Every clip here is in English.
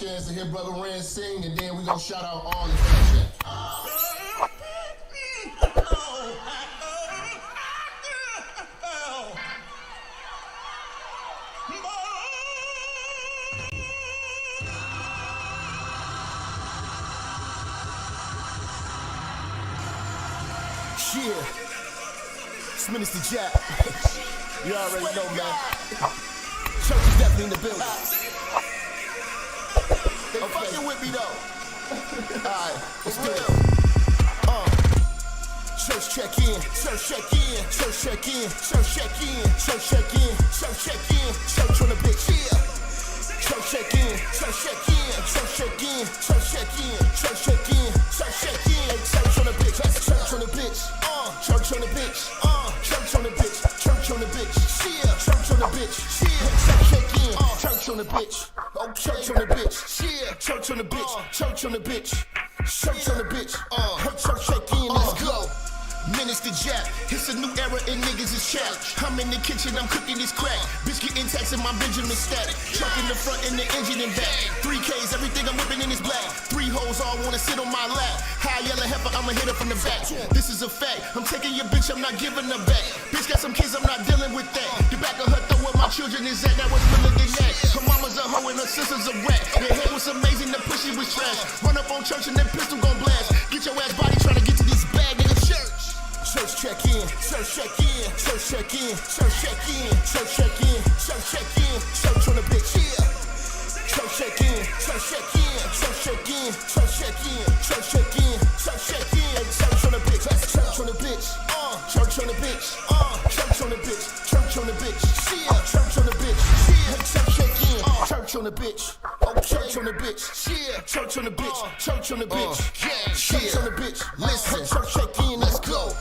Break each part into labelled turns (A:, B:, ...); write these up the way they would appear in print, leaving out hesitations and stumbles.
A: chance to hear Brother Rand sing, and then we gonna shout out all the fans. Yeah, it's Minister Jap. You already know, man. Church is definitely in the building. They fucking with me though. Alright, let's do it. Church check in, church check in, church check in, church check in, church check in, church check in, church on the bitch. Yeah. Church check in, church check in, church check in, church check in, church check in, church check in, church on the bitch, church on the bitch, church on the bitch, church on the bitch, church on the bitch, yeah, church on the bitch, yeah, church check in, church on the bitch, church on the bitch, yeah, church on the bitch, church on the bitch, church on the bitch, church check in, let's go. Minister Jap, it's a new era and niggas is chat. I'm in the kitchen, I'm cooking this crack. Bitch getting taxed in my Benjamin static. Truck in the front and the engine in back. 3Ks, everything I'm whipping in is black. 3 hoes all wanna sit on my lap. High yellow heifer, I'ma hit her from the back. This is a fact, I'm taking your bitch, I'm not giving her back. Bitch got some kids, I'm not dealing with that. The back of her throw where my children is at, that was realer than that. Her mama's a hoe and her sister's a rat. Their head was amazing, the pussy was trash. Run up on church and that pistol gon' blast. Get your ass body trying to get to this bag, nigga, church. Church check in, church check in, church check in, church check in, church check in, church check in, church on the bitch, yeah. Church check in, church check in, church check in, church check in, church check in, church check in, church on the bitch, church on the bitch, church on the bitch, church on the bitch, church on the bitch, yeah, church on the bitch, yeah, church check in, church on the bitch, church on the bitch, yeah, church on the bitch, church on the bitch, yeah, church on the bitch, listen, church check in, let's go.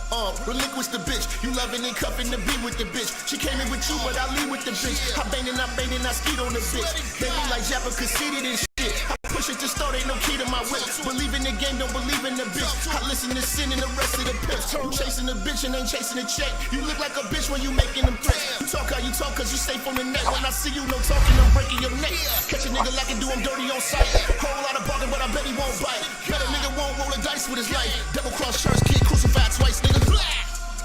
A: Relinquish the bitch, you loving and cuffing to be with the bitch. She came in with you, but I leave with the bitch. I bang and I skeet on the bitch. They be like Jap conceited and shit. I push it to start, ain't no key to my whip. Believe in the game, don't believe in the bitch. I listen to sin and the rest of the pips. You chasing the bitch and ain't chasing the check. You look like a bitch when you making them threats. You talk how you talk cause you safe on the net. When I see you, no talking, I'm breaking your neck. Catch a nigga like I do, I'm dirty on sight. Whole lot of barking, but I bet he won't bite. Bet a nigga won't roll the dice with his life. Double cross church, kid crucified twice, nigga.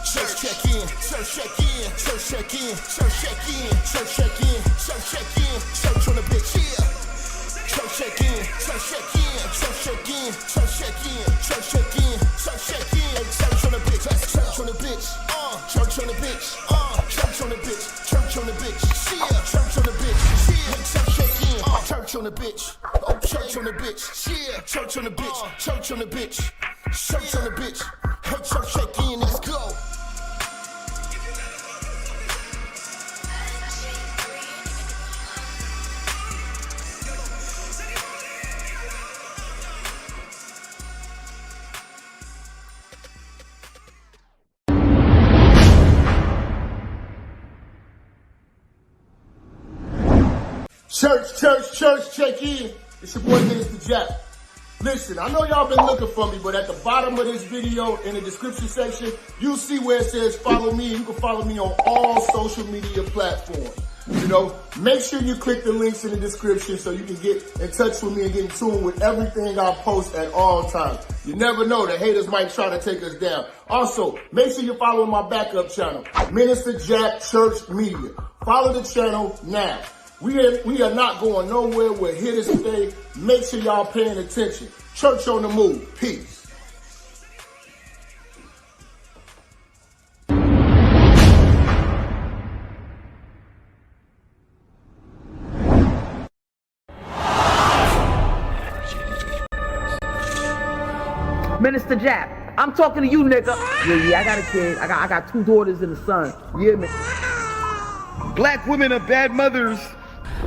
A: Church check in, church check in, church check in, church check in, church check in, church check in, church on the bitch, yeah. Church check in, church check in, church check in, church check in, church check in, church check in, church on the bitch, church on the bitch, church on the bitch, church on the bitch, church on the bitch, yeah, church on the bitch, yeah, church check in, church on the bitch, church on the bitch, yeah, church on the bitch, church on the bitch, church on the bitch, hey, church check in, let's go. Church, check in. It's your boy, Minister Jap. Listen, I know y'all been looking for me, but at the bottom of this video, in the description section, you'll see where it says follow me. You can follow me on all social media platforms. You know, make sure you click the links in the description so you can get in touch with me and get in tune with everything I post at all times. You never know, the haters might try to take us down. Also, make sure you follow my backup channel, Minister Jap Church Media. Follow the channel now. We are not going nowhere. We're here to stay. Make sure y'all paying attention. Church on the move. Peace.
B: Minister Jap, I'm talking to you, nigga. Yeah, I got a kid. I got 2 daughters and a son. You hear me?
C: Black women are bad mothers.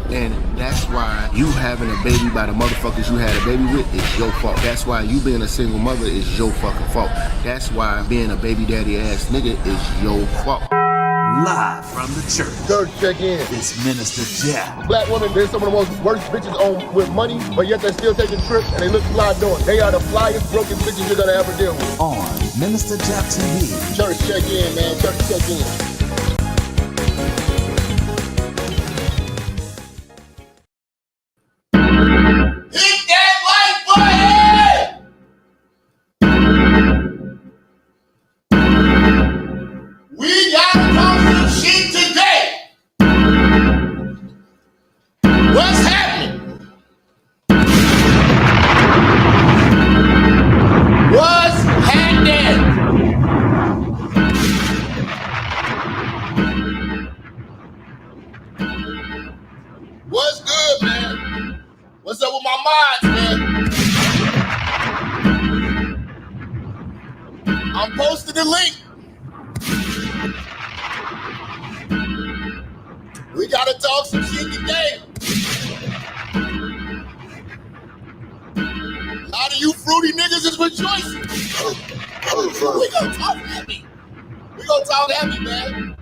A: And that's why you having a baby by the motherfuckers you had a baby with is your fault. That's why you being a single mother is your fucking fault. That's why being a baby daddy ass nigga is your fault.
D: Live from the church.
A: Church check in.
D: It's Minister Jap.
A: Black women, they're some of the most worst bitches on with money, but yet they're still taking trips and they look fly doing. They are the flyest broken bitches you're gonna ever deal with.
D: On Minister Jap TV.
A: Church check in, man. Church check in. I'm posting the link. We gotta talk some shit today. A lot of you fruity niggas is rejoicing. We gonna talk heavy. We gonna talk heavy, man.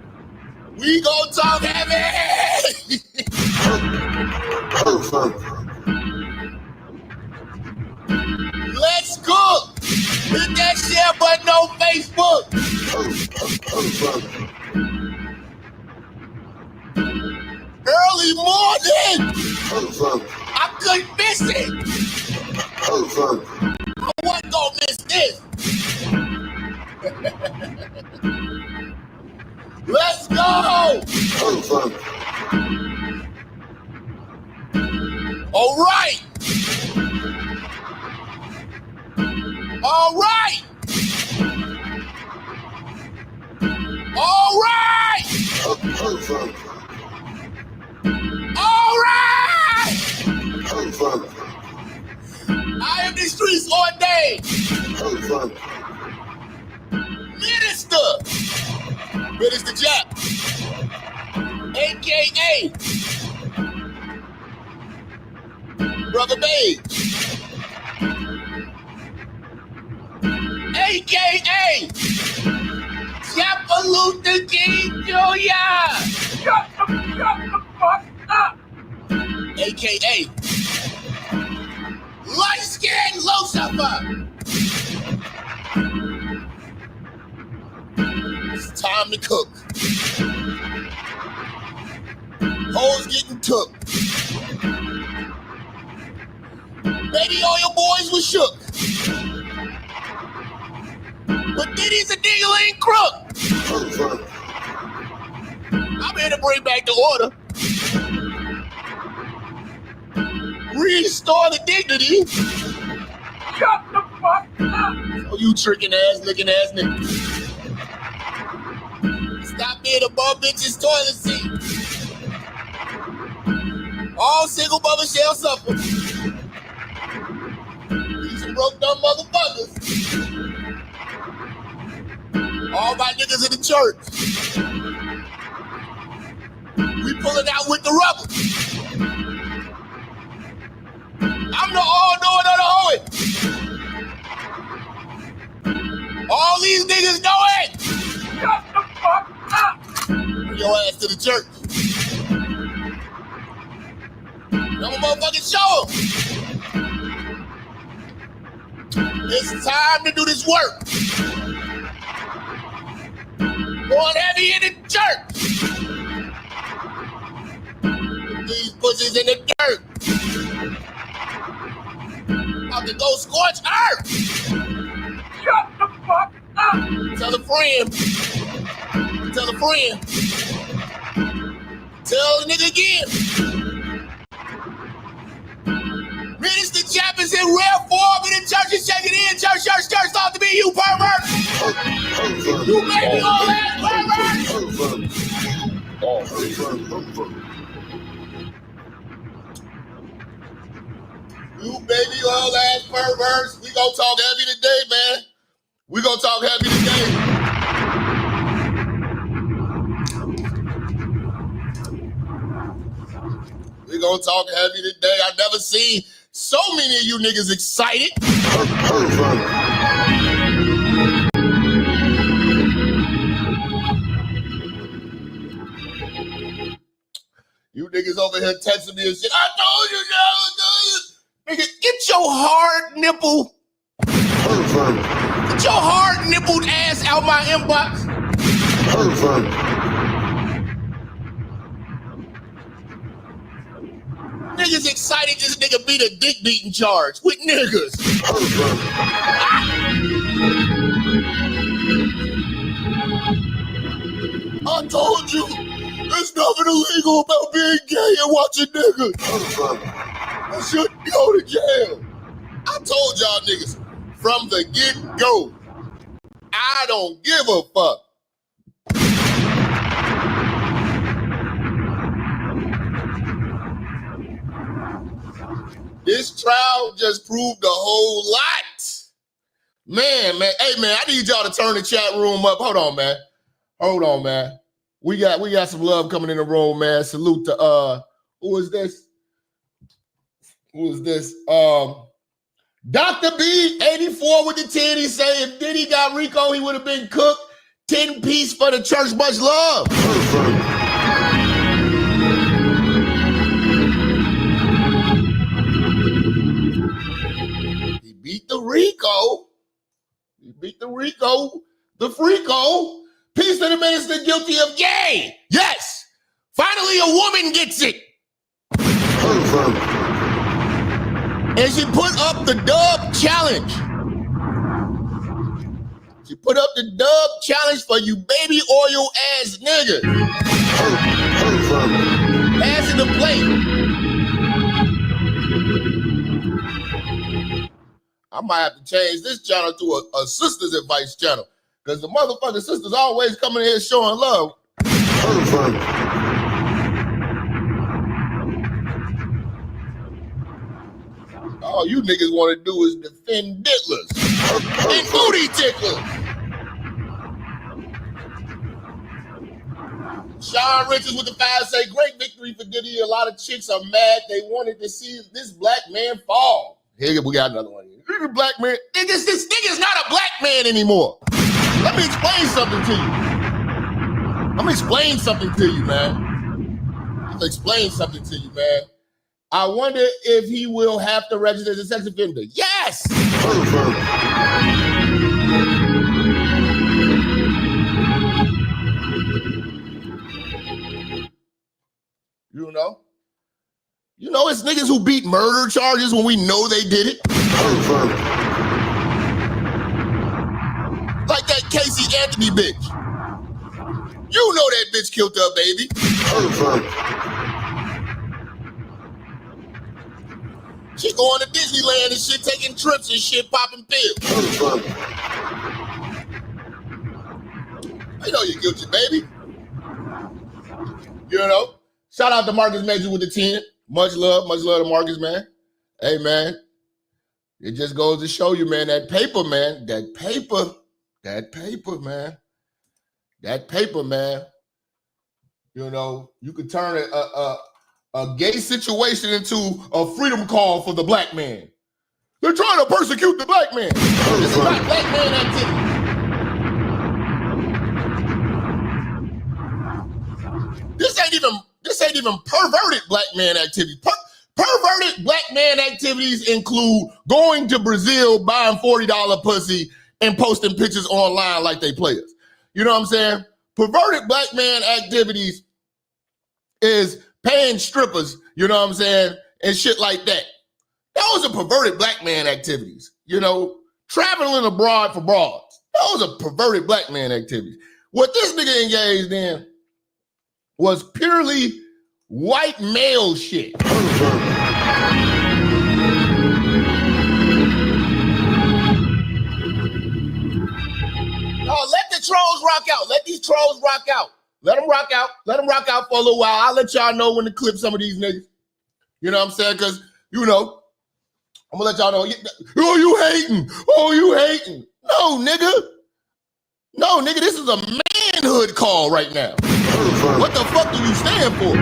A: We gonna talk heavy. Let's cook. Hit that share button on Facebook. Early morning. I couldn't miss it. I wasn't gonna miss this. Let's go. All right. All right. All right. All right. I am the streets all day. Minister Jap, a.k.a. Brother Babe, a.k.a. Luther King Jr. Shut the fuck up. A.k.a. Light-skinned Lucifer. It's time to cook. Hoes getting took. Baby, all your boys was shook. But Diddy's a dingling crook. I'm here to bring back the order. Restore the dignity. Shut the fuck up. Oh, you tricking ass, looking ass nigga. Stop being a bum bitch's toilet seat. All single mothers shall suffer. These broke dumb motherfuckers. All my niggas in the church. We pulling out with the rubber. I'm the all-knowing of the hoeing. All these niggas know it. Shut the fuck up. Bring your ass to the church. I'm a motherfucking show 'em. It's time to do this work. Going heavy in the church. Put these pussies in the dirt. About to go scorch earth. Shut the fuck up. Tell a friend. Tell a friend. Tell the nigga again. Minister Jap is in rare form in the church is shaking in. Church, start to be you pervert. You baby all ass pervert. You baby all ass perverts. We gonna talk heavy today, man. We gonna talk heavy today. We gonna talk heavy today. I never seen so many of you niggas excited. You niggas over here texting me and shit. I told you, nigga, get your hard nipple. Get your hard nippled ass out my inbox. Niggas excited this nigga beat a dick beating charge with niggas. I told you, there's nothing illegal about being gay and watching niggas. I shouldn't go to jail. I told y'all niggas from the get-go, I don't give a fuck. This trial just proved a whole lot. Man. Hey, man, I need y'all to turn the chat room up. Hold on, man. We got some love coming in the room, man. Salute to, who is this? Dr. B, 84 with the 10. He say if Diddy got Rico, he would have been cooked. 10 piece for the church. Much love. He beat the Rico. The Freako. Peace to the minister guilty of gay. Yes. Finally, a woman gets it. And she put up the dub challenge. She put up the dub challenge for you baby oil ass niggas. Passing the plate. I might have to change this channel to a sister's advice channel. Because the motherfucking sisters always coming in here showing love. All you niggas want to do is defend dittlers and booty ticklers. Sean Richards with the 5 say, great victory for Diddy. A lot of chicks are mad. They wanted to see this black man fall. Here we got another one. This black man. This nigga's not a black man anymore. Let me explain something to you, man. I wonder if he will have to register as a sex offender. Yes! You know it's niggas who beat murder charges when we know they did it. Like that Casey Anthony bitch. You know that bitch killed her baby. She going to Disneyland and shit, taking trips and shit, popping pills. I know you're guilty, baby. You know? Shout out to Marcus Major with the 10. Much love to Marcus, man. Hey, man. It just goes to show you, man, that paper, man. You know, you could turn a gay situation into a freedom call for the black man. They're trying to persecute the black man. This is not black man activity. This ain't even perverted black man activity. Perverted black man activities include going to Brazil, buying $40 pussy, and posting pictures online like they players. You know what I'm saying? Perverted black man activities is paying strippers, you know what I'm saying, and shit like that. Those are perverted black man activities. You know, traveling abroad for broads. Those are perverted black man activities. What this nigga engaged in was purely white male shit. Oh, let the trolls rock out. Let these trolls rock out. Let them rock out. Let them rock out for a little while. I'll let y'all know when to clip some of these niggas. You know what I'm saying? Because, you know, I'm going to let y'all know. Oh, you hating. Oh, you hating. No, nigga, this is a manhood call right now. What the fuck do you stand for?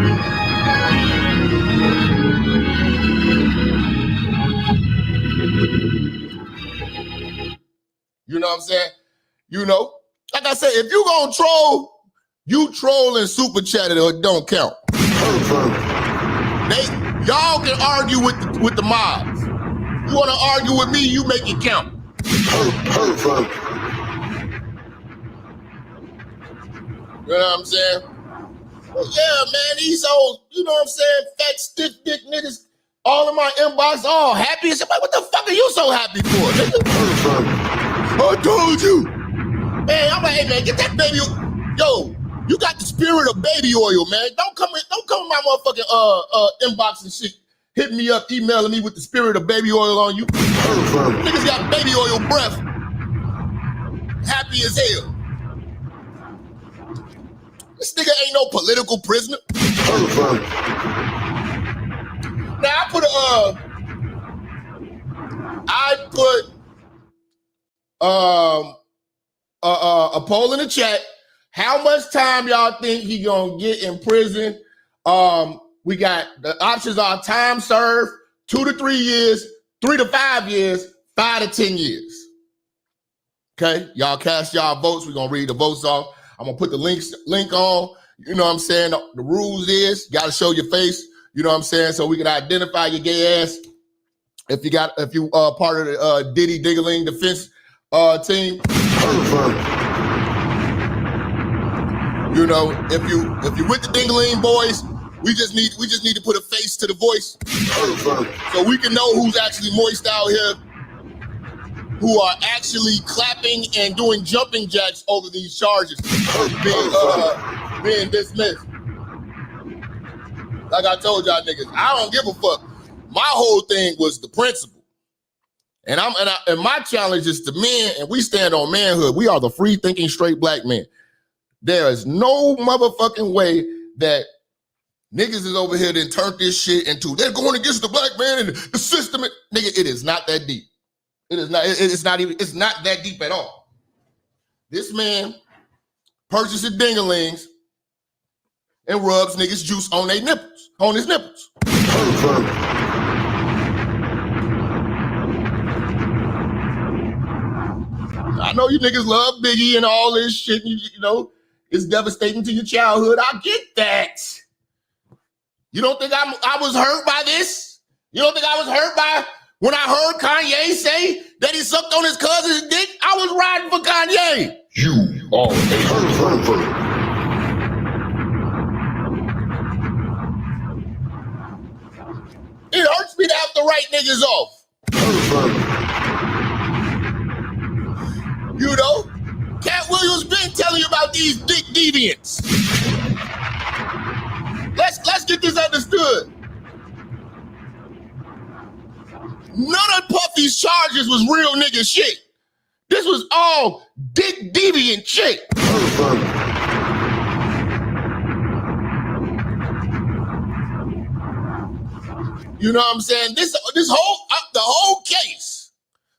A: You know what I'm saying? You know, like I said, if you gonna troll, you troll and super chat it or it don't count. Y'all can argue with the mobs. You wanna argue with me, you make it count. You know what I'm saying? Well, yeah, man, these old, you know what I'm saying, fat, stiff dick niggas, all in my inbox, all happy. It's like, what the fuck are you so happy for, nigga? I told you. Man, I'm like, hey, man, get that baby. Yo, you got the spirit of baby oil, man. Don't come in my motherfucking inbox and shit, hitting me up, emailing me with the spirit of baby oil on you. Niggas got baby oil breath. Happy as hell. This nigga ain't no political prisoner. Now I put a poll in the chat. How much time y'all think he gonna get in prison? We got the options are time served, 2 to 3 years, 3 to 5 years, 5 to 10 years. Okay, y'all cast y'all votes. We're gonna read the votes off. I'm gonna put the link on. You know what I'm saying? The rules is you gotta show your face. You know what I'm saying? So we can identify your gay ass. If you part of the Diddy Diggling defense team. You know, if you with the Dingling boys, we just need to put a face to the voice, so we can know who's actually moist out here, who are actually clapping and doing jumping jacks over these charges being dismissed. Like I told y'all niggas, I don't give a fuck. My whole thing was the principle, and my challenge is to men, and we stand on manhood. We are the free thinking straight black men. There is no motherfucking way that niggas is over here that turned this shit into they're going against the black man and the system. Nigga, it is not that deep. It is not. It's not that deep at all. This man purchases dinglings and rubs niggas juice on their nipples, on his nipples. I know you niggas love Biggie and all this shit. You know, it's devastating to your childhood. I get that. You don't think I was hurt by this? You don't think I was hurt by when I heard Kanye say that he sucked on his cousin's dick? I was riding for Kanye. You are a pervert. It hurts me to have to write niggas off. You know, Cat Williams been telling you about these dick deviants. Let's get this understood. None of Puffy's charges was real nigga shit. This was all dick deviant shit. You know what I'm saying? The whole case,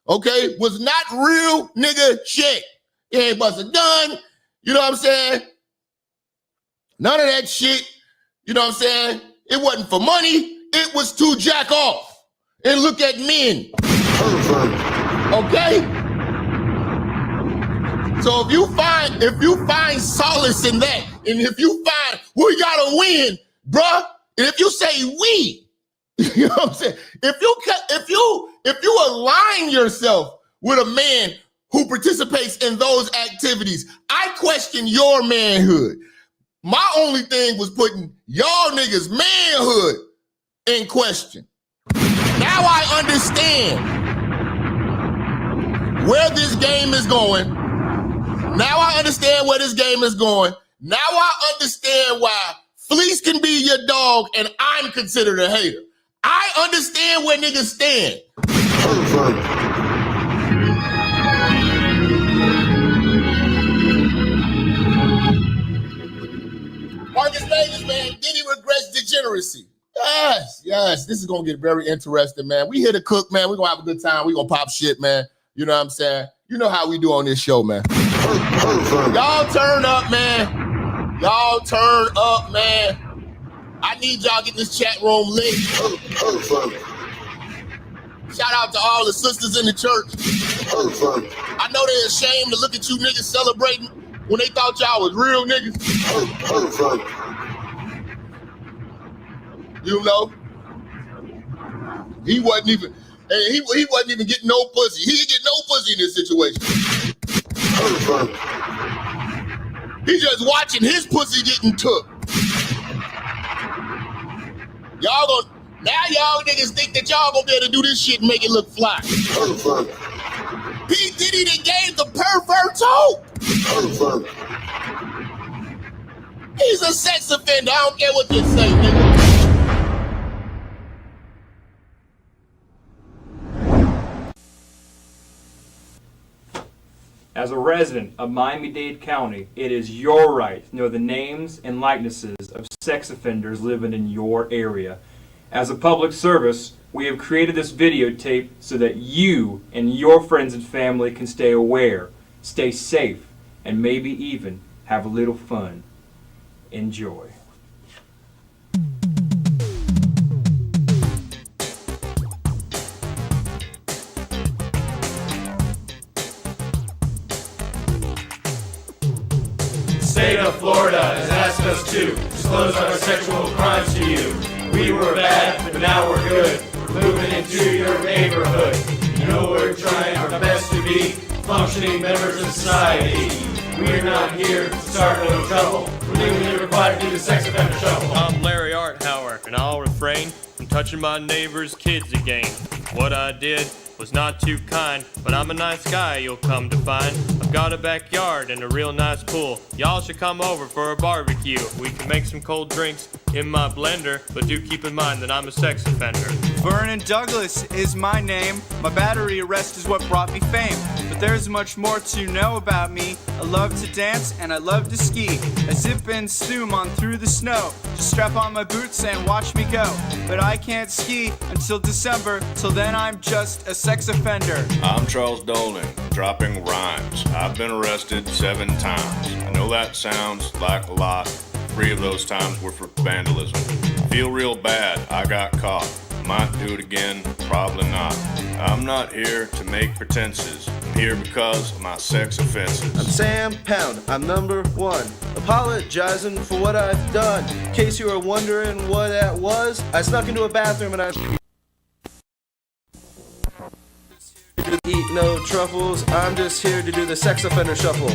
A: okay, was not real nigga shit. He ain't bust a gun. You know what I'm saying? None of that shit. You know what I'm saying? It wasn't for money. It was to jack off and look at men. Okay? So if you find solace in that, and if you find we gotta win, bruh, and if you say we, you know what I'm saying? If you align yourself with a man who participates in those activities, I question your manhood. My only thing was putting y'all niggas' manhood in question. Now I understand where this game is going. Now I understand where this game is going. Now I understand why Fleece can be your dog and I'm considered a hater. I understand where niggas stand. Marcus Vegas, man, Diddy regrets degeneracy. Yes, this is gonna get very interesting, man. We here to cook, man. We're gonna have a good time. We're gonna pop shit, man. You know what I'm saying? You know how we do on this show, man. Y'all turn up, man. Y'all turn up, man. I need y'all get this chat room lit. Shout out to all the sisters in the church. I know they're ashamed to look at you niggas celebrating when they thought y'all was real niggas. You know? He wasn't even getting no pussy. He didn't get no pussy in this situation. He's just watching his pussy getting took. Y'all niggas think that y'all gonna be able to do this shit and make it look fly. P. Diddy that gave the perverts hope. He's a sex offender. I don't care what you say, nigga.
E: As a resident of Miami-Dade County, it is your right to know the names and likenesses of sex offenders living in your area. As a public service, we have created this videotape so that you and your friends and family can stay aware, stay safe, and maybe even have a little fun. Enjoy.
F: State of Florida has asked us to disclose our sexual crimes to you. We were bad, but now we're good. We're moving into your neighborhood. You know we're trying our best to be functioning members of society. We're not here to start no trouble. We're legally required to do the sex offender shuffle.
G: I'm Larry Arthauer, and I'll refrain from touching my neighbor's kids again. What I did was not too kind, but I'm a nice guy, you'll come to find. I've got a backyard and a real nice pool. Y'all should come over for a barbecue. We can make some cold drinks in my blender, but do keep in mind that I'm a sex offender.
H: Vernon Douglas is my name. My battery arrest is what brought me fame. But there's much more to know about me. I love to dance and I love to ski. I zip and zoom on through the snow. Just strap on my boots and watch me go. But I can't ski until December. Till then I'm just a sex offender.
I: I'm Charles Dolan, dropping rhymes. I've been arrested 7 times. I know that sounds like a lot. 3 of those times were for vandalism. Feel real bad, I got caught. Might do it again, probably not. I'm not here to make pretenses. I'm here because of my sex offenses.
J: I'm Sam Pound, I'm number 1. Apologizing for what I've done. In case you were wondering what that was, I snuck into a bathroom and I eat no truffles. I'm just here to do the sex offender shuffle.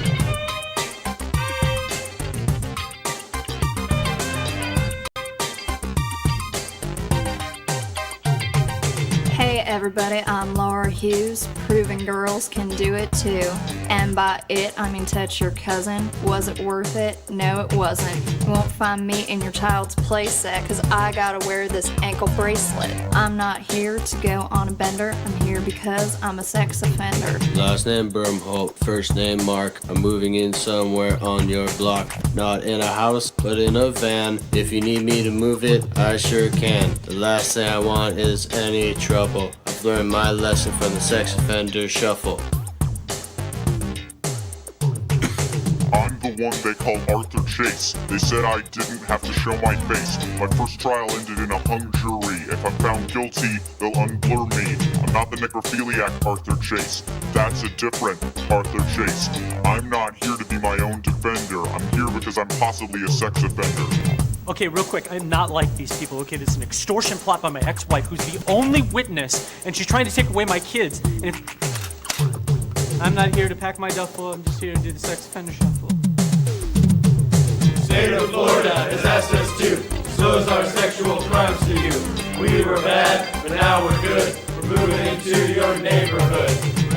K: Hey everybody, I'm Laura Hughes, proving girls can do it too. And by it, I mean touch your cousin. Was it worth it? No, it wasn't. You won't find me in your child's playset, cause I gotta wear this ankle bracelet. I'm not here to go on a bender, I'm here because I'm a sex offender.
L: Last name Bermholt, first name Mark. I'm moving in somewhere on your block. Not in a house, but in a van. If you need me to move it, I sure can. The last thing I want is any trouble. I've learned my lesson from the sex offender shuffle.
M: I'm the one they call Arthur Chase. They said I didn't have to show my face. My first trial ended in a hung jury. If I'm found guilty, they'll unblur me. I'm not the necrophiliac Arthur Chase. That's a different Arthur Chase. I'm not here to be my own defender. I'm here because I'm possibly a sex offender.
N: Okay, real quick, I'm not like these people. Okay, this is an extortion plot by my ex-wife, who's the only witness, and she's trying to take away my kids. And if I'm not here to pack my duffel, I'm just here to do the sex offender shuffle.
F: State of Florida has asked us to disclose our sexual crimes to you. We were bad, but now we're good. We're moving into your neighborhood.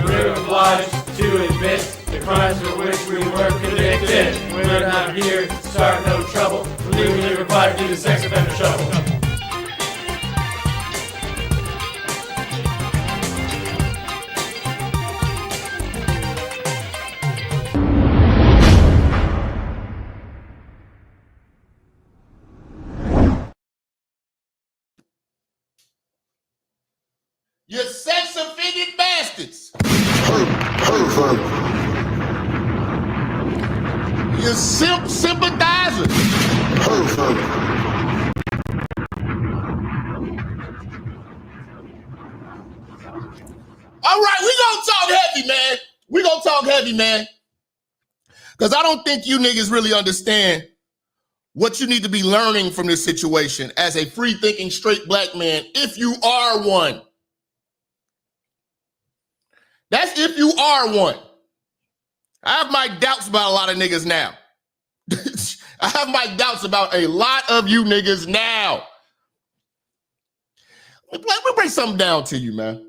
F: We're obliged to admit the crimes for which we were convicted. We're not here to start no trouble. We're legally required to do the sex offender shuffle.
A: You sex-offended bastards! You simp sympathizers! All right, we gonna talk heavy, man. We gonna talk heavy, man. Because I don't think you niggas really understand what you need to be learning from this situation as a free-thinking, straight black man, if you are one. That's if you are one. I have my doubts about a lot of niggas now. I have my doubts about a lot of you niggas now. Let me break something down to you, man.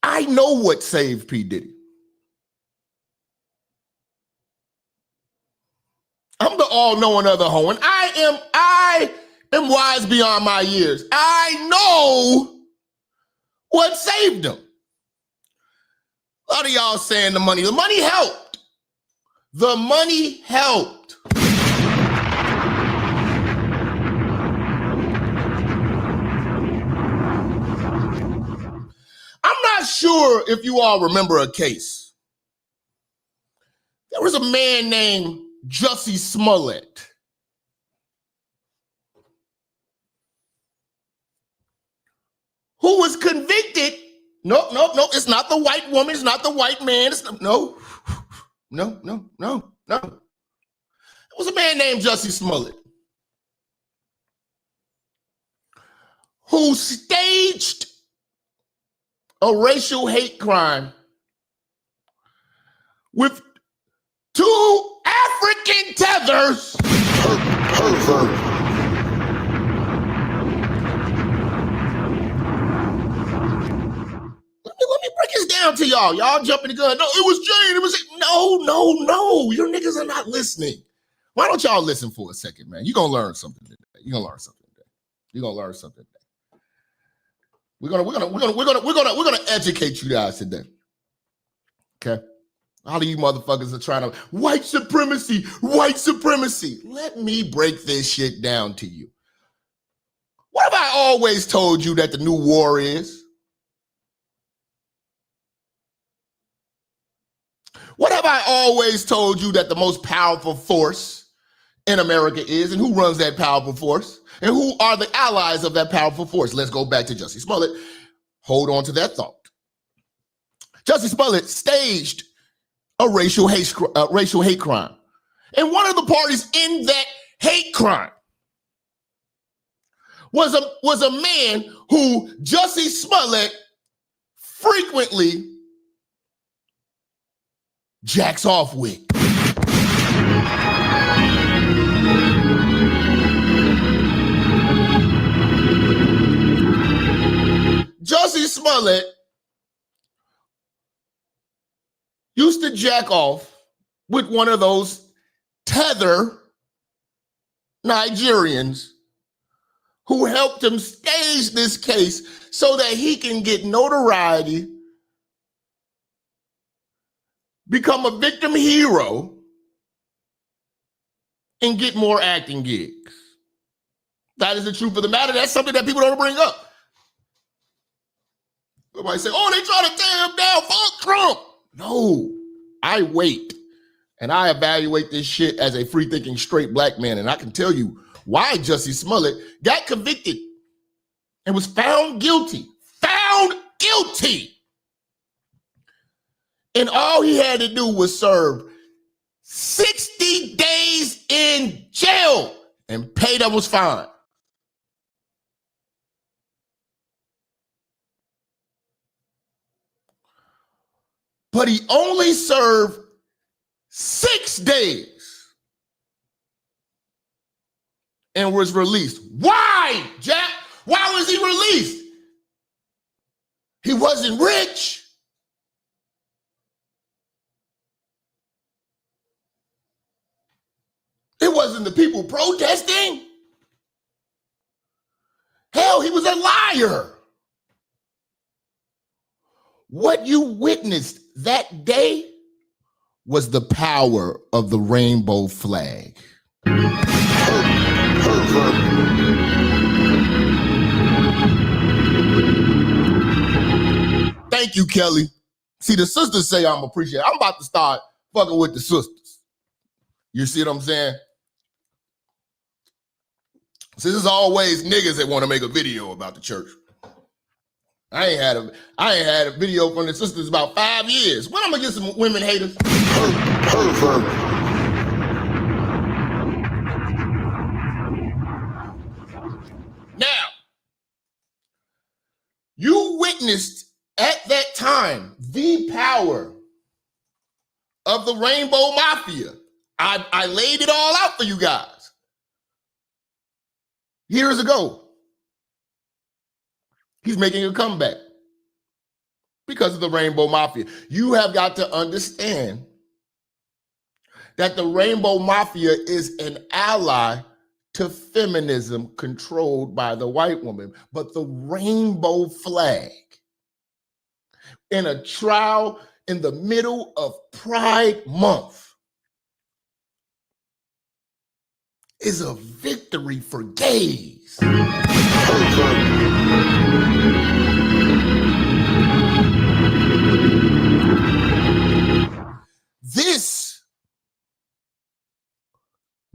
A: I know what saved P. Diddy. I'm the all-knowing other hoe, and I am wise beyond my years. I know what saved him. A lot of y'all saying the money helped. The money helped. sure if you all remember a case. There was a man named Jussie Smollett. Who was convicted. No, it's not the white woman, it's not the white man. No. It was a man named Jussie Smollett who staged a racial hate crime with two African tethers. Let me break this down to y'all. Y'all jumping the gun. No, it was Jane. It was no. Your niggas are not listening. Why don't y'all listen for a second, man? You're gonna learn something today. We're gonna educate you guys today. Okay? All of you motherfuckers are trying to white supremacy. Let me break this shit down to you. What have I always told you that the new war is? What have I always told you that the most powerful force in America is, and who runs that powerful force, and who are the allies of that powerful force? Let's go back to Jussie Smollett. Hold on to that thought. Jussie Smollett staged a racial hate crime, and one of the parties in that hate crime was a man who Jussie Smollett frequently jacks off with. Jussie Smollett used to jack off with one of those tether Nigerians who helped him stage this case so that he can get notoriety, become a victim hero, and get more acting gigs. That is the truth of the matter. That's something that people don't bring up. Somebody say, oh, they try to tear him down, fuck Trump. No, I wait and I evaluate this shit as a free-thinking straight black man, and I can tell you why Jussie Smollett got convicted and was found guilty. And all he had to do was serve 60 days in jail and pay that was fine. But he only served 6 days and was released. Why, Jack? Why was he released? He wasn't rich. It wasn't the people protesting. Hell, he was a liar. What you witnessed that day was the power of the rainbow flag. Thank you, Kelly. See, the sisters say I'm appreciated. I'm about to start fucking with the sisters. You see what I'm saying? See, this is always niggas that want to make a video about the church. I ain't had a video from the sisters about 5 years. When I'm gonna get some women haters? Now, you witnessed at that time the power of the Rainbow Mafia. I laid it all out for you guys years ago. He's making a comeback because of the Rainbow Mafia. You have got to understand that the Rainbow Mafia is an ally to feminism controlled by the white woman. But the rainbow flag in a trial in the middle of Pride Month is a victory for gays.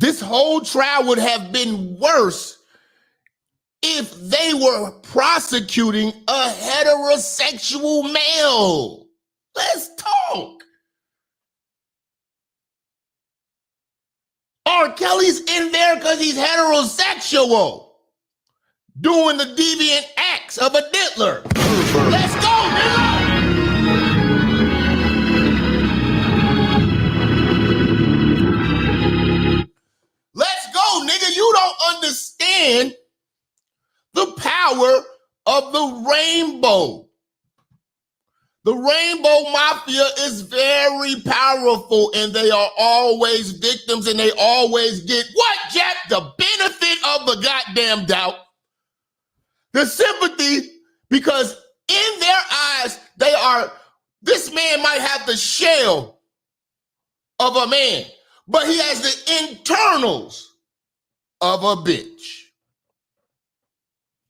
A: This whole trial would have been worse if they were prosecuting a heterosexual male. Let's talk. R. Kelly's in there because he's heterosexual, doing the deviant acts of a diddler. Let's go, nigga! Let's go, nigga. You don't understand the power of the rainbow. The rainbow mafia is very powerful, and they are always victims, and they always get what, Jap? The benefit of the goddamn doubt. The sympathy, because in their eyes, this man might have the shell of a man, but he has the internals of a bitch.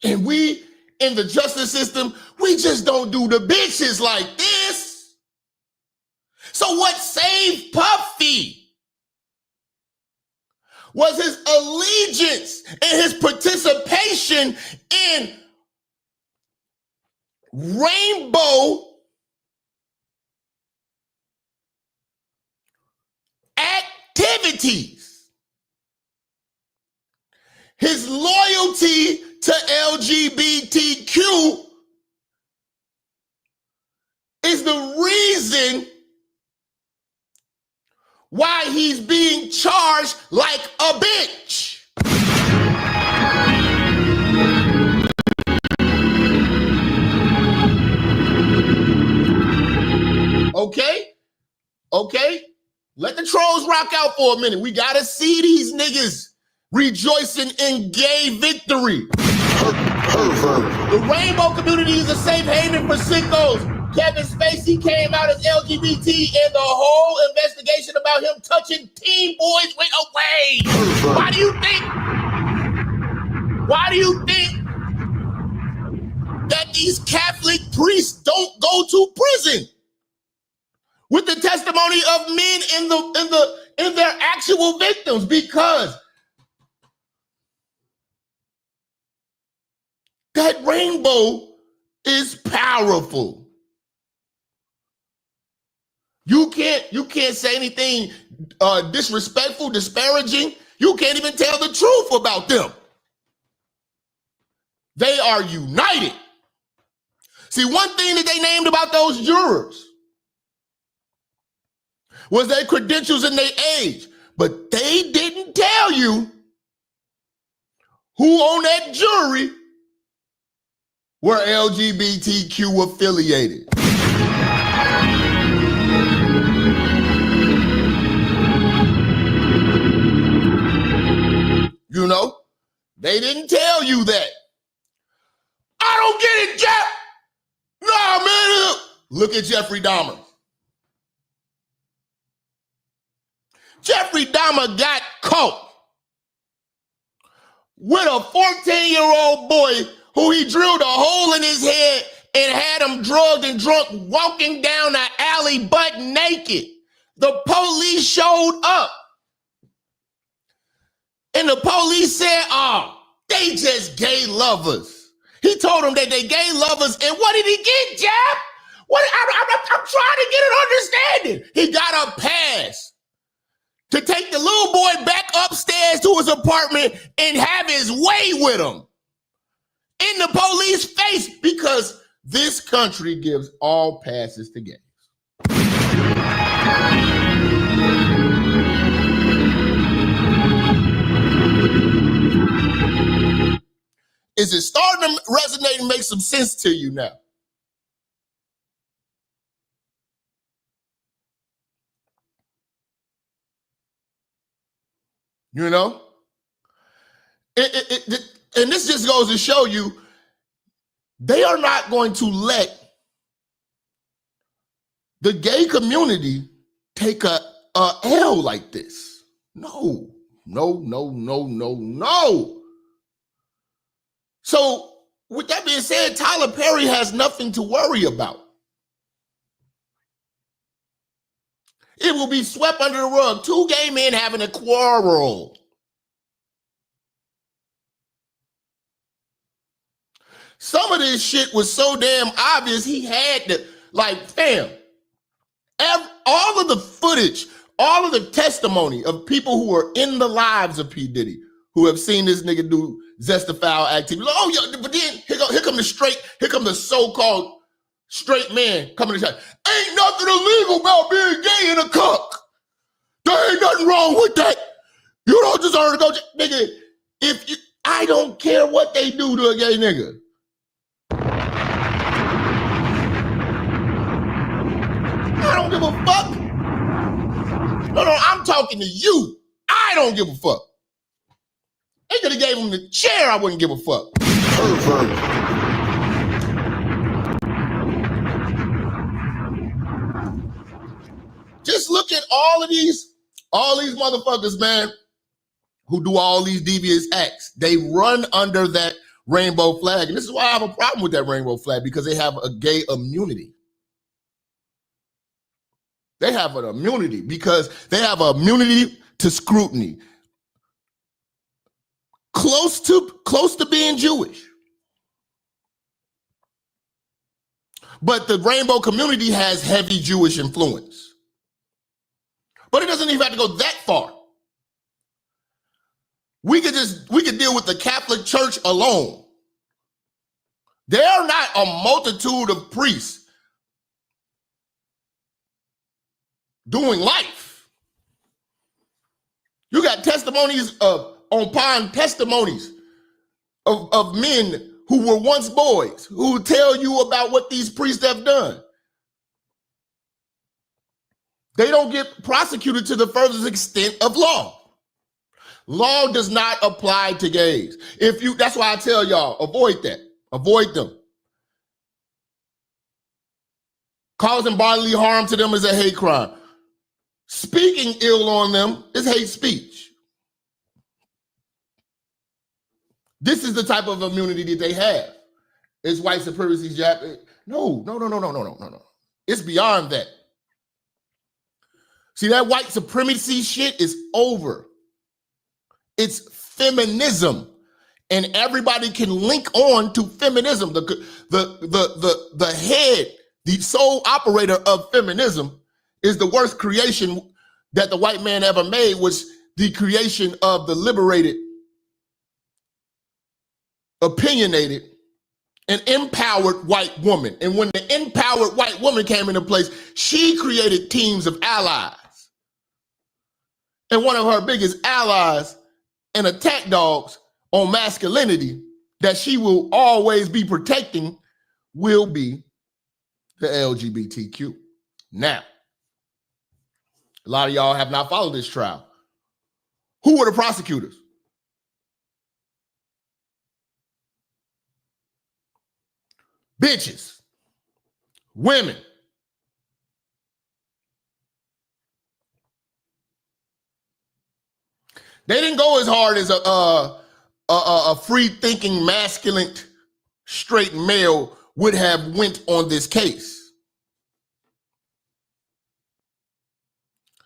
A: And we, in the justice system, we just don't do the bitches like this. So what saved Puffy was his allegiance and his participation in rainbow activities. His loyalty to LGBTQ is the reason why he's being charged like a bitch. Okay? Let the trolls rock out for a minute. We gotta see these niggas rejoicing in gay victory. The rainbow community is a safe haven for sickos. Kevin Spacey came out as LGBT, and the whole investigation about him touching teen boys went away. Why do you think that these Catholic priests don't go to prison with the testimony of men in their actual victims? Because that rainbow is powerful. You can't say anything disrespectful, disparaging. You can't even tell the truth about them. They are united. See, one thing that they named about those jurors was their credentials and their age, but they didn't tell you who on that jury were LGBTQ affiliated. You know, they didn't tell you that. I don't get it, Jap. Nah, man. Look at Jeffrey Dahmer. Jeffrey Dahmer got caught with a 14-year-old boy who he drilled a hole in his head and had him drugged and drunk walking down the alley butt naked. The police showed up. And the police said, they just gay lovers. He told them that they gay lovers, and what did he get, Jap? I'm trying to get an understanding. He got a pass to take the little boy back upstairs to his apartment and have his way with him in the police face, because this country gives all passes to gays. Is it starting to resonate and make some sense to you now? You know? And this just goes to show you, they are not going to let the gay community take a L like this. No. So, with that being said, Tyler Perry has nothing to worry about. It will be swept under the rug. Two gay men having a quarrel. Some of this shit was so damn obvious, he had to, like, fam, all of the footage, all of the testimony of people who are in the lives of P. Diddy, who have seen this nigga do Zestafoul activity. Oh, yeah, but then here come the so-called straight man coming to say, ain't nothing illegal about being gay and a cuck. There ain't nothing wrong with that. You don't deserve to go, nigga. I don't care what they do to a gay nigga. I don't give a fuck. No, I'm talking to you. I don't give a fuck. They could have gave him the chair, I wouldn't give a fuck. Just look at all these motherfuckers, man, who do all these devious acts. They run under that rainbow flag. And this is why I have a problem with that rainbow flag, because they have a gay immunity. They have an immunity because they have an immunity to scrutiny. Close to being Jewish. But the rainbow community has heavy Jewish influence. But it doesn't even have to go that far. We could deal with the Catholic Church alone. There are not a multitude of priests doing life. You got testimonies upon testimonies of men who were once boys who tell you about what these priests have done. They don't get prosecuted to the furthest extent of law. Law does not apply to gays. That's why I tell y'all, avoid that. Avoid them. Causing bodily harm to them is a hate crime. Speaking ill on them is hate speech. This is the type of immunity that they have. It's white supremacy, Jap. No. It's beyond that. See, that white supremacy shit is over. It's feminism. And everybody can link on to feminism. The head, the sole operator of feminism is the worst creation that the white man ever made, was the creation of the liberated, opinionated, and empowered white woman. And when the empowered white woman came into place, she created teams of allies. And one of her biggest allies and attack dogs on masculinity that she will always be protecting will be the LGBTQ. Now, a lot of y'all have not followed this trial. Who were the prosecutors? Bitches, women. They didn't go as hard as a free-thinking, masculine, straight male would have went on this case.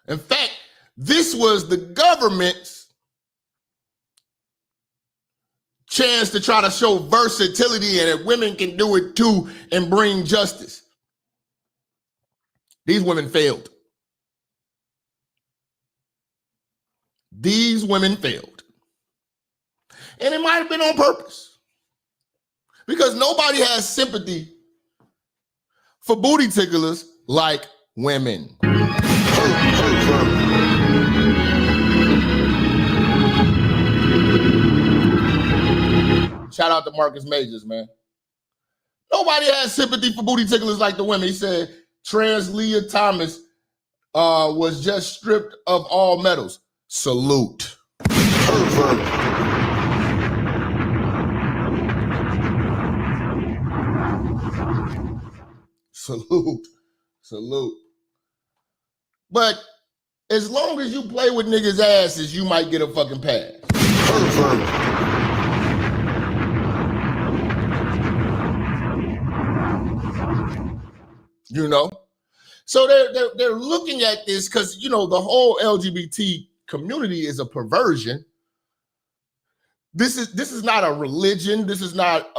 A: In fact, this was the government's chance to try to show versatility and that women can do it too and bring justice. These women failed. These women failed. And it might have been on purpose. Because nobody has sympathy for booty ticklers like women. Shout out to Marcus Majors, man. Nobody has sympathy for booty ticklers like the women. He said trans Leah Thomas was just stripped of all medals. Salute. Salute. But as long as you play with niggas' asses, you might get a fucking pass. You know? So they're looking at this because, you know, the whole LGBT community is a perversion. This is not a religion. This is not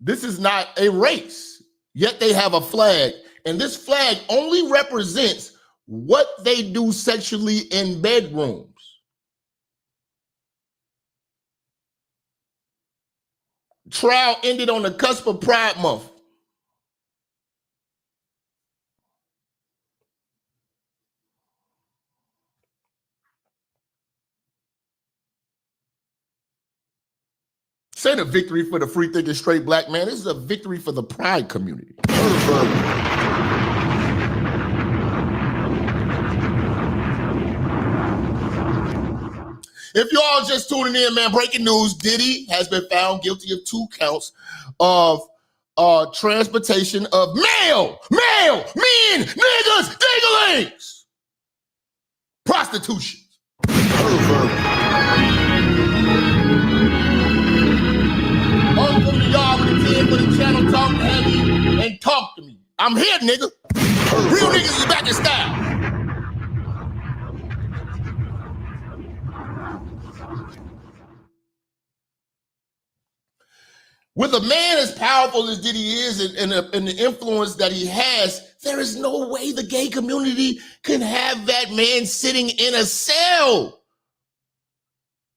A: This is not a race, yet they have a flag. And this flag only represents what they do sexually in bedrooms. Trial ended on the cusp of Pride Month. This ain't a victory for the free thinking straight black man. This is a victory for the pride community. If you all just tuning in, man, breaking news, Diddy has been found guilty of 2 counts of transportation of men, niggas, dinglings, prostitution. Welcome to y'all with a 10 for the channel, talk heavy and talk to me. I'm here, nigga. Real niggas is back in style. With a man as powerful as Diddy is and the influence that he has, there is no way the gay community can have that man sitting in a cell.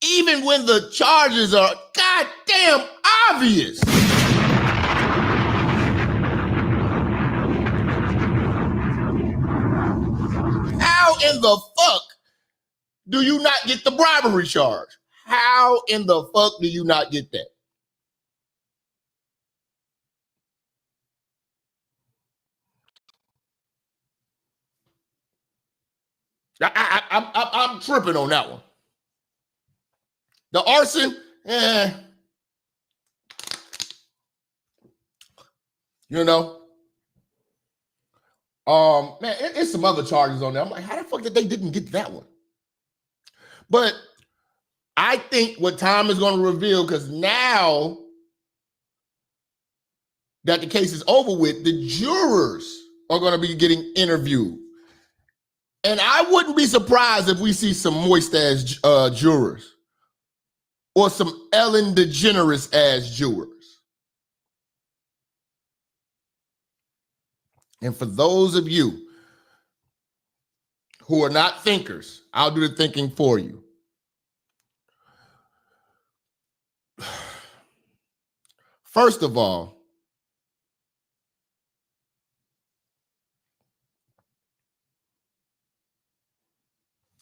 A: Even when the charges are goddamn obvious. How in the fuck do you not get the bribery charge? How in the fuck do you not get that? I'm tripping on that one. The arson, you know. Man, it's some other charges on there. I'm like, how the fuck didn't get that one? But I think what time is going to reveal, because now that the case is over with, the jurors are going to be getting interviewed. And I wouldn't be surprised if we see some moist-ass jurors or some Ellen DeGeneres-ass jurors. And for those of you who are not thinkers, I'll do the thinking for you. First of all,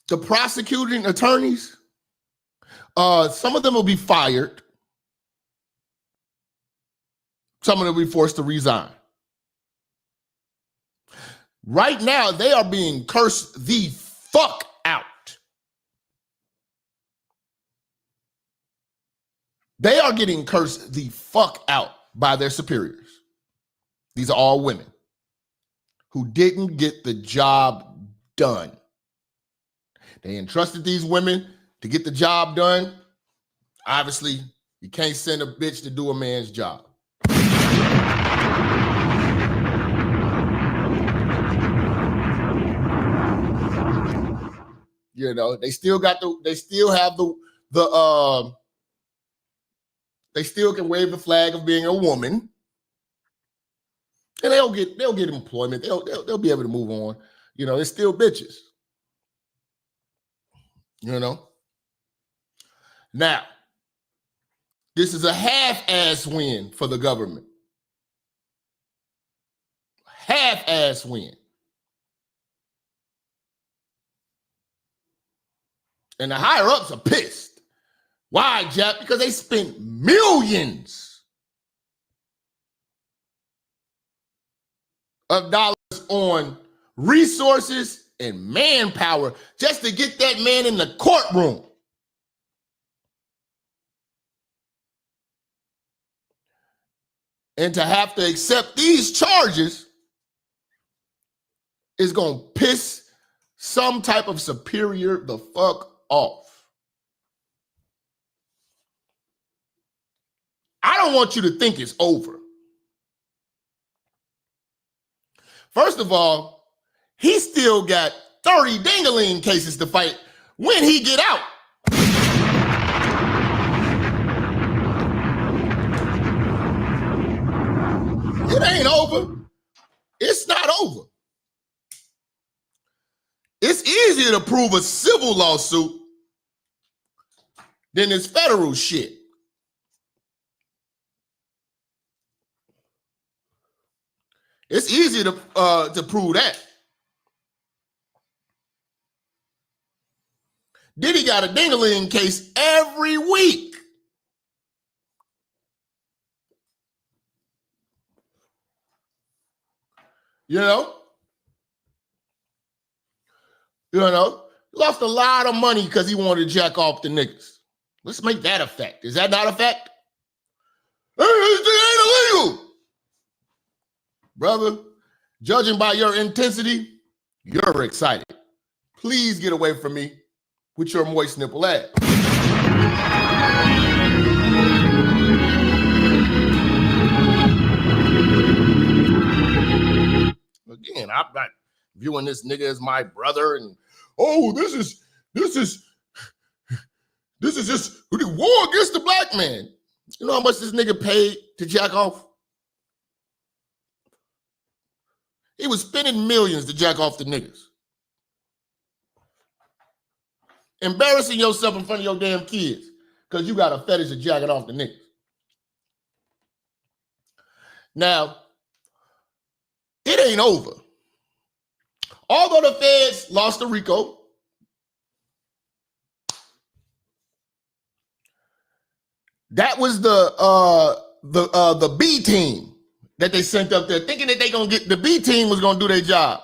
A: the prosecuting attorneys, some of them will be fired. Some of them will be forced to resign. Right now, they are being cursed the fuck out. They are getting cursed the fuck out by their superiors. These are all women who didn't get the job done. They entrusted these women to get the job done. Obviously, you can't send a bitch to do a man's job. You know, they still can wave the flag of being a woman. And they'll get employment. They'll be able to move on. You know, they're still bitches. You know? Now, this is a half-ass win for the government. Half-ass win. And the higher-ups are pissed. Why, Jap? Because they spent millions of dollars on resources and manpower just to get that man in the courtroom. And to have to accept these charges is going to piss some type of superior the fuck off. I don't want you to think it's over. First of all, he still got 30 ding-a-ling cases to fight when he get out. It ain't over. It's not over. It's easier to prove a civil lawsuit than this federal shit. It's easier to prove that. Diddy got a ding-a-ling case every week. You know, lost a lot of money because he wanted to jack off the niggas. Let's make that a fact. Is that not a fact? It ain't illegal. Brother, judging by your intensity, you're excited. Please get away from me with your moist nipple ass. Again, I'm not viewing this nigga as my brother and this is just the war against the black man. You know how much this nigga paid to jack off? He was spending millions to jack off the niggas. Embarrassing yourself in front of your damn kids because you got a fetish of jacking off the niggas. Now, it ain't over. Although the feds lost to Rico, that was the B team that they sent up there, thinking that the B team was gonna do their job.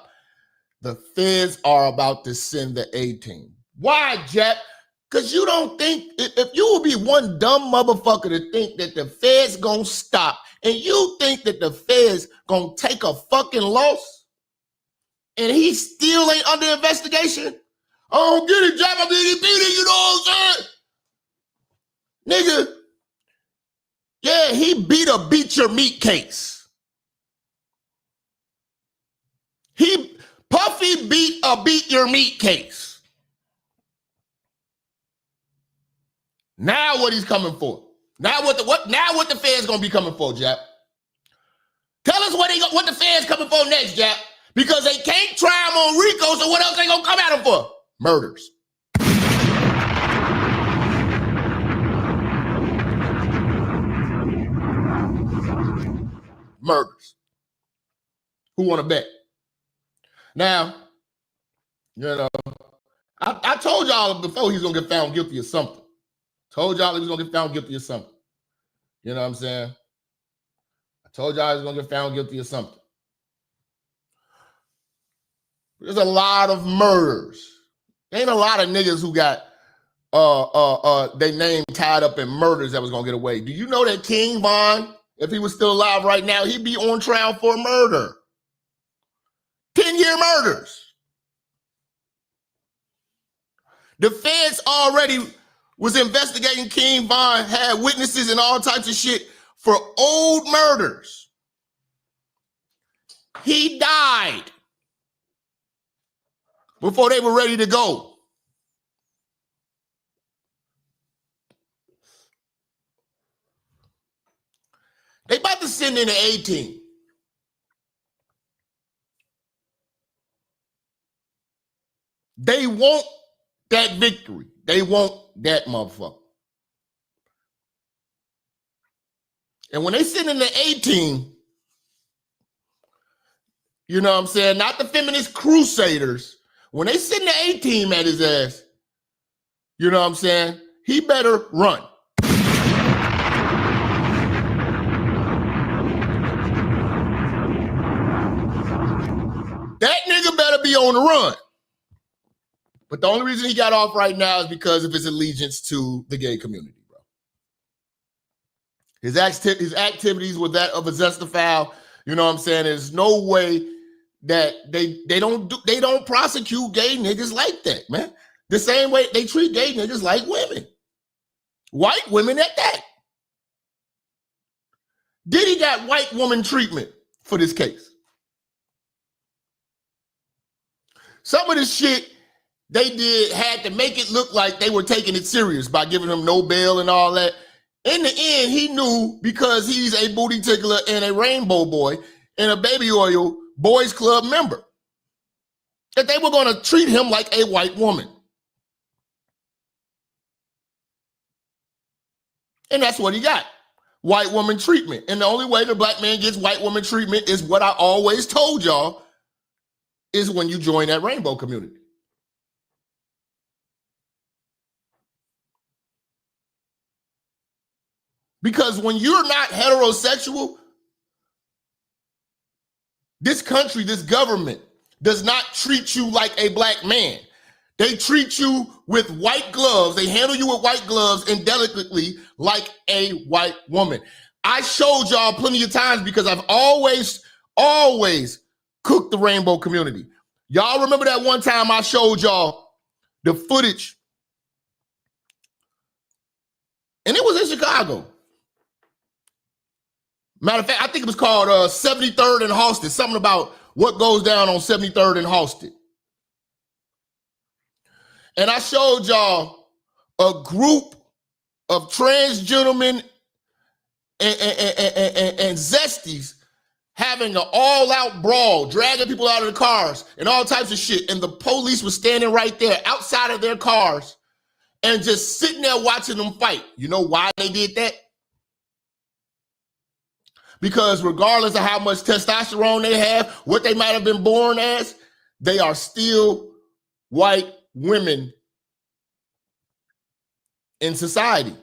A: The feds are about to send the A team. Why, Jack? Because you don't think, if you would be one dumb motherfucker to think that the feds gonna stop, and you think that the feds gonna take a fucking loss, and he still ain't under investigation? I don't get it, Jack. I mean, he beat it, you know what I'm saying? Nigga, yeah, he beat your meat case. Puffy beat your meat case. Now what he's coming for? Now what the feds gonna be coming for, Jap? Tell us what the feds coming for next, Jap. Because they can't try him on Rico, so what else they gonna come at him for? Murders. Murders. Who wanna bet? Now, I told y'all before he's gonna get found guilty of something. Told y'all he was gonna get found guilty of something. You know what I'm saying? I told y'all he was gonna get found guilty of something. There's a lot of murders. Ain't a lot of niggas who got their name tied up in murders that was gonna get away. Do you know that King Von, if he was still alive right now, he'd be on trial for murder? 10-year murders. The feds already was investigating King Von, had witnesses and all types of shit for old murders. He died before they were ready to go. They about to send in an A team. They want that victory. They want that motherfucker. And when they send in the A team, you know what I'm saying? Not the feminist crusaders. When they send the A team at his ass, you know what I'm saying? He better run. That nigga better be on the run. But the only reason he got off right now is because of his allegiance to the gay community, bro. His activities were that of a zestophile. You know what I'm saying? There's no way that they don't prosecute gay niggas like that, man. The same way they treat gay niggas like women. White women at that. Diddy got white woman treatment for this case. Some of the shit they did had to make it look like they were taking it serious by giving him no bail and all that. In the end, he knew because he's a booty tickler and a rainbow boy and a baby oil boys club member that they were going to treat him like a white woman. And that's what he got. White woman treatment. And the only way the black man gets white woman treatment is what I always told y'all, is when you join that rainbow community. Because when you're not heterosexual, this country, this government does not treat you like a black man. They treat you with white gloves. They handle you with white gloves and delicately like a white woman. I showed y'all plenty of times because I've always cooked the rainbow community. Y'all remember that one time I showed y'all the footage? And it was in Chicago. Matter of fact, I think it was called 73rd and Halsted. Something about what goes down on 73rd and Halsted. And I showed y'all a group of trans gentlemen and zesties having an all-out brawl, dragging people out of the cars and all types of shit. And the police was standing right there outside of their cars and just sitting there watching them fight. You know why they did that? Because regardless of how much testosterone they have, what they might have been born as, they are still white women in society.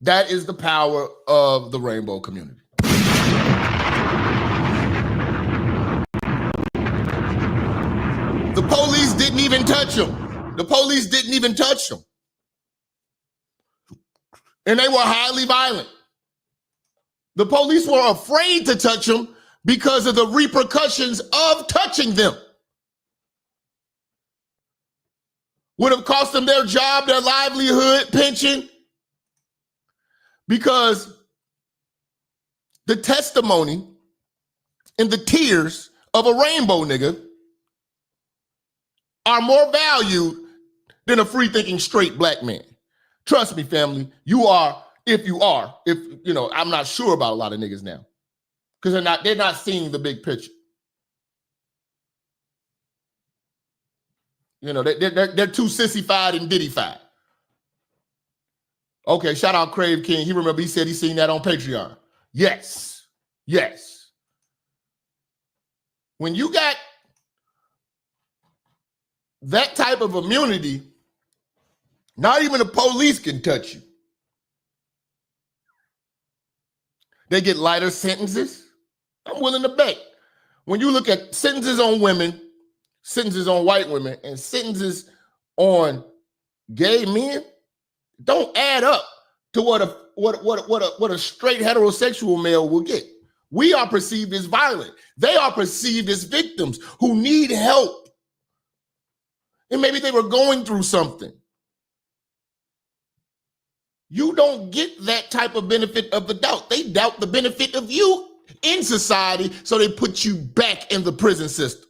A: That is the power of the rainbow community. The police didn't even touch him. The police didn't even touch him. And they were highly violent. The police were afraid to touch him because of the repercussions of touching them. Would have cost them their job, their livelihood, pension. Because the testimony and the tears of a rainbow nigga are more valued than a free-thinking straight black man. Trust me, family, you are, if you know, I'm not sure about a lot of niggas now. Because they're not seeing the big picture. You know, they're too sissified and Diddy-fied. Okay, shout out Crave King. He said he seen that on Patreon. Yes. Yes. When you got that type of immunity, not even the police can touch you. They get lighter sentences. I'm willing to bet. When you look at sentences on women, sentences on white women, and sentences on gay men, don't add up to what a straight heterosexual male will get. We are perceived as violent. They are perceived as victims who need help. And maybe they were going through something. You don't get that type of benefit of the doubt. They doubt the benefit of you in society, so they put you back in the prison system.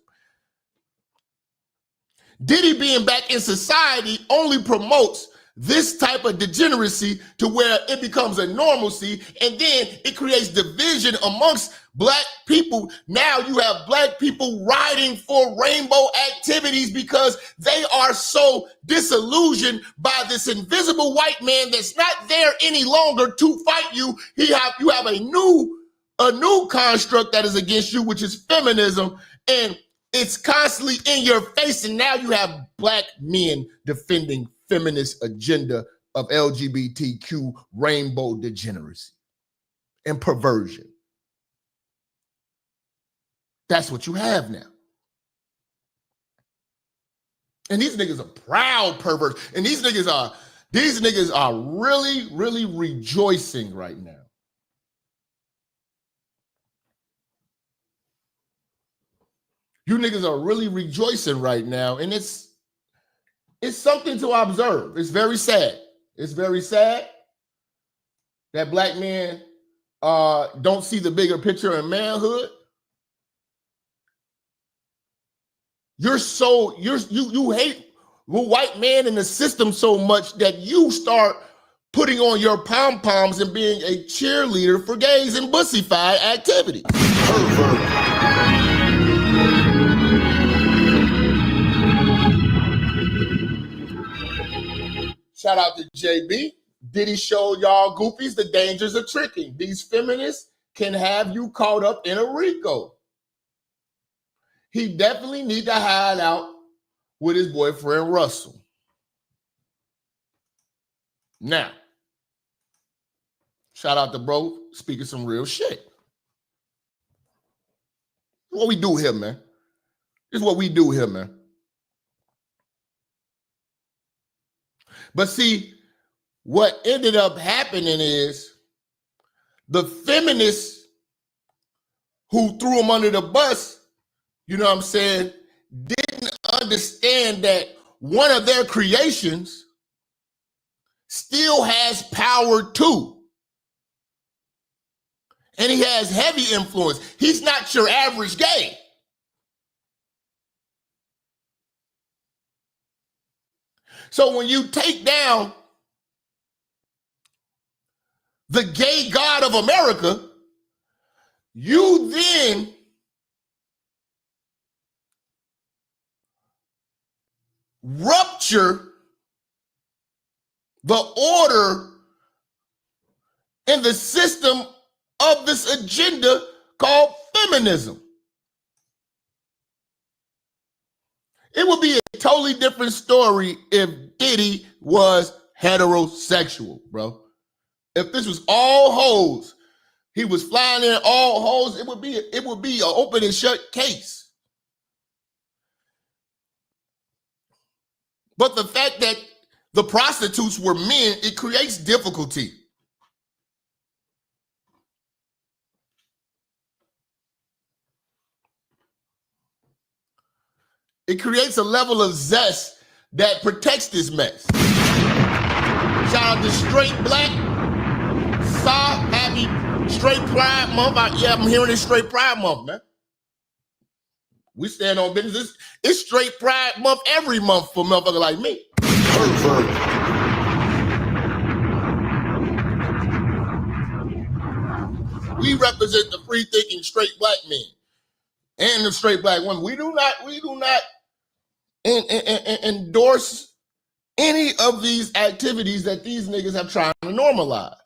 A: Diddy being back in society only promotes this type of degeneracy to where it becomes a normalcy, and then it creates division amongst black people. Now you have black people riding for rainbow activities because they are so disillusioned by this invisible white man that's not there any longer to fight you. You have a new construct that is against you, which is feminism, and it's constantly in your face. And now you have black men defending feminist agenda of LGBTQ rainbow degeneracy and perversion. That's what you have now. And these niggas are proud perverts. And these niggas are really, really rejoicing right now. You niggas are really rejoicing right now. And it's something to observe. It's very sad. It's very sad that black men don't see the bigger picture in manhood. you hate the white man in the system so much that you start putting on your pom-poms and being a cheerleader for gays and bussified activity. Shout out to JB. Diddy showed y'all goofies the dangers of tricking. These feminists can have you caught up in a RICO. He definitely need to hide out with his boyfriend Russell. Now, shout out to bro speaking some real shit. What we do here, man. This is what we do here, man. But see, what ended up happening is the feminists who threw him under the bus, you know what I'm saying, didn't understand that one of their creations still has power too. And he has heavy influence. He's not your average gay. So when you take down the gay god of America, you then rupture the order in the system of this agenda called feminism. It would be a totally different story if Diddy was heterosexual, bro. If this was all hoes, he was flying in all hoes, it would be an open and shut case. But the fact that the prostitutes were men, it creates difficulty. It creates a level of zest that protects this mess. Shout out to Straight Black. Happy Straight Pride Month. I'm hearing it's Straight Pride Month, man. We stand on business. It's Straight Pride Month every month for motherfuckers like me. We represent the free-thinking straight black men and the straight black women. We do not endorse any of these activities that these niggas have tried to normalize.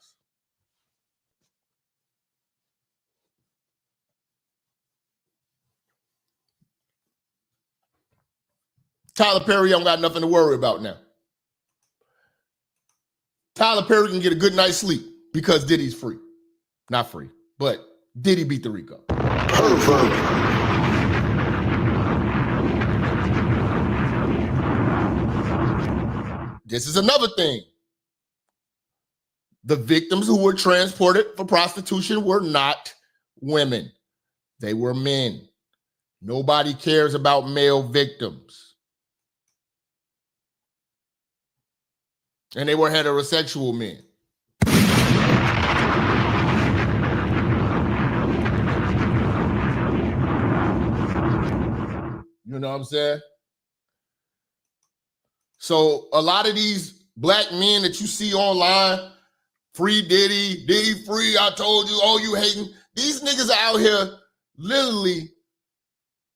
A: Tyler Perry don't got nothing to worry about now. Tyler Perry can get a good night's sleep because Diddy's free. Not free, but Diddy beat the RICO. This is another thing. The victims who were transported for prostitution were not women. They were men. Nobody cares about male victims. And they were heterosexual men. You know what I'm saying? So a lot of these black men that you see online, free Diddy, Diddy free, I told you, oh, you hating. These niggas are out here literally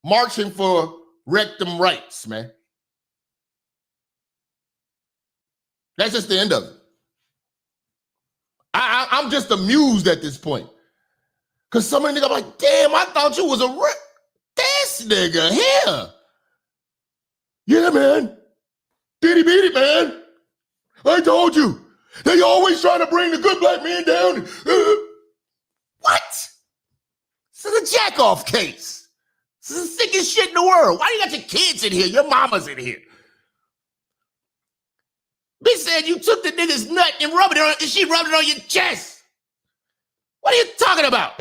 A: marching for rectum rights, man. That's just the end of it. I'm just amused at this point. Because some of the niggas like, damn, I thought you was this nigga here. Yeah, man. Diddy beat it, man. I told you. They always trying to bring the good black man down. What? This is a jack-off case. This is the sickest shit in the world. Why you got your kids in here? Your mama's in here. Bitch said you took the nigga's nut and rubbed it on, and she rubbed it on your chest. What are you talking about?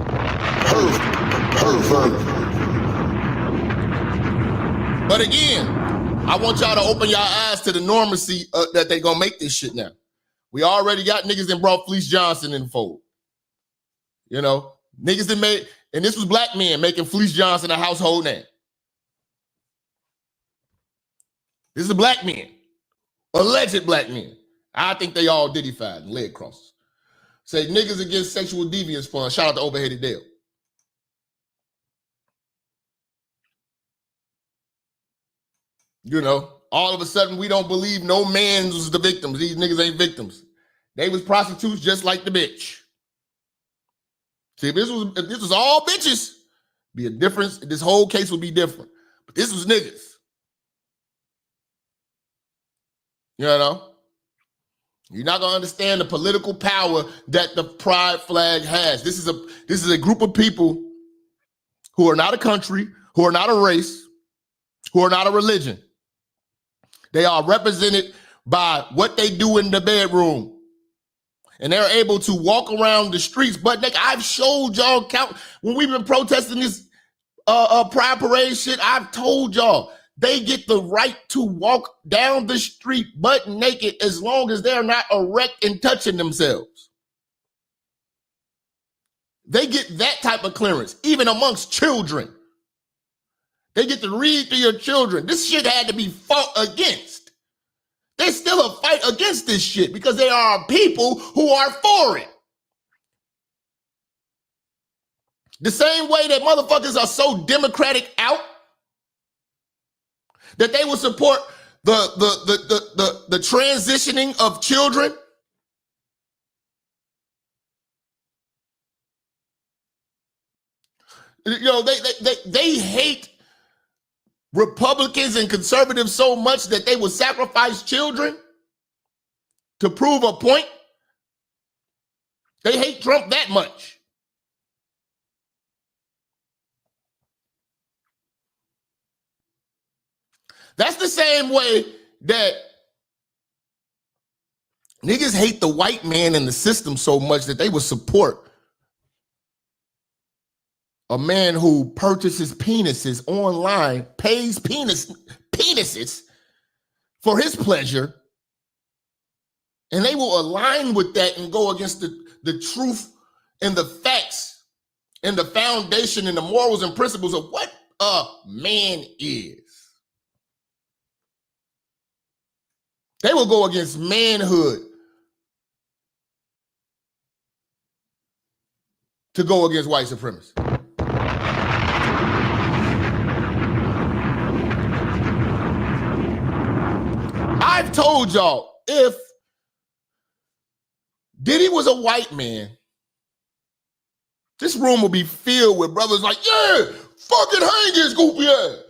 A: But again, I want y'all to open your eyes to the normacy that they gonna make this shit now. We already got niggas that brought Fleece Johnson in the fold. You know, niggas that made, and this was black men making Fleece Johnson a household name.
O: This is black men, alleged black men. I think they all Diddy-fied and leg crosses. Say niggas against sexual deviance fund. Shout out to Overheaded Dale. You know, all of a sudden we don't believe no man was the victims. These niggas ain't victims. They was prostitutes just like the bitch. See, if this was all bitches, be a difference. This whole case would be different. But this was niggas. You know? You're not gonna understand the political power that the pride flag has. This is a group of people who are not a country, who are not a race, who are not a religion. They are represented by what they do in the bedroom. And they're able to walk around the streets. But Nick, I've showed y'all when we've been protesting this pride parade shit, I've told y'all they get the right to walk down the street butt naked as long as they're not erect and touching themselves. They get that type of clearance, even amongst children. They get to read to your children. This shit had to be fought against. There's still a fight against this shit because there are people who are for it. The same way that motherfuckers are so democratic out that they will support the transitioning of children. You know, they hate Republicans and conservatives so much that they will sacrifice children to prove a point. They hate Trump that much. That's the same way that niggas hate the white man and the system so much that they will support a man who purchases penises online, pays penises for his pleasure, and they will align with that and go against the truth and the facts and the foundation and the morals and principles of what a man is. They will go against manhood to go against white supremacy. I've told y'all, if Diddy was a white man, this room will be filled with brothers like, yeah, fucking hang his goofy ass.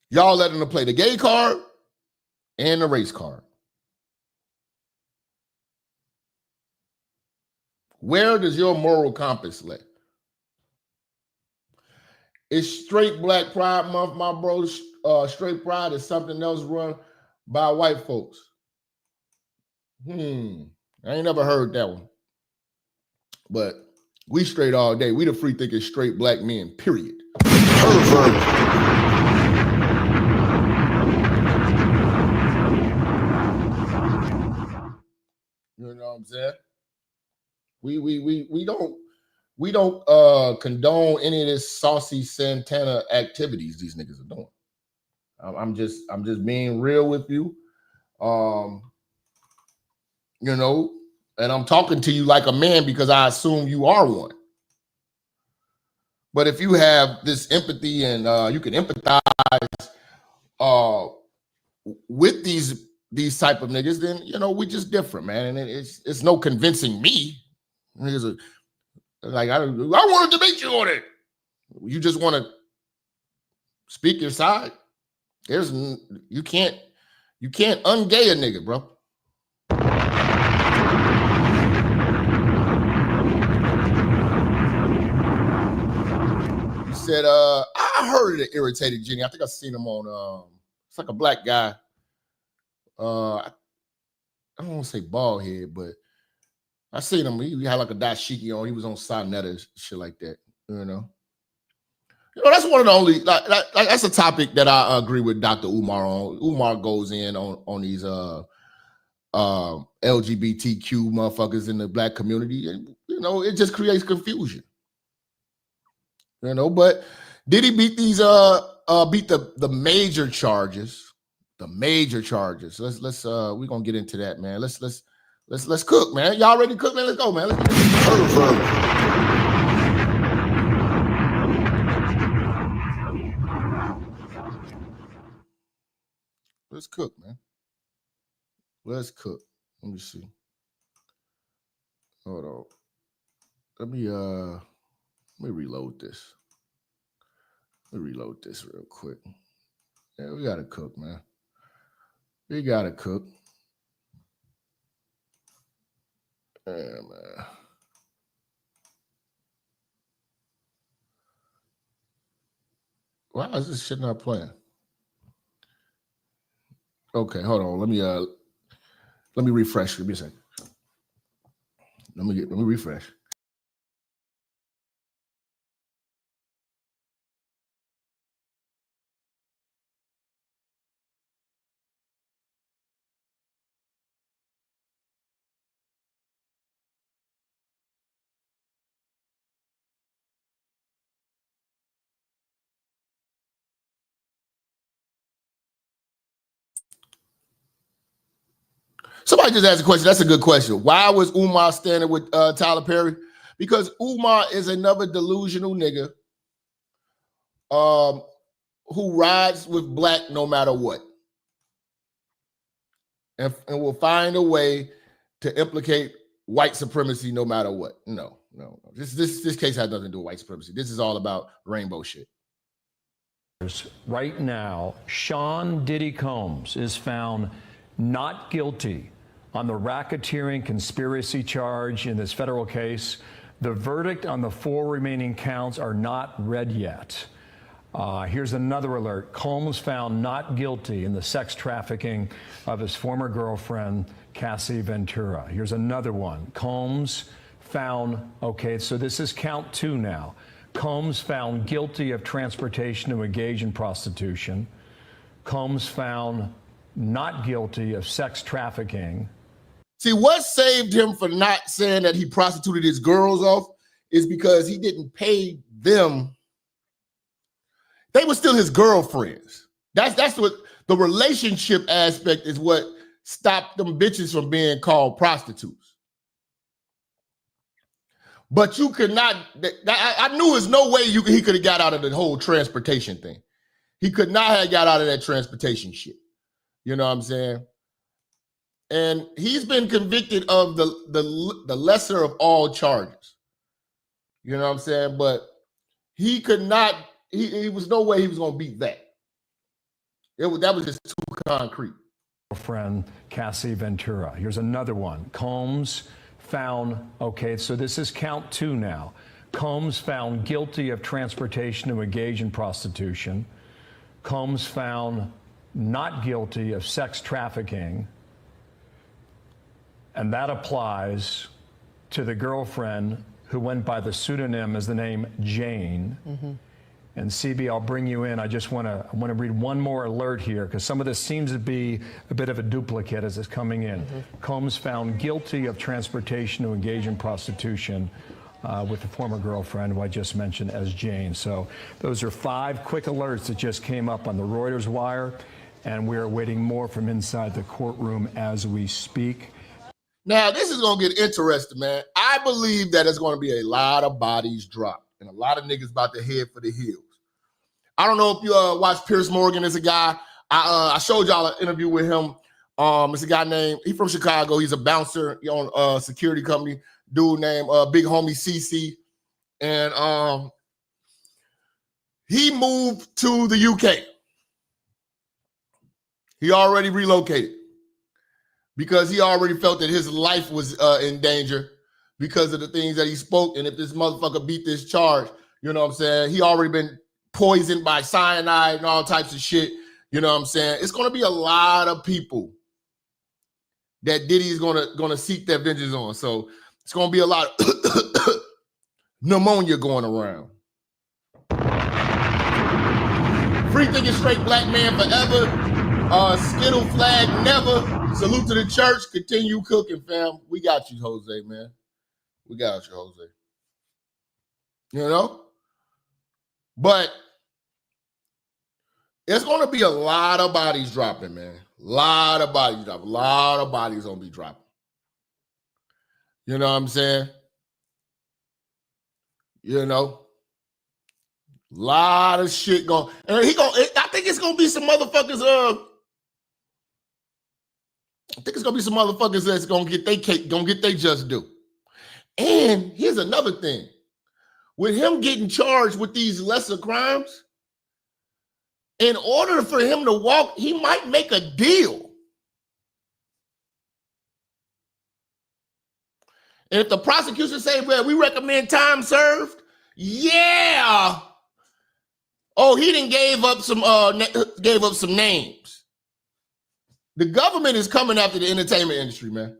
O: Y'all letting them play the gay card and the race card. Where does your moral compass lay? It's straight Black Pride Month, my bro. Straight Pride is something else run by white folks. I ain't never heard that one. But we straight all day. We the free thinking straight black men, period. You know what I'm saying? We don't condone any of this saucy Santana activities these niggas are doing. I'm just being real with you. You know, and I'm talking to you like a man because I assume you are one. But if you have this empathy and you can empathize with these type of niggas, then you know we just different, man. And it's no convincing me. Niggas are like, I want to debate you on it. You just want to speak your side. You can't ungay a nigga, bro. You said, I heard it irritated Jenny. I think I seen him on it's like a black guy. I don't want to say bald head, but I seen him. He had like a dashiki on. He was on Sonetta, shit like that. You know, that's one of the only like that's a topic that I agree with Dr. Umar on. Umar goes in on these LGBTQ motherfuckers in the black community, and you know it just creates confusion. You know, but Diddy beat these beat the major charges. The major charges. Let's we're gonna get into that, man. Let's cook, man. Y'all ready to cook, man? Let's go, man. Let's cook, man. Let's cook. Let me see. Hold on. Let me reload this. Let me reload this real quick. Yeah, we gotta cook, man. We gotta cook. Yeah, man. Why is this shit not playing? Okay, hold on. Let me refresh. Give me a second. Let me refresh. Somebody just asked a question. That's a good question. Why was Umar standing with Tyler Perry? Because Umar is another delusional nigga who rides with black no matter what. And will find a way to implicate white supremacy no matter what. No. This case has nothing to do with white supremacy. This is all about rainbow shit.
P: Right now, Sean Diddy Combs is found not guilty on the racketeering conspiracy charge in this federal case. The verdict on the 4 remaining counts are not read yet. Here's another alert. Combs found not guilty in the sex trafficking of his former girlfriend, Cassie Ventura. Here's another one. Combs found, okay, so this is count 2 now. Combs found guilty of transportation to engage in prostitution. Combs found not guilty of sex trafficking.
O: See, what saved him for not saying that he prostituted his girls off is because he didn't pay them. They were still his girlfriends. That's what the relationship aspect is, what stopped them bitches from being called prostitutes. But you could not, I knew there's no way he could have got out of the whole transportation thing. He could not have got out of that transportation shit. You know what I'm saying? And he's been convicted of the lesser of all charges. You know what I'm saying? But he could not, he was no way he was going to beat that. That was just too concrete.
P: Friend Cassie Ventura. Here's another one. Combs found, okay, so this is count 2 now. Combs found guilty of transportation to engage in prostitution. Combs found not guilty of sex trafficking. And that applies to the girlfriend who went by the pseudonym as the name Jane. Mm-hmm. And CB, I'll bring you in. I want to read one more alert here, because some of this seems to be a bit of a duplicate as it's coming in. Mm-hmm. Combs found guilty of transportation to engage in prostitution with the former girlfriend who I just mentioned as Jane. So those are 5 quick alerts that just came up on the Reuters wire, and we're awaiting more from inside the courtroom as we speak.
O: Now, this is going to get interesting, man. I believe that there's going to be a lot of bodies dropped and a lot of niggas about to head for the hills. I don't know if you watch Piers Morgan. It's a guy, I showed y'all an interview with him. It's a guy named, he's from Chicago. He's a bouncer. He owns a security company. Dude named Big Homie CC. And he moved to the UK. He already relocated, because he already felt that his life was in danger because of the things that he spoke. And if this motherfucker beat this charge, you know what I'm saying? He already been poisoned by cyanide and all types of shit. You know what I'm saying? It's going to be a lot of people that Diddy is going to seek their vengeance on. So it's going to be a lot of pneumonia going around. Free thinking straight black man forever. Skittle flag never. Salute to the church. Continue cooking, fam. We got you, Jose, man. We got you, Jose. You know? But it's going to be a lot of bodies dropping, man. A lot of bodies dropping. A lot of bodies going to be dropping. You know what I'm saying? You know? A lot of shit going. And I think it's going to be some motherfuckers, I think it's going to be some motherfuckers that's going to get their cake, going to get their just due. And here's another thing. With him getting charged with these lesser crimes, in order for him to walk, he might make a deal. And if the prosecution say, well, we recommend time served, yeah. Oh, he didn't gave up some names. The government is coming after the entertainment industry, man.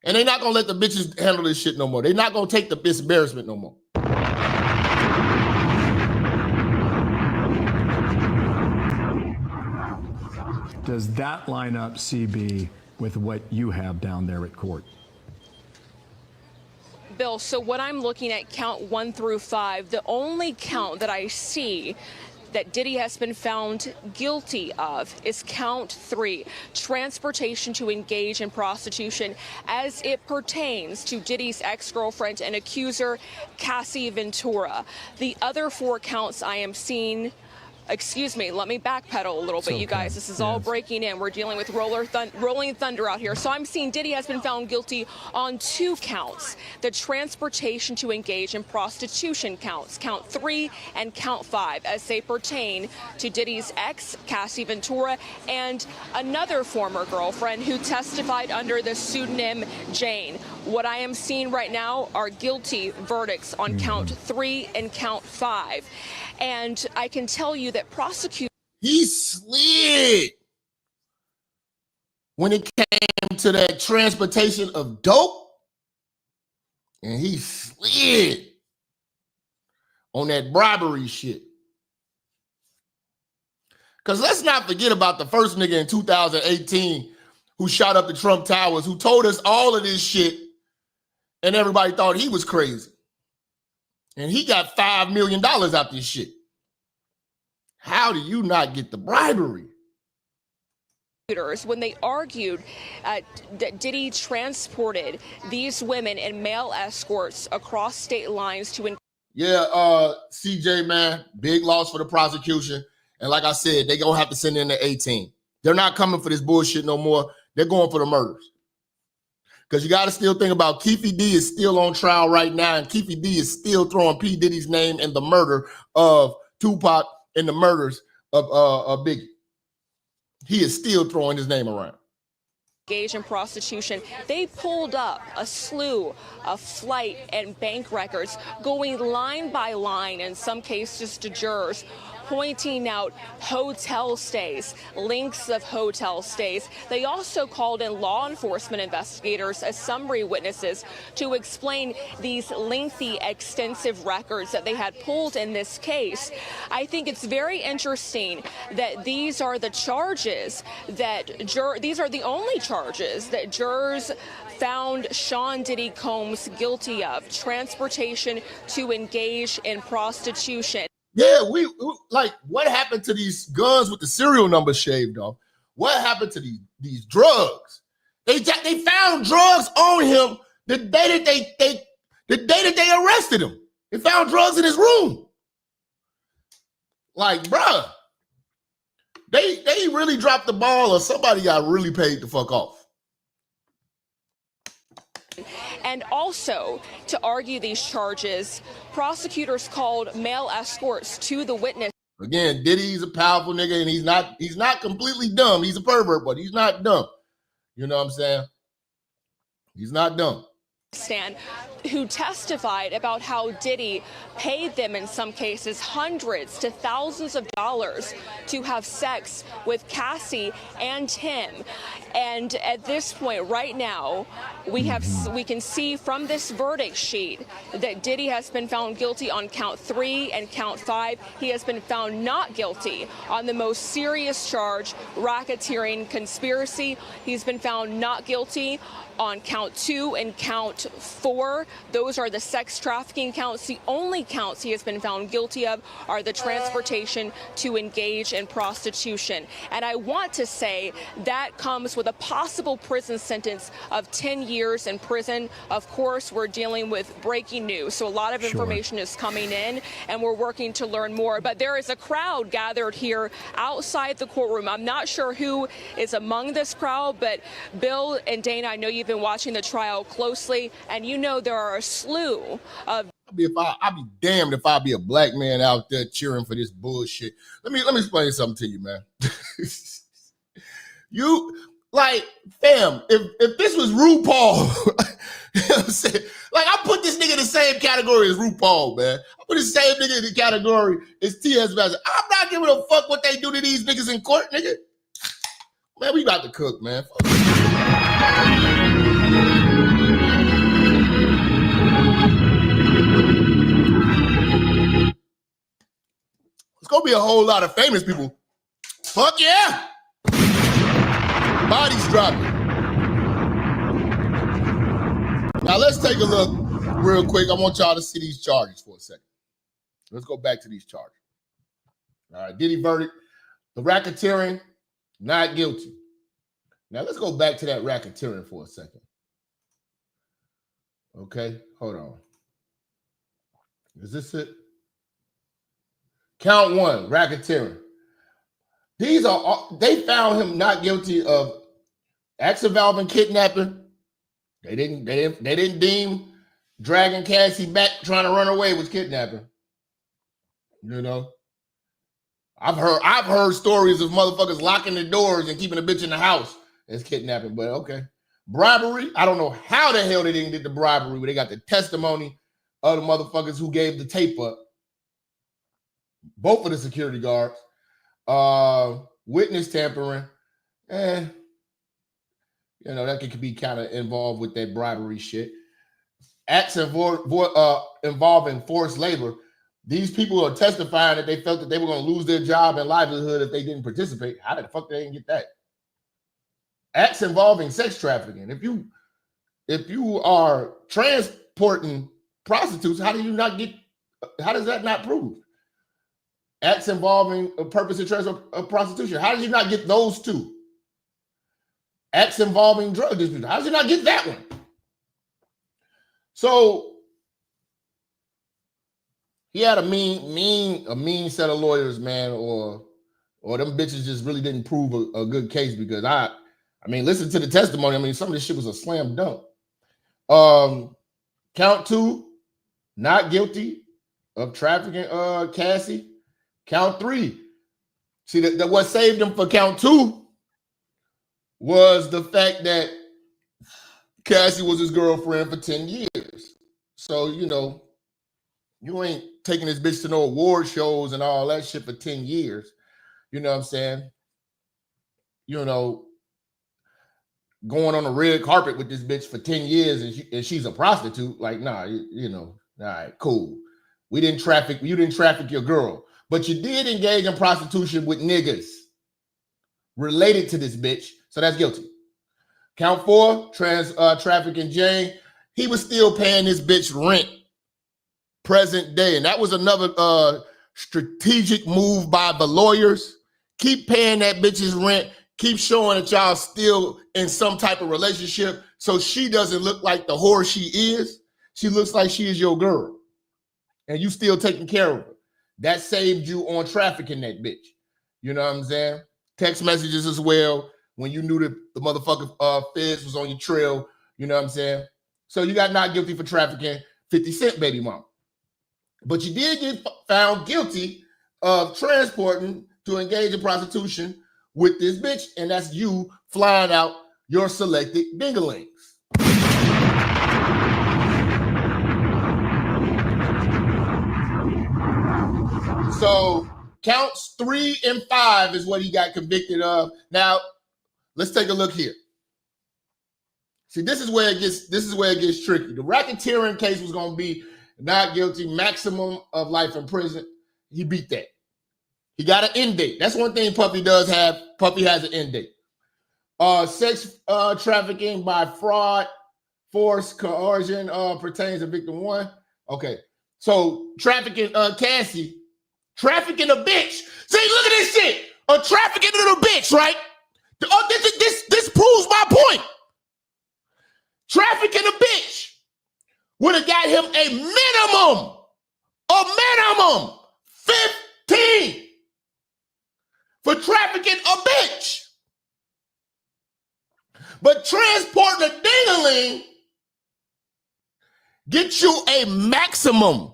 O: And they're not gonna let the bitches handle this shit no more. They're not gonna take this embarrassment no more.
P: Does that line up, CB, with what you have down there at court?
Q: Bill, so what I'm looking at, count 1 through 5, the only count that I see that Diddy has been found guilty of is count 3, transportation to engage in prostitution as it pertains to Diddy's ex-girlfriend and accuser, Cassie Ventura. The other 4 counts I am seeing. Excuse me, let me backpedal a little bit, you guys. This is all breaking in. We're dealing with rolling thunder out here. So I'm seeing Diddy has been found guilty on 2 counts. The transportation to engage in prostitution counts, count 3 and count 5, as they pertain to Diddy's ex, Cassie Ventura, and another former girlfriend who testified under the pseudonym Jane. What I am seeing right now are guilty verdicts on count 3 and count 5. And I can tell you that prosecutors...
O: He slid when it came to that transportation of dope. And he slid on that bribery shit. Because let's not forget about the first nigga in 2018 who shot up the Trump Towers, who told us all of this shit, and everybody thought he was crazy. And he got $5 million out this shit. How do you not get the bribery?
Q: When they argued that Diddy transported these women in male escorts across state lines to...
O: CJ, man, big loss for the prosecution. And like I said, they're going to have to send in the 18. They're not coming for this bullshit no more. They're going for the murders. Because you got to still think about Keefe D is still on trial right now, and Keefe D is still throwing P. Diddy's name in the murder of Tupac and the murders of Biggie. He is still throwing his name around.
Q: Engaged in prostitution. They pulled up a slew of flight and bank records, going line by line, in some cases to jurors, pointing out hotel stays, lengths of hotel stays. They also called in law enforcement investigators as summary witnesses to explain these lengthy, extensive records that they had pulled in this case. I think it's very interesting that these are the charges that these are the only charges that jurors found Sean Diddy Combs guilty of: transportation to engage in prostitution.
O: Yeah, we like, what happened to these guns with the serial number shaved off? What happened to these drugs? They found drugs on him the day that they arrested him. They found drugs in his room. Like, bruh, they really dropped the ball, or somebody got really paid the fuck off.
Q: And also, to argue these charges, prosecutors called male escorts to the witness.
O: Again, Diddy's a powerful nigga, and he's not completely dumb. He's a pervert, but he's not dumb. You know what I'm saying? He's not dumb.
Q: Stand, who testified about how Diddy paid them, in some cases, hundreds to thousands of dollars to have sex with Cassie and him. And at this point, right now, we can see from this verdict sheet that Diddy has been found guilty on count 3 and count 5. He has been found not guilty on the most serious charge, racketeering conspiracy. He's been found not guilty on count 2 and count 4. Those are the sex trafficking counts. The only counts he has been found guilty of are the transportation to engage in prostitution. And I want to say that comes with a possible prison sentence of 10 years in prison. Of course, we're dealing with breaking news, so a lot of information is coming in, and we're working to learn more. But there is a crowd gathered here outside the courtroom. I'm not sure who is among this crowd, but Bill and Dana, I know you've been watching the trial closely, and you know there are a slew of...
O: I'd be damned if I'd be a black man out there cheering for this bullshit. Let me explain something to you, man. You, like, fam, if this was RuPaul, you know what I'm saying? Like, I put this nigga in the same category as RuPaul, man. I put the same nigga in the category as T.S. Madison. I'm not giving a fuck what they do to these niggas in court, nigga. Man, we about to cook, man. It's gonna be a whole lot of famous people. Fuck yeah! Bodies dropping. Now let's take a look real quick. I want y'all to see these charges for a second. Let's go back to these charges. All right, Diddy verdict. The racketeering, not guilty. Now let's go back to that racketeering for a second. Okay, hold on. Is this it? Count 1, racketeering. These are, they found him not guilty of acts involving kidnapping. They didn't deem dragging Cassie back trying to run away was kidnapping. You know, I've heard stories of motherfuckers locking the doors and keeping a bitch in the house as kidnapping, but okay. Bribery, I don't know how the hell they didn't get the bribery, but they got the testimony of the motherfuckers who gave the tape up. Both of the security guards. Witness tampering, and you know that could be kind of involved with that bribery shit. Acts involving forced labor. These people are testifying that they felt that they were going to lose their job and livelihood if they didn't participate. How the fuck they didn't get that? Acts involving sex trafficking. If you are transporting prostitutes, how does that not prove? Acts involving a purpose and transfer of prostitution. How did you not get those two? Acts involving drug distribution. How did you not get that one? So he had a mean set of lawyers, man, or them bitches just really didn't prove a good case, because I mean, listen to the testimony. I mean, some of this shit was a slam dunk. Count 2, not guilty of trafficking Cassie. Count 3. See, that what saved him for count 2 was the fact that Cassie was his girlfriend for 10 years. So, you know, you ain't taking this bitch to no award shows and all that shit for 10 years. You know what I'm saying? You know, going on a red carpet with this bitch for 10 years and she's a prostitute. Like, nah, you know, all right, cool. You didn't traffic your girl. But you did engage in prostitution with niggas related to this bitch. So that's guilty. Count 4, trafficking Jane. He was still paying this bitch rent present day. And that was another strategic move by the lawyers. Keep paying that bitch's rent. Keep showing that y'all still in some type of relationship so she doesn't look like the whore she is. She looks like she is your girl. And you still taking care of her. That saved you on trafficking that bitch. You know what I'm saying? Text messages as well. When you knew that the motherfucking feds was on your trail. You know what I'm saying? So you got not guilty for trafficking 50 Cent baby mom. But you did get found guilty of transporting to engage in prostitution with this bitch. And that's you flying out your selected dingalings. So counts 3 and 5 is what he got convicted of. Now, let's take a look here. See, this is where it gets tricky. The racketeering case was going to be not guilty, maximum of life in prison. He beat that. He got an end date. That's one thing Puffy does have. Puffy has an end date. Sex trafficking by fraud, force, coercion pertains to victim 1. Okay. So trafficking, Cassie, trafficking a bitch. See, look at this shit. A trafficking little bitch, right? This proves my point. Trafficking a bitch would have got him a minimum 15 for trafficking a bitch. But transporting a ding-a-ling gets you a maximum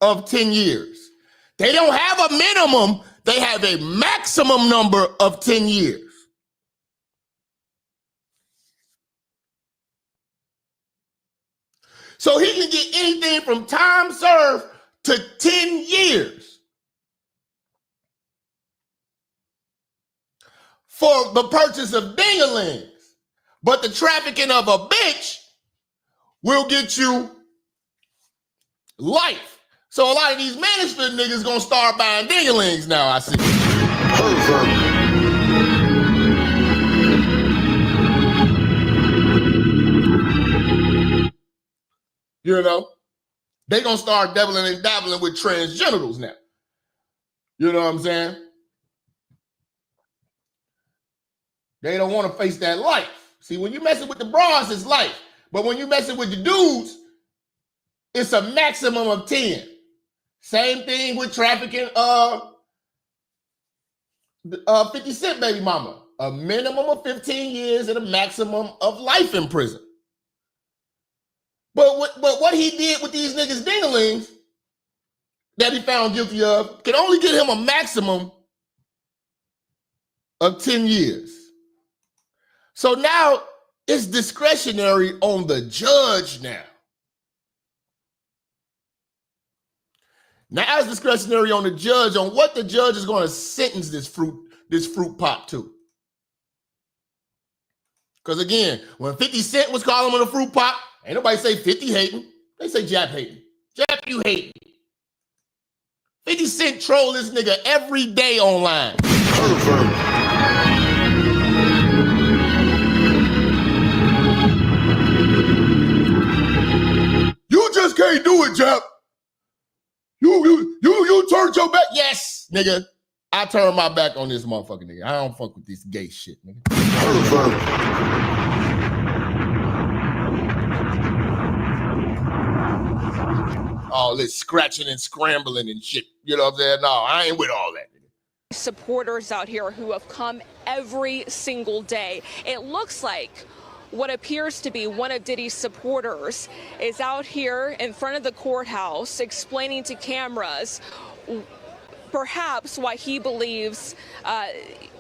O: of 10 years. They don't have a minimum, they have a maximum number of 10 years. So he can get anything from time served to 10 years for the purchase of ding-a-lings. But the trafficking of a bitch will get you life. So a lot of these Mansfield niggas gonna start buying ding-a-lings now, I see. You know, they gonna start dabbling and dabbling with transgenitals now. You know what I'm saying? They don't want to face that life. See, when you messing with the bras, it's life. But when you messing with the dudes, it's a maximum of 10. Same thing with trafficking 50 Cent baby mama. A minimum of 15 years and a maximum of life in prison. But what he did with these niggas ding-a-lings that he found guilty of can only get him a maximum of 10 years. So now it's discretionary on the judge now. Now it's discretionary on the judge on what the judge is going to sentence this fruit pop to. Because again, when 50 Cent was calling him a fruit pop, ain't nobody say 50 hating. They say Jap hating. Jap, you hating. 50 Cent troll this nigga every day online. You just can't do it, Jap. You turned your back. Yes, nigga. I turned my back on this motherfucking nigga. I don't fuck with this gay shit, nigga. All this scratching and scrambling and shit. You know what I'm saying? No, I ain't with all that.
Q: Supporters out here who have come every single day. It looks like what appears to be one of Diddy's supporters is out here in front of the courthouse explaining to cameras perhaps why he believes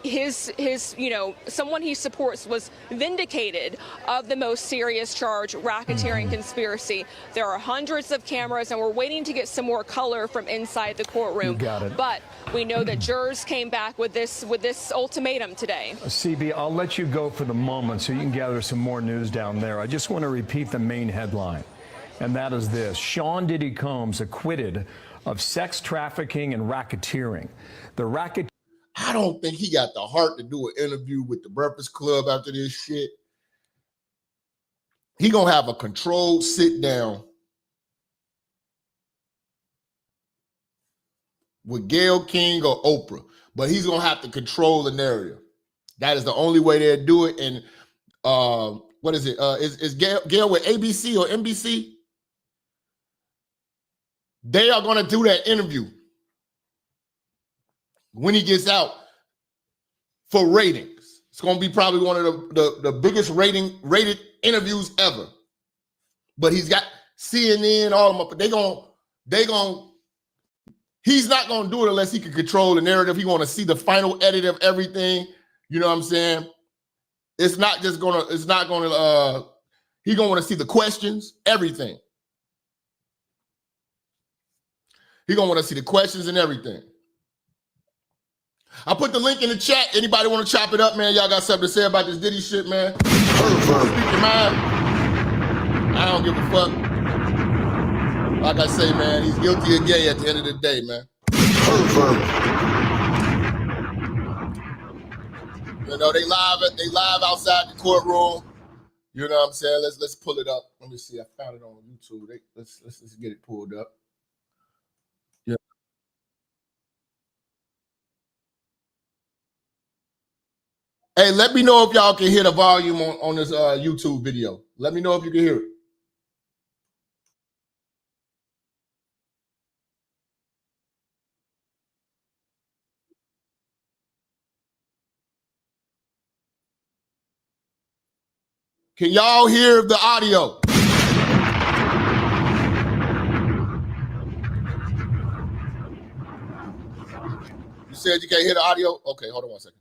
Q: his someone he supports was vindicated of the most serious charge, racketeering conspiracy. There are hundreds of cameras, and we're waiting to get some more color from inside the courtroom.
P: You got it.
Q: But we know that jurors came back with this ultimatum today.
P: CB, I'll let you go for the moment so you can gather some more news down there. I just want to repeat the main headline, and that is this: Sean Diddy Combs acquitted of sex trafficking and racketeering.
O: I don't think he got the heart to do an interview with the Breakfast Club after this shit. He gonna have a controlled sit down with Gayle King or Oprah, but he's gonna have to control the narrative. That is the only way they'll do it. And what is it? Is Gayle with ABC or NBC? They are going to do that interview when he gets out for ratings. It's going to be probably one of the biggest rated interviews ever. But he's got CNN, all of them. But he's not going to do it unless he can control the narrative. He want to see the final edit of everything. You know what I'm saying? He's going to want to see the questions, everything. He gonna want to see the questions and everything. I put the link in the chat. Anybody want to chop it up, man? Y'all got something to say about this Diddy shit, man? Speak your mind. I don't give a fuck. Like I say, man, he's guilty of gay at the end of the day, man. You You know, they live outside the courtroom. You know what I'm saying? Let's pull it up. Let me see. I found it on YouTube. Let's get it pulled up. Yeah. Hey, let me know if y'all can hear the volume on this YouTube video. Let me know if you can hear it. Can y'all hear the audio? You said you can't hear the audio? Okay, hold on one second.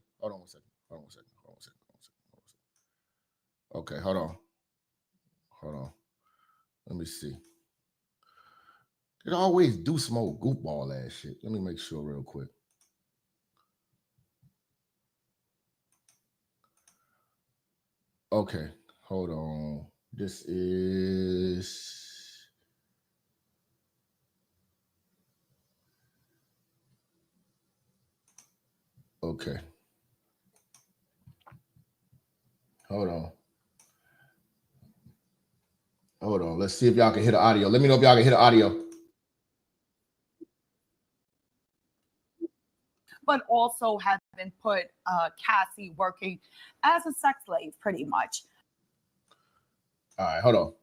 O: Okay, hold on. Let me see. It always do some old goofball ass shit. Let me make sure real quick. Okay, hold on. This is... Okay. Hold on. Let's see if y'all can hear the audio. Let me know if y'all can hear the audio.
R: But also has been put Cassie working as a sex slave, pretty much.
O: All right, hold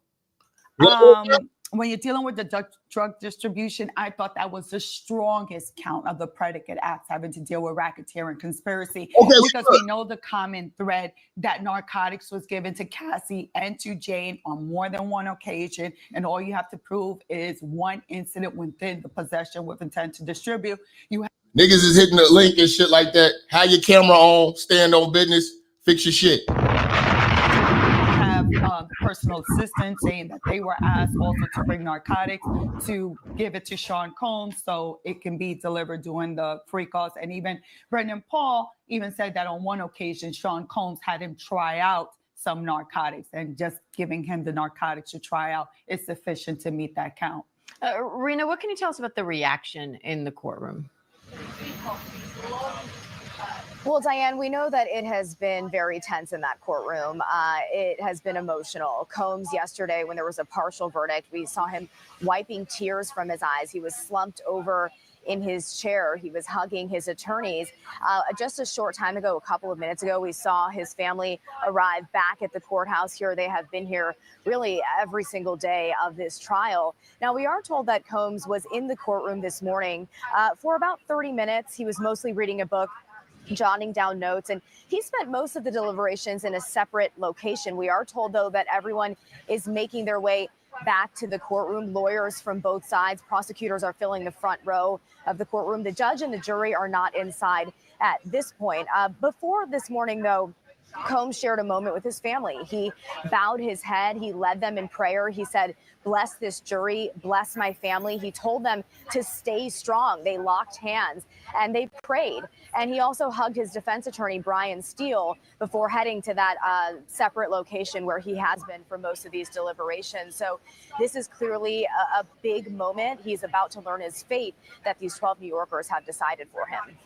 O: on.
R: When you're dealing with the drug distribution, I thought that was the strongest count of the predicate acts having to deal with racketeering conspiracy. Because we know the common thread that narcotics was given to Cassie and to Jane on more than one occasion. And all you have to prove is one incident within the possession with intent to distribute.
O: Niggas is hitting the link and shit like that. Have your camera on, stand on business, fix your shit.
R: Have personal assistants saying that they were asked also to bring narcotics to give it to Sean Combs so it can be delivered during the freak-offs. And even Brendan Paul even said that on one occasion, Sean Combs had him try out some narcotics, and just giving him the narcotics to try out is sufficient to meet that count.
S: Rena, what can you tell us about the reaction in the courtroom?
T: Well, Diane, we know that it has been very tense in that courtroom. It has been emotional. Combs yesterday, when there was a partial verdict, we saw him wiping tears from his eyes. He was slumped over in his chair. He was hugging his attorneys. Just a short time ago, a couple of minutes ago, we saw his family arrive back at the courthouse here. They have been here really every single day of this trial. Now, we are told that Combs was in the courtroom this morning for about 30 minutes. He was mostly reading a book, jotting down notes, and he spent most of the deliberations in a separate location. We are told, though, that everyone is making their way back to the courtroom. Lawyers from both sides, prosecutors are filling the front row of the courtroom. The judge and the jury are not inside at this point. Before this morning, though, Combs shared a moment with his family. He bowed his head. He led them in prayer. He said, "Bless this jury, bless my family." He told them to stay strong. They locked hands and they prayed. And he also hugged his defense attorney, Brian Steele, before heading to that separate location where he has been for most of these deliberations. So this is clearly a big moment. He's about to learn his fate that these 12 New Yorkers have decided for him.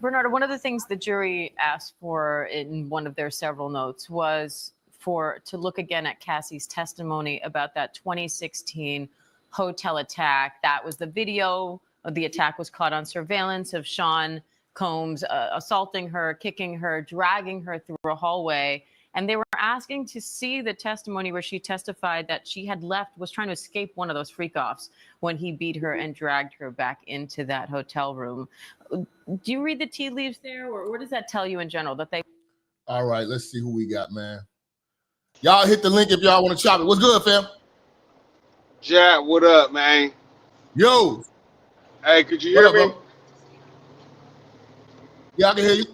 S: Bernardo, one of the things the jury asked for in one of their several notes was to look again at Cassie's testimony about that 2016 hotel attack. That was the video of the attack was caught on surveillance of Sean Combs assaulting her, kicking her, dragging her through a hallway. And they were asking to see the testimony where she testified that she was trying to escape one of those freak-offs when he beat her and dragged her back into that hotel room. Do you read the tea leaves there, or what does that tell you in general?
O: All right, let's see who we got, man. Y'all hit the link if y'all want to chop it. What's good, fam?
U: Jap, what up, man?
O: Yo.
U: Hey, could you hear me?
O: Bro? Yeah, I can hear you.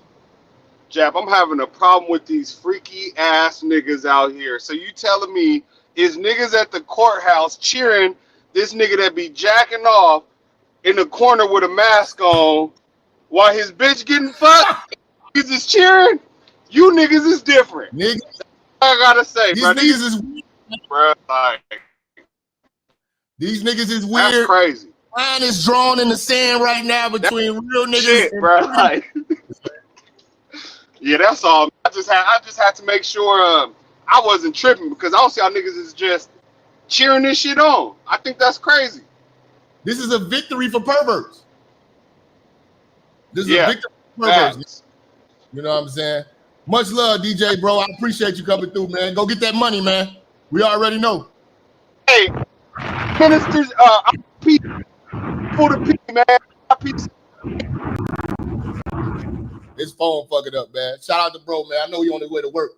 U: Jap, I'm having a problem with these freaky ass niggas out here. So you telling me is niggas at the courthouse cheering this nigga that be jacking off in the corner with a mask on while his bitch getting fucked? Niggas is cheering? You niggas is different.
O: Niggas.
U: I gotta say,
O: These
U: bro.
O: niggas is weird.
U: Bro, like,
O: these niggas is weird.
U: That's crazy.
O: Line is drawn in the sand right now between real niggas.
U: Shit, bro. Like, Yeah, that's all. I just had to make sure I wasn't tripping because I don't see how niggas is just cheering this shit on. I think that's crazy.
O: This is a victory for perverts. This is a
U: Yeah,
O: victory for perverts.
U: facts.
O: You know what I'm saying? Much love, DJ, bro. I appreciate you coming through, man. Go get that money, man. We already know.
U: Hey, ministers, for the people, man.
O: His phone fucking up, man. Shout out to bro, man. I know he on his way to work.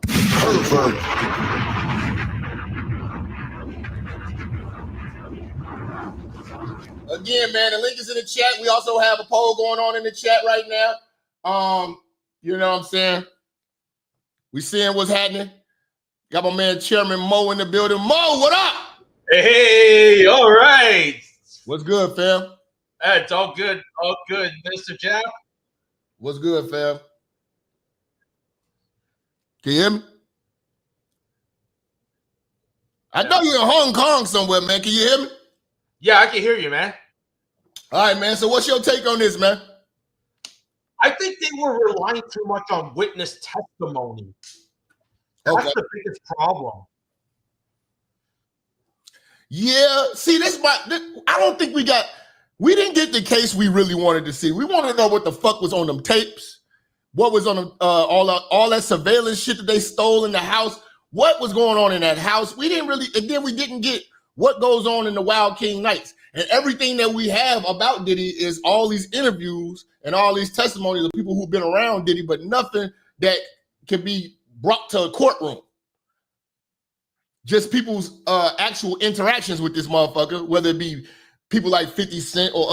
O: Again, man, the link is in the chat. We also have a poll going on in the chat right now. You know what I'm saying? We seeing what's happening. Got my man Chairman Mo in the building. Mo, what up?
B: Hey, all right.
O: What's good, fam?
B: It's all good. All good. Minister Jap.
O: What's good, fam? Can you hear me? I know you're in Hong Kong somewhere, man. Can you hear me?
B: Yeah, I can hear you, man.
O: All right, man. So what's your take on this, man?
B: I think they were relying too much on witness testimony. That's the biggest problem.
O: Yeah. See, I don't think we didn't get the case we really wanted to see. We wanted to know what the fuck was on them tapes. What was on them, all that surveillance shit that they stole in the house. What was going on in that house? We didn't really, and then we didn't get what goes on in the Wild King Nights. And everything that we have about Diddy is all these interviews and all these testimonies of people who've been around Diddy, but nothing that can be brought to a courtroom. Just people's actual interactions with this motherfucker, whether it be people like 50 Cent or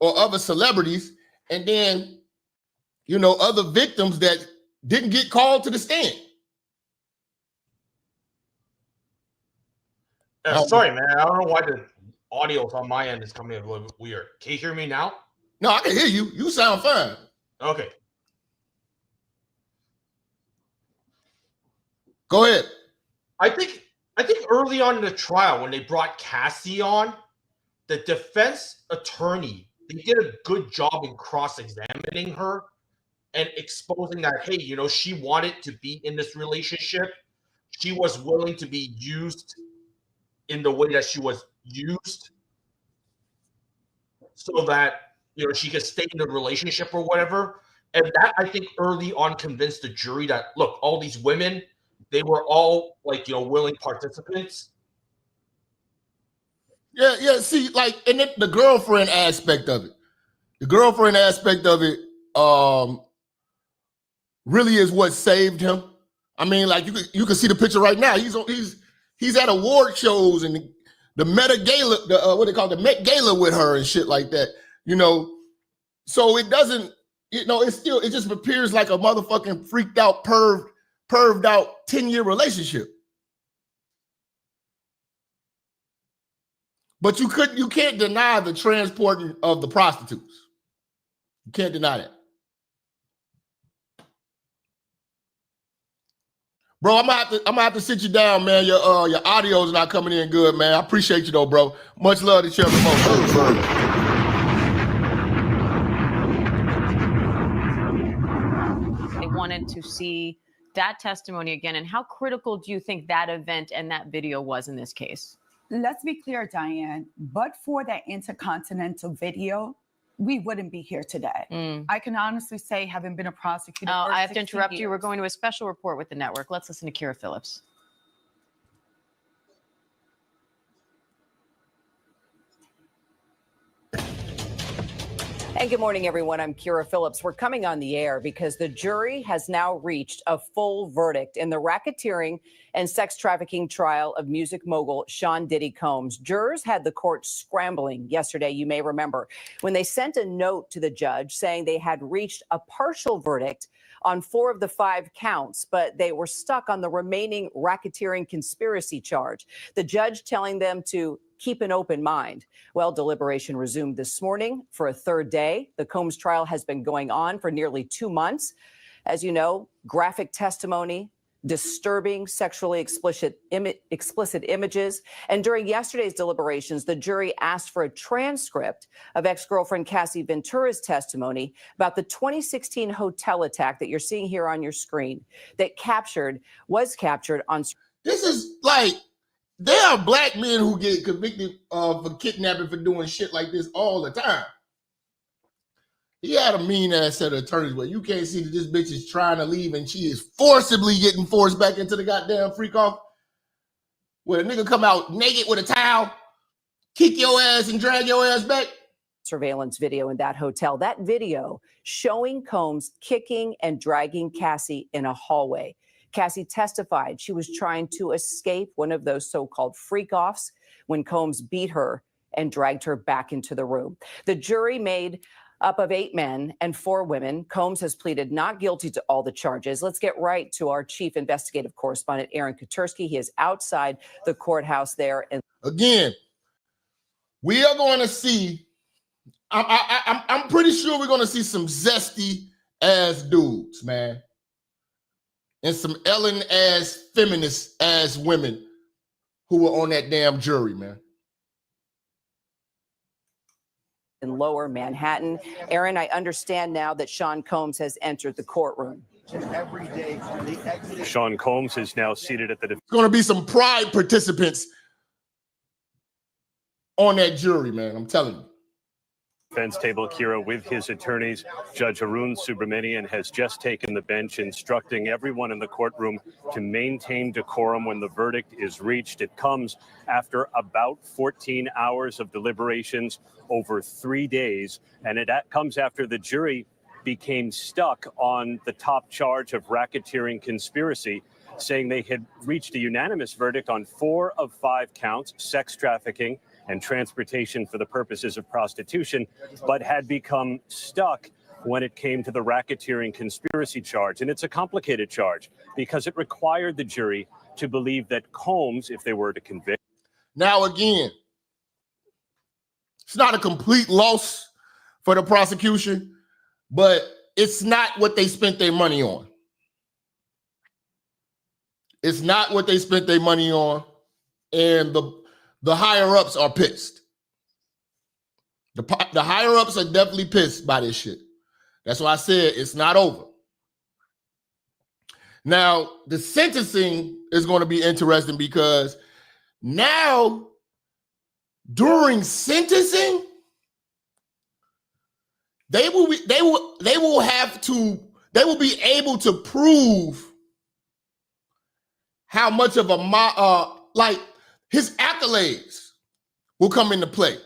O: other celebrities, and then, you know, other victims that didn't get called to the stand.
B: Sorry, man. I don't know why the audio on my end is coming in a little bit weird. Can you hear me now?
O: No, I can hear you. You sound fine.
B: Okay.
O: Go ahead.
B: I think early on in the trial, when they brought Cassie on, the defense attorney, they did a good job in cross-examining her and exposing that, hey, you know, she wanted to be in this relationship. She was willing to be used in the way that she was used so that, you know, she could stay in the relationship or whatever. And that, I think, early on convinced the jury that, look, all these women, they were all, like, you know, willing participants.
O: Yeah. See, like, and then the girlfriend aspect of it. The girlfriend aspect of it really is what saved him. I mean, like, you can see the picture right now. He's at award shows and the Met Gala, what they call the Met Gala with her and shit like that. You know, so it doesn't, you know, it just appears like a motherfucking freaked out, perved out 10-year relationship. But you can't deny the transporting of the prostitutes. You can't deny that. Bro, I'm gonna have to sit you down, man. Your audio's not coming in good, man. I appreciate you though, bro. Much love to Chairman Mo.
S: They wanted to see that testimony again. And how critical do you think that event and that video was in this case?
R: Let's be clear, Diane, but for that intercontinental video, we wouldn't be here today. I can honestly say, having been a prosecutor.
S: I have to interrupt you. We're going to a special report with the network. Let's listen to Kira Phillips.
V: And good morning, everyone. I'm Kira Phillips. We're coming on the air because the jury has now reached a full verdict in the racketeering and sex trafficking trial of music mogul Sean Diddy Combs. Jurors had the court scrambling yesterday, you may remember, when they sent a note to the judge saying they had reached a partial verdict on 4 of the 5 counts, but they were stuck on the remaining racketeering conspiracy charge. The judge telling them to keep an open mind. Well, deliberation resumed this morning for a 3rd day. The Combs trial has been going on for nearly 2 months. As you know, graphic testimony, disturbing, sexually explicit images. And during yesterday's deliberations, the jury asked for a transcript of ex-girlfriend Cassie Ventura's testimony about the 2016 hotel attack that you're seeing here on your screen that was captured on.
O: This is like, there are black men who get convicted for kidnapping for doing shit like this all the time. He had a mean ass set of attorneys where you can't see that this bitch is trying to leave and she is forcibly getting forced back into the goddamn freak off. Where a nigga come out naked with a towel, kick your ass and drag your ass back.
V: Surveillance video in that hotel. That video showing Combs kicking and dragging Cassie in a hallway. Cassie testified she was trying to escape one of those so-called freak-offs when Combs beat her and dragged her back into the room. The jury made up of 8 men and 4 women. Combs has pleaded not guilty to all the charges. Let's get right to our chief investigative correspondent, Aaron Katersky. He is outside the courthouse there. And
O: again, we are going to see, I'm pretty sure we're going to see some zesty ass dudes, man. And some Ellen ass feminist ass women who were on that damn jury, man.
V: In Lower Manhattan. Aaron, I understand now that Sean Combs has entered the courtroom.
C: Every day,
D: Sean Combs is now seated at the
O: There's going to be some pride participants on that jury, man. I'm telling you.
D: defense table, Kira, with his attorneys. Judge Arun Subramanian has just taken the bench, instructing everyone in the courtroom to maintain decorum when the verdict is reached. It comes after about 14 hours of deliberations over 3 days, and it comes after the jury became stuck on the top charge of racketeering conspiracy, saying they had reached a unanimous verdict on 4 of 5 counts, sex trafficking and transportation for the purposes of prostitution, but had become stuck when it came to the racketeering conspiracy charge. And it's a complicated charge because it required the jury to believe that Combs, if they were to convict.
O: Now, again, it's not a complete loss for the prosecution, but it's not what they spent their money on. It's not what they spent their money on, and the higher-ups are pissed. The higher-ups are definitely pissed by this shit. That's why I said it's not over. Now, the sentencing is going to be interesting because now, during sentencing, they will be able to prove how much of a his accolades will come into play.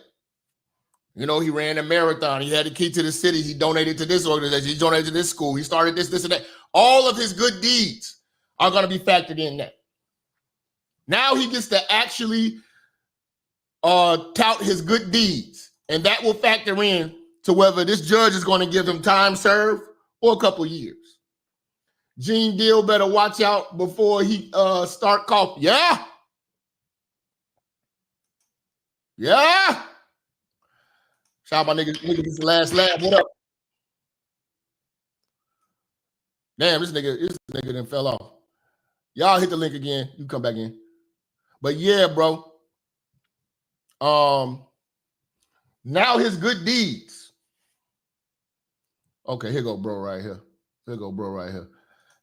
O: You know, he ran a marathon. He had the key to the city. He donated to this organization. He donated to this school. He started this, and that. All of his good deeds are going to be factored in there. Now he gets to actually tout his good deeds, and that will factor in to whether this judge is going to give him time served or a couple years. Gene Deal better watch out before he start coughing. Yeah. Yeah. Shout out my nigga this last lab. What up? Damn, this nigga done fell off. Y'all hit the link again. You come back in. But yeah, bro. Now his good deeds. Okay, here go bro right here.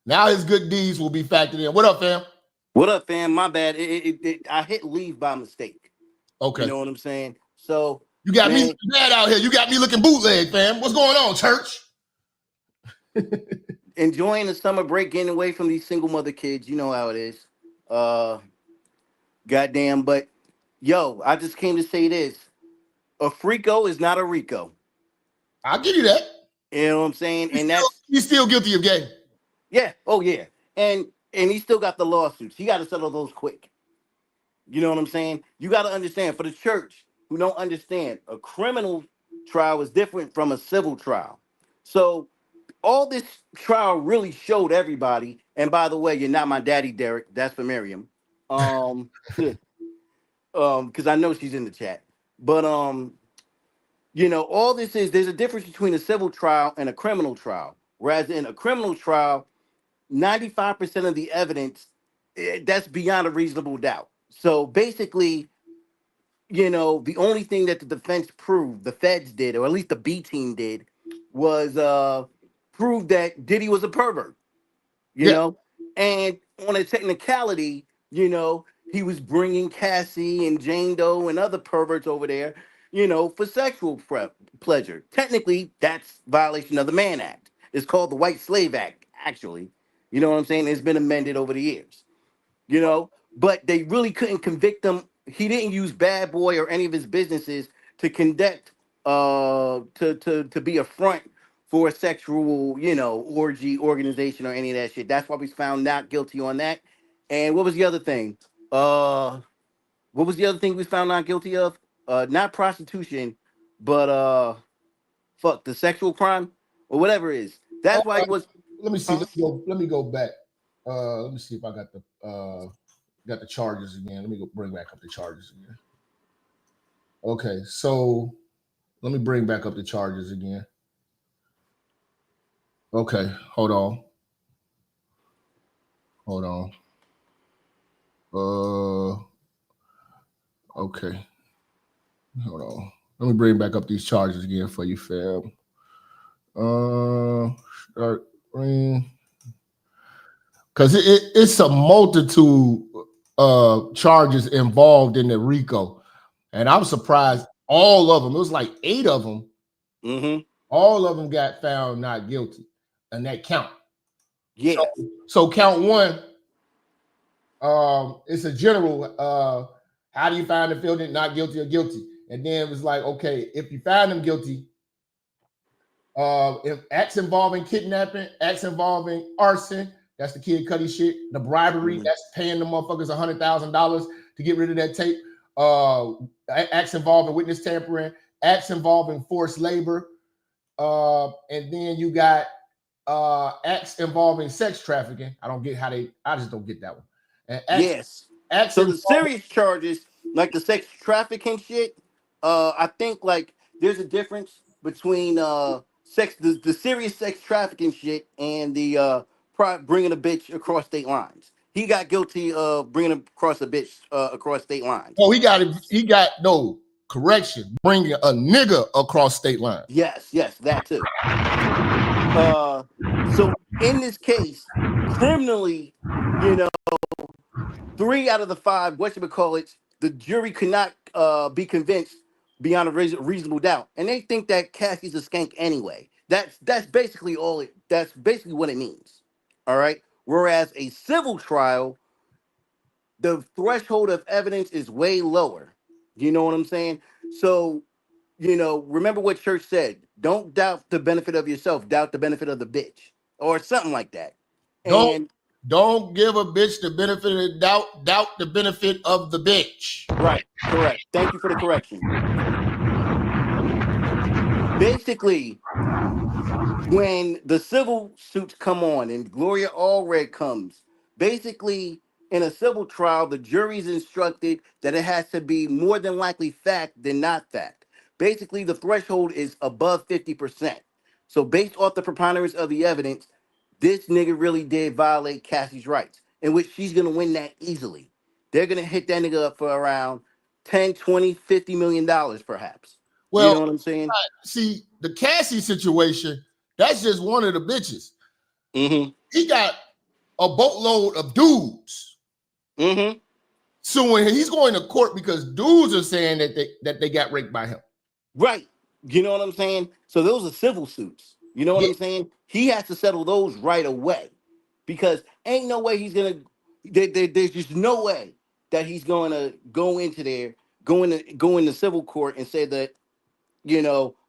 O: Now his good deeds will be factored in. What up, fam?
C: What up, fam? My bad. I hit leave by mistake.
O: Okay.
C: You know what I'm saying? So
O: you got me bad out here. You got me looking bootleg, fam. What's going on, church?
C: Enjoying the summer break, getting away from these single mother kids. You know how it is. Goddamn, but yo, I just came to say this. A Frico is not a Rico.
O: I'll give you that.
C: You know what I'm saying?
O: He's still guilty of gang.
C: Yeah. Oh, yeah. And he still got the lawsuits. He got to settle those quick. You know what I'm saying? You got to understand, for the church who don't understand, a criminal trial is different from a civil trial. So all this trial really showed everybody, and by the way, you're not my daddy, Derek. That's for Miriam. Because I know she's in the chat. But you know, all this is, there's a difference between a civil trial and a criminal trial. Whereas in a criminal trial, 95% of the evidence, that's beyond a reasonable doubt. So basically, the only thing that the defense proved, the feds did, or at least the B team did, was prove that Diddy was a pervert. And on a technicality, he was bringing Cassie and Jane Doe and other perverts over there, for sexual pleasure. Technically, that's violation of the Mann Act. It's called the White Slave Act, actually. You know what I'm saying? It's been amended over the years. But they really couldn't convict him. He didn't use Bad Boy or any of his businesses to conduct to be a front for a sexual, orgy organization or any of that shit. That's why we found not guilty on that. And what was the other thing? What was the other thing we found not guilty of? Not prostitution, but the sexual crime or whatever it is. That's why it was.
O: Let me see. Let me go back. Let me see if I got the charges again. Let me go bring back up the charges again. Okay, so let me bring back up the charges again. Okay, hold on. Okay. Hold on. Let me bring back up these charges again for you, fam. Start because it's a multitude of charges involved in the RICO, and I'm surprised all of them. It was like 8 of them.
C: Mm-hmm.
O: All of them got found not guilty, and that count.
C: Yeah.
O: So count 1. It's a general. How do you find the defendant not guilty or guilty? And then it was like, okay, if you find them guilty, if acts involving kidnapping, acts involving arson, that's the Kid Cudi shit. The bribery, that's paying the motherfuckers $100,000 to get rid of that tape. Acts involving witness tampering, acts involving forced labor, and then you got acts involving sex trafficking. I just don't get that one. And
C: Yes. So the serious charges, like the sex trafficking shit, I think like there's a difference between the serious sex trafficking shit and the bringing a bitch across state lines. He got guilty of bringing across a bitch across state lines.
O: Oh, correction, bringing a nigga across state lines.
C: Yes, that too. So in this case, criminally, 3 out of the 5, the jury could not be convinced beyond a reasonable doubt, and they think that Cassie's a skank anyway. That's basically that's basically what it means. All right. Whereas a civil trial, the threshold of evidence is way lower. You know what I'm saying? So, remember what Church said: don't doubt the benefit of yourself, doubt the benefit of the bitch, or something like that.
O: Don't give a bitch the benefit of the doubt. Doubt the benefit of the bitch.
C: Right. Correct. Thank you for the correction. Basically, when the civil suits come on and Gloria Allred comes, basically in a civil trial, the jury's instructed that it has to be more than likely fact than not fact. Basically, the threshold is above 50%. So based off the preponderance of the evidence, this nigga really did violate Cassie's rights, in which she's going to win that easily. They're going to hit that nigga up for around 10, 20, $50 million perhaps.
O: Well,
C: you know what I'm saying?
O: See, the Cassie situation, that's just one of the bitches.
C: Mm-hmm.
O: He got a boatload of dudes suing him. He's going to court because dudes are saying that they got raped by him.
C: Right. You know what I'm saying? So those are civil suits. You know what I'm saying? He has to settle those right away because ain't no way he's going to, there's just no way that he's going to go into there, go into civil court and say that,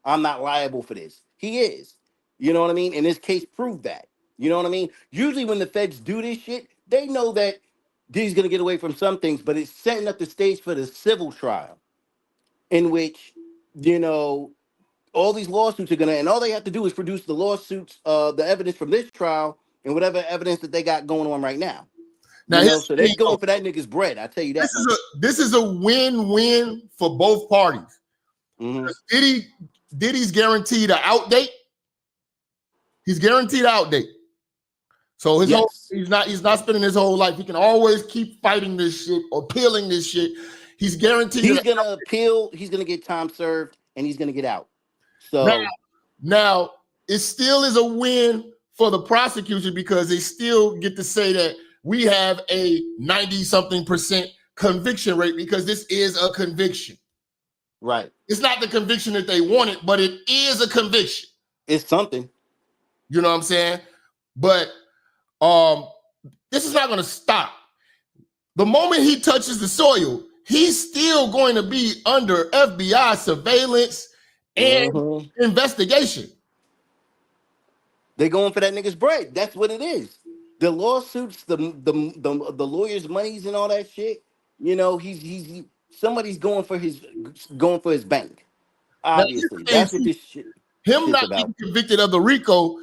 C: I'm not liable for this. He is. You know what I mean? And this case proved that. You know what I mean? Usually when the feds do this shit, they know that he's going to get away from some things, but it's setting up the stage for the civil trial in which, all these lawsuits are and all they have to do is produce the lawsuits, the evidence from this trial and whatever evidence that they got going on right now. So they're going for that nigga's bread. I tell you that.
O: This is a win-win for both parties. Diddy's guaranteed an outdate. He's guaranteed an outdate. So he's not spending his whole life. He can always keep fighting this shit or appealing this shit. He's guaranteed.
C: He's gonna appeal. He's gonna get time served, and he's gonna get out. So
O: now it still is a win for the prosecution because they still get to say that we have a 90-something% conviction rate because this is a conviction.
C: Right.
O: It's not the conviction that they wanted, but it is a conviction.
C: It's something.
O: You know what I'm saying? But this is not going to stop. The moment he touches the soil, he's still going to be under FBI surveillance and investigation.
C: They're going for that nigga's bread. That's what it is. The lawsuits, the lawyers' monies and all that shit. You know, he's somebody's going for his bank. Obviously, that's what this shit.
O: Him not being convicted of the RICO.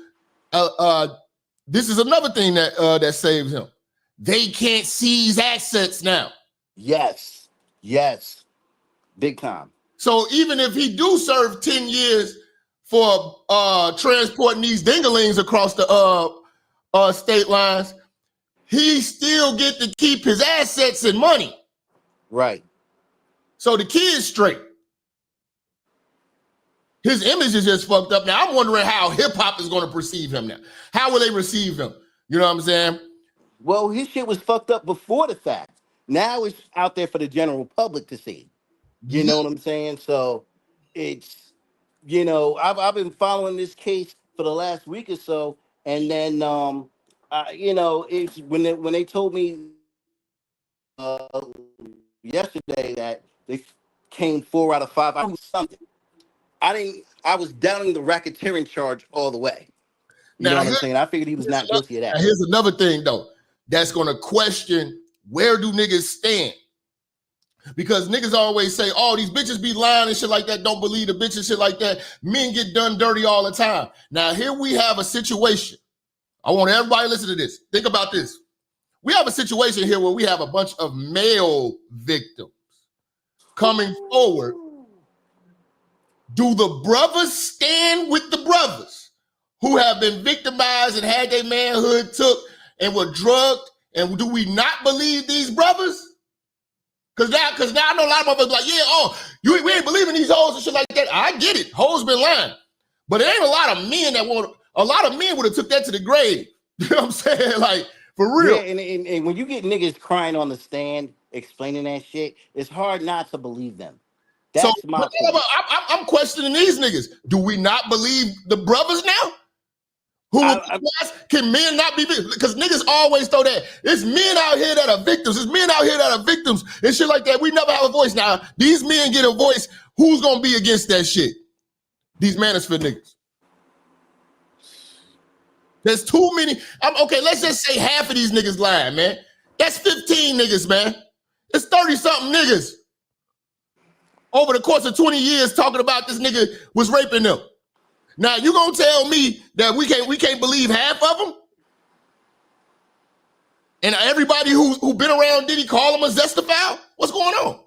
O: This is another thing that saves him. They can't seize assets now.
C: Yes, big time.
O: So even if he do serve 10 years for transporting these dinglings across the state lines, he still get to keep his assets and money.
C: Right.
O: So the kid's straight. His image is just fucked up. Now I'm wondering how hip hop is going to perceive him now. How will they receive him? You know what I'm saying?
C: Well, his shit was fucked up before the fact. Now it's out there for the general public to see. You know what I'm saying? So it's, you know, I've been following this case for the last week or so, and then you know, it's when they told me yesterday that they came 4 out of 5. I was something. I was doubting the racketeering charge all the way. You know what I'm saying? I figured he was not guilty of that.
O: Now here's another thing though that's gonna question where do niggas stand? Because niggas always say, oh, these bitches be lying and shit like that. Don't believe the bitches, shit like that. Men get done dirty all the time. Now here we have a situation. I want everybody to listen to this. Think about this. We have a situation here where we have a bunch of male victims coming forward. Do the brothers stand with the brothers who have been victimized and had their manhood took and were drugged? And do we not believe these brothers? Because now I know a lot of motherfuckers like, yeah, we ain't believing these hoes and shit like that. I get it. Hoes been lying. But it ain't a lot of men a lot of men would have took that to the grave. You know what I'm saying? Like, for real.
C: Yeah, and when you get niggas crying on the stand, explaining that shit, it's hard not to believe them. That's my point.
O: I'm questioning these niggas. Do we not believe the brothers now? Can men not be victims? Because niggas always throw that. It's men out here that are victims. It's men out here that are victims and shit like that. We never have a voice. Now, these men get a voice. Who's going to be against that shit? These manosphere niggas. There's too many. Okay, let's just say half of these niggas lying, man. That's 15 niggas, man. It's 30-something niggas. Over the course of 20 years talking about this nigga was raping them. Now you gonna tell me that we can't believe half of them? And everybody who been around Diddy call him a zestaphile? What's going on?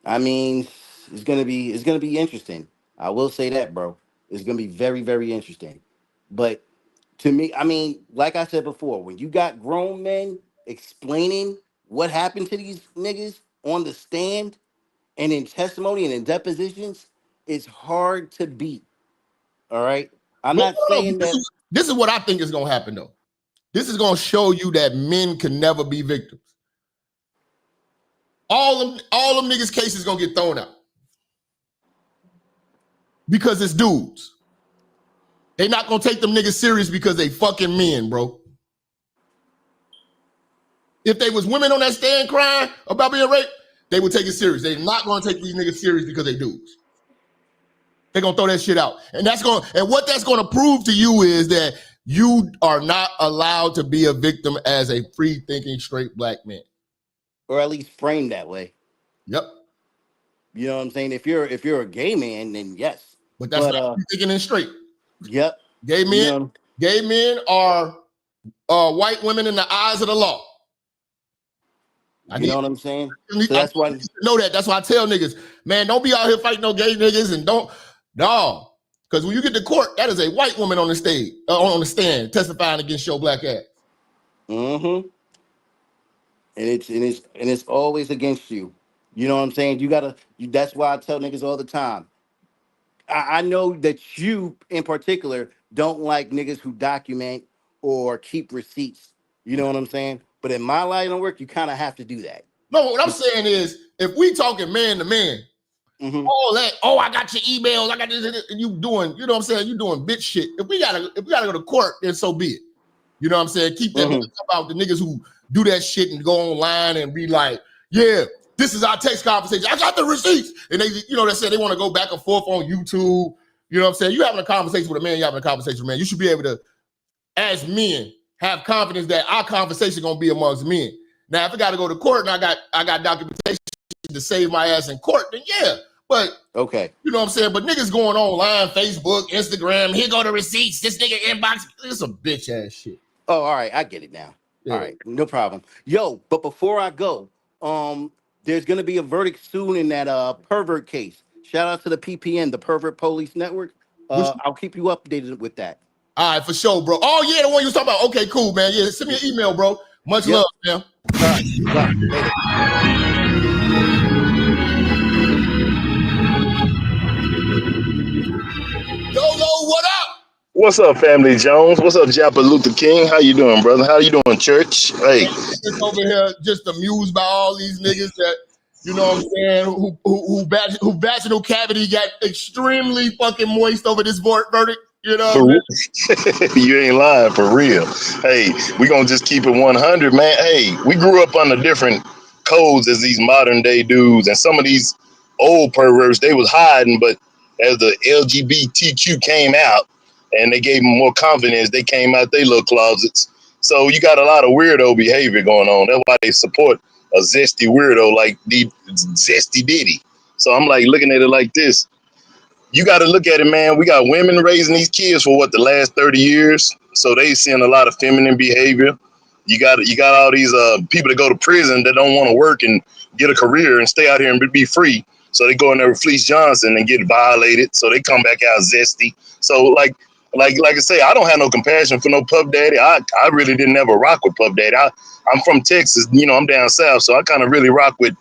C: I mean, it's gonna be interesting. I will say that, bro. It's gonna be very, very interesting. But to me, I mean, like I said before, when you got grown men explaining what happened to these niggas on the stand and in testimony and in depositions, it's hard to beat. All right. I'm not saying that.
O: This is what I think is gonna happen though. This is gonna show you that men can never be victims. All them niggas' cases gonna get thrown out. Because it's dudes. They not gonna take them niggas serious because they fucking men, bro. If they was women on that stand crying about being raped, they would take it serious. They're not gonna take these niggas serious because they dudes. They're gonna throw that shit out. And what that's gonna prove to you is that you are not allowed to be a victim as a free-thinking, straight black man.
C: Or at least framed that way.
O: Yep.
C: You know what I'm saying? If you're a gay man, then yes.
O: But that's not thinking in straight.
C: Yep.
O: Gay men are white women in the eyes of the law.
C: You know what I'm saying? So that's why
O: know that. That's why I tell niggas, man, don't be out here fighting no gay niggas and don't, no. Because when you get to court, that is a white woman on the stage, on the stand, testifying against your black ass.
C: Mm-hmm. And it's always against you. You know what I'm saying? That's why I tell niggas all the time. I know that you in particular don't like niggas who document or keep receipts. You know what I'm saying? But in my line of work, you kind of have to do that.
O: No, what I'm saying is, if we talking man to man, all that, I got your emails, I got this, and you doing, you know what I'm saying? You doing bitch shit. If we gotta go to court, then so be it. You know what I'm saying? Keep that about the niggas who do that shit and go online and be like, yeah, this is our text conversation. I got the receipts. And they, you know, they say they want to go back and forth on YouTube. You know what I'm saying? You having a conversation with a man, you having a conversation with a man. You should be able to, as men, have confidence that our conversation gonna be amongst men. Now, if I gotta go to court and I got documentation to save my ass in court, then yeah. But
C: okay,
O: you know what I'm saying? But niggas going online, Facebook, Instagram, here go the receipts, this nigga inbox, it's some bitch ass shit.
C: Oh, all right, I get it now. Yeah. All right, no problem. Yo, but before I go, there's gonna be a verdict soon in that pervert case. Shout out to the PPN, the Pervert Police Network. I'll keep you updated with that.
O: All right, for sure, bro. Oh yeah, the one you was talking about. Okay, cool, man. Yeah, send me an email, bro. Much love, man.
C: All right, later.
O: Yo, what up?
E: What's up, Family Jones? What's up, Jap Luther King? How you doing, brother? How you doing, church? Hey.
O: Just over here, just amused by all these niggas that, you know what I'm saying, who vaginal cavity got extremely fucking moist over this verdict. You know,
E: You ain't lying, for real. Hey, we gonna just keep it 100, man. Hey, we grew up under different codes as these modern day dudes, and some of these old perverts, they was hiding, but as the LGBTQ came out and they gave them more confidence, they came out their little closets. So you got a lot of weirdo behavior going on. That's why they support a zesty weirdo like the zesty Diddy. So I'm like looking at it like this. You got to look at it, man. We got women raising these kids for the last 30 years. So they seeing a lot of feminine behavior. You got all these people that go to prison that don't want to work and get a career and stay out here and be free. So they go in there with Fleece Johnson and get violated. So they come back out zesty. So like I say, I don't have no compassion for no Puff Daddy. I really didn't ever rock with Puff Daddy. I'm from Texas, you know, I'm down south, so I kind of really rock with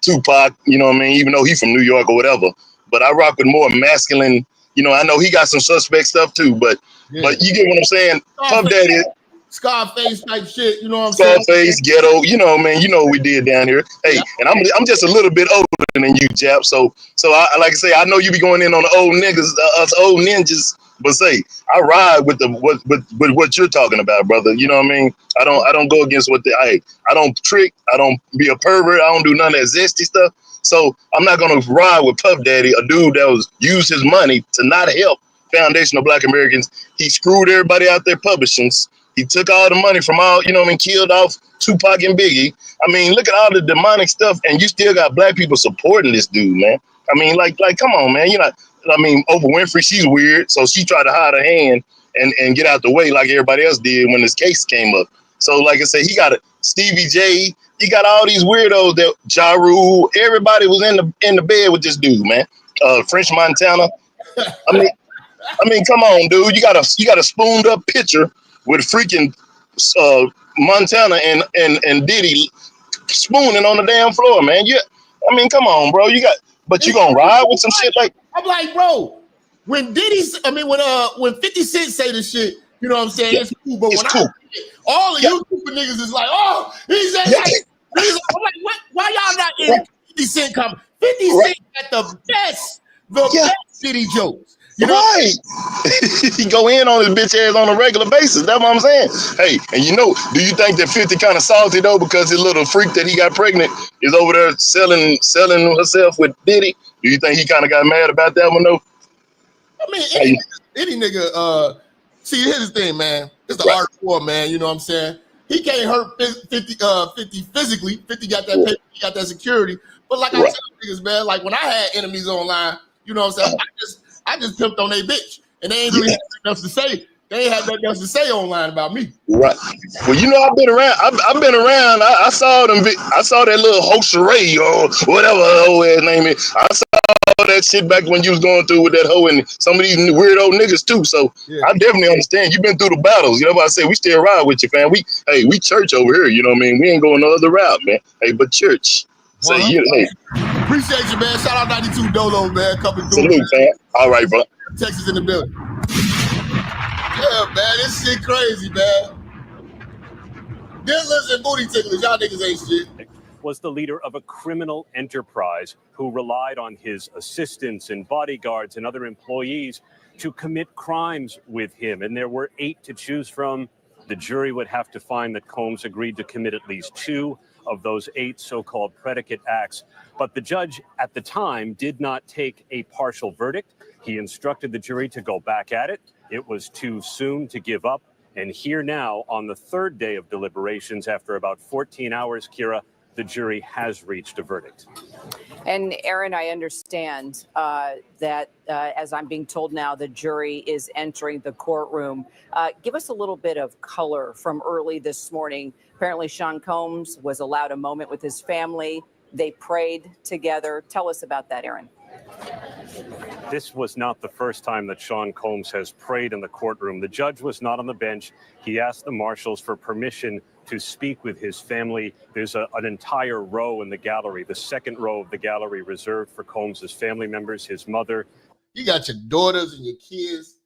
E: Tupac, you know what I mean, even though he's from New York or whatever. But I rock with more masculine, you know, I know he got some suspect stuff too, but you get what I'm saying? Puff Daddy,
O: Scarface type shit, you know what I'm saying?
E: Scarface, ghetto, you know, man, you know what we did down here. Hey, and I'm just a little bit older than you, Jap. So I like I say, I know you be going in on the old niggas, us old ninjas, but say I ride with what you're talking about, brother. You know what I mean? I don't go against I don't trick, I don't be a pervert, I don't do none of that zesty stuff. So I'm not gonna ride with Puff Daddy, a dude that used his money to not help foundational Black Americans. He screwed everybody out there publishings. He took all the money from all, you know what I mean, killed off Tupac and Biggie. I mean, look at all the demonic stuff, and you still got Black people supporting this dude, man. I mean, like, come on, man. Oprah Winfrey, she's weird, so she tried to hide her hand and get out the way like everybody else did when this case came up. So, like I said, he got Stevie J. He got all these weirdos that Ja Rule. Everybody was in the bed with this dude, man. French Montana. I mean, come on, dude. You got a spooned up picture with freaking Montana and Diddy spooning on the damn floor, man. I mean, come on, bro. You gonna ride with some shit like?
O: I'm like, bro, when 50 Cent say this shit, you know what I'm saying? It's cool, but when all the YouTube niggas is like, oh, he's like, I'm like, what? Why y'all not in 50 Cent comment? 50 Cent got the best Diddy jokes. You know
E: right. He go in on his bitch ass on a regular basis. That's what I'm saying. Hey, and you know, do you think that 50 kind of salty though because his little freak that he got pregnant is over there selling herself with Diddy? Do you think he kind of got mad about that one though?
O: I mean, any nigga, see, here's the thing, man. It's the art form, man. You know what I'm saying? He can't hurt 50 physically. 50 got that paper, he got that security. But like I tell niggas, man, like when I had enemies online, you know what I'm saying? I just pimped on their bitch, and they ain't really had nothing to say. They ain't had nothing else to say online about me.
E: Right. Well, you know, I've been around. I've been around. I saw them. I saw that little Hoseray or whatever her old ass name is. I saw that that shit back when you was going through with that hoe and some of these weirdo niggas too. So I definitely understand. You've been through the battles. You know what I say? We still ride with you, fam. We church over here. You know what I mean? We ain't going no other route, man. Hey, but church. So hey.
O: Appreciate you, man. Shout out 92 Dolo, man. Coming through.
E: Salute, fam. All right, bro.
O: Texas in the building. Yeah, man. This shit crazy, man. Diddlers and booty ticklers. Y'all niggas ain't shit.
D: Was the leader of a criminal enterprise who relied on his assistants and bodyguards and other employees to commit crimes with him. And there were 8 to choose from. The jury would have to find that Combs agreed to commit at least 2 of those 8 so-called predicate acts. But the judge at the time did not take a partial verdict. He instructed the jury to go back at it. It was too soon to give up. And here now, on the 3rd day of deliberations, after about 14 hours, Kira, the jury has reached a verdict.
V: And Aaron, I understand that, as I'm being told now, the jury is entering the courtroom. Give us a little bit of color from early this morning. Apparently, Sean Combs was allowed a moment with his family. They prayed together. Tell us about that, Aaron.
D: This was not the first time that Sean Combs has prayed in the courtroom. The judge was not on the bench. He asked the marshals for permission to speak with his family. There's an entire row in the gallery, the 2nd row of the gallery reserved for Combs' family members, his mother.
O: You got your daughters and your kids.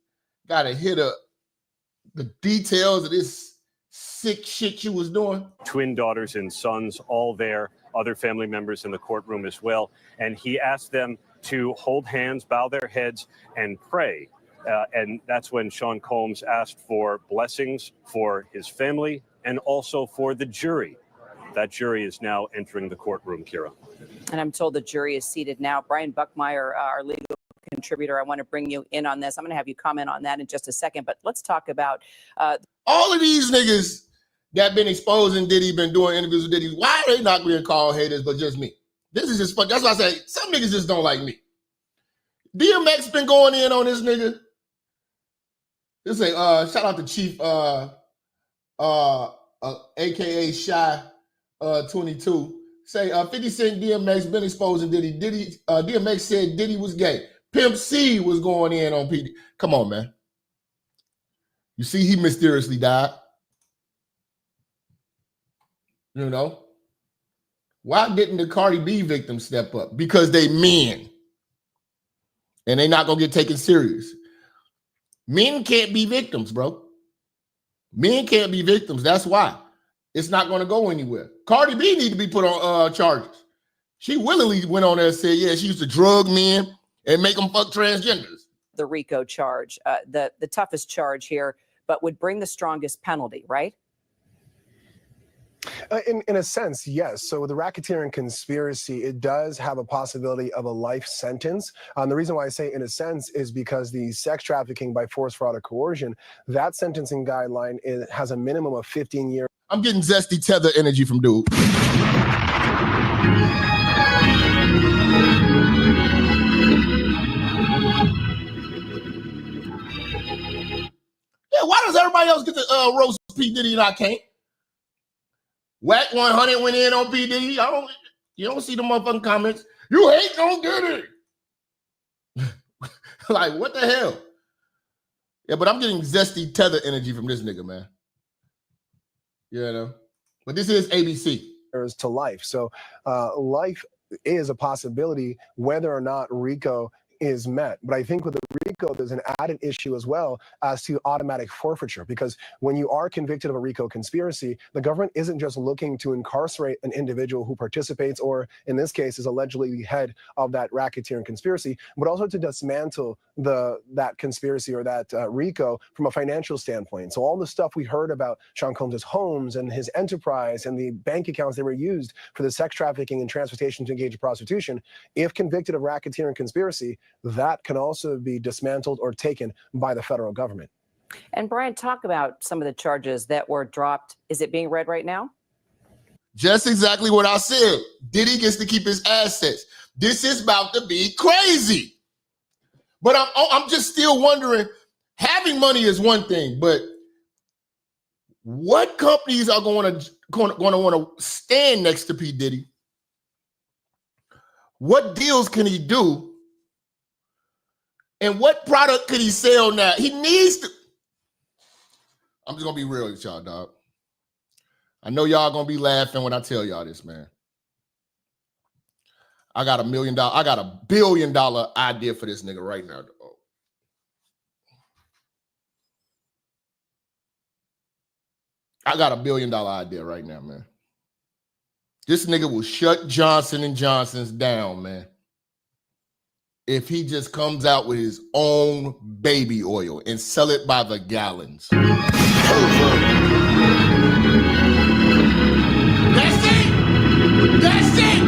O: Got to hear the details of this sick shit you was doing.
D: Twin daughters and sons, all there. Other family members in the courtroom as well. And he asked them to hold hands, bow their heads, and pray. And that's when Sean Combs asked for blessings for his family and also for the jury. That jury is now entering the courtroom, Kira.
V: And I'm told the jury is seated now. Brian Buckmeyer, our legal contributor, I want to bring you in on this. I'm going to have you comment on that in just a second. But let's talk about
O: all of these niggas that been exposing Diddy, been doing interviews with Diddy. Why are they not being called haters, but just me? This is just fun. That's why I say some niggas just don't like me. DMX been going in on this nigga. This say shout out to Chief aka Shy 22. Say 50 Cent DMX been exposing Diddy. DMX said Diddy was gay. Pimp C was going in on PD. Come on, man. You see, he mysteriously died. You know? Why didn't the Cardi B victims step up? Because they men. And they not going to get taken serious. Men can't be victims, bro. Men can't be victims. That's why. It's not going to go anywhere. Cardi B need to be put on charges. She willingly went on there and said, yeah, she used to drug men and make them fuck transgenders.
V: the RICO charge, the toughest charge here, but would bring the strongest penalty, right?
G: In a sense, yes. So the racketeering conspiracy, it does have a possibility of a life sentence. The reason why I say in a sense is because the sex trafficking by force, fraud, or coercion, that sentencing guideline has a minimum of 15 years.
O: I'm getting zesty tether energy from dude. Yeah, why does everybody else get to roast P. Diddy and I can't? Whack 100 went in on P. Diddy. You don't see the motherfucking comments. You hate on Diddy. Like, what the hell? Yeah, but I'm getting zesty tether energy from this nigga, man. You know? But this is ABC.
G: To life. So life is a possibility whether or not RICO is met. But I think with the RICO, there's an added issue as well as to automatic forfeiture, because when you are convicted of a RICO conspiracy, the government isn't just looking to incarcerate an individual who participates, or in this case is allegedly the head of that racketeering conspiracy, but also to dismantle that conspiracy or that RICO from a financial standpoint. So all the stuff we heard about Sean Combs' homes and his enterprise and the bank accounts that were used for the sex trafficking and transportation to engage in prostitution, if convicted of racketeering conspiracy, that can also be dismantled or taken by the federal government.
V: And Brian, talk about some of the charges that were dropped. Is it being read right now?
O: Just exactly what I said. Diddy gets to keep his assets. This is about to be crazy. But I'm just still wondering, having money is one thing, but what companies are going to want to stand next to P. Diddy? What deals can he do And what product could he sell now? He needs to. I'm just gonna be real with y'all, dog. I know y'all gonna be laughing when I tell y'all this, man. I got $1 billion idea for this nigga right now, dog. I got $1 billion idea right now, man. This nigga will shut Johnson & Johnson's down, man, if he just comes out with his own baby oil and sell it by the gallons. That's it. That's it.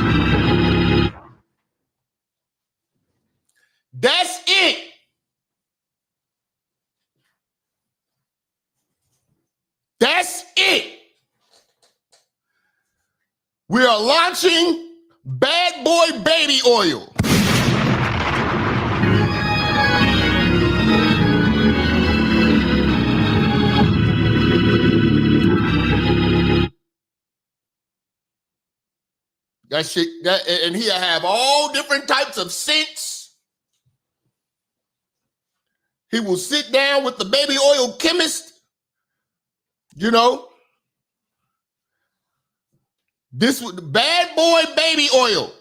O: That's it. That's it. We are launching Bad Boy Baby Oil. That shit, and he'll have all different types of scents. He will sit down with the baby oil chemist, you know. This was the Bad Boy Baby Oil.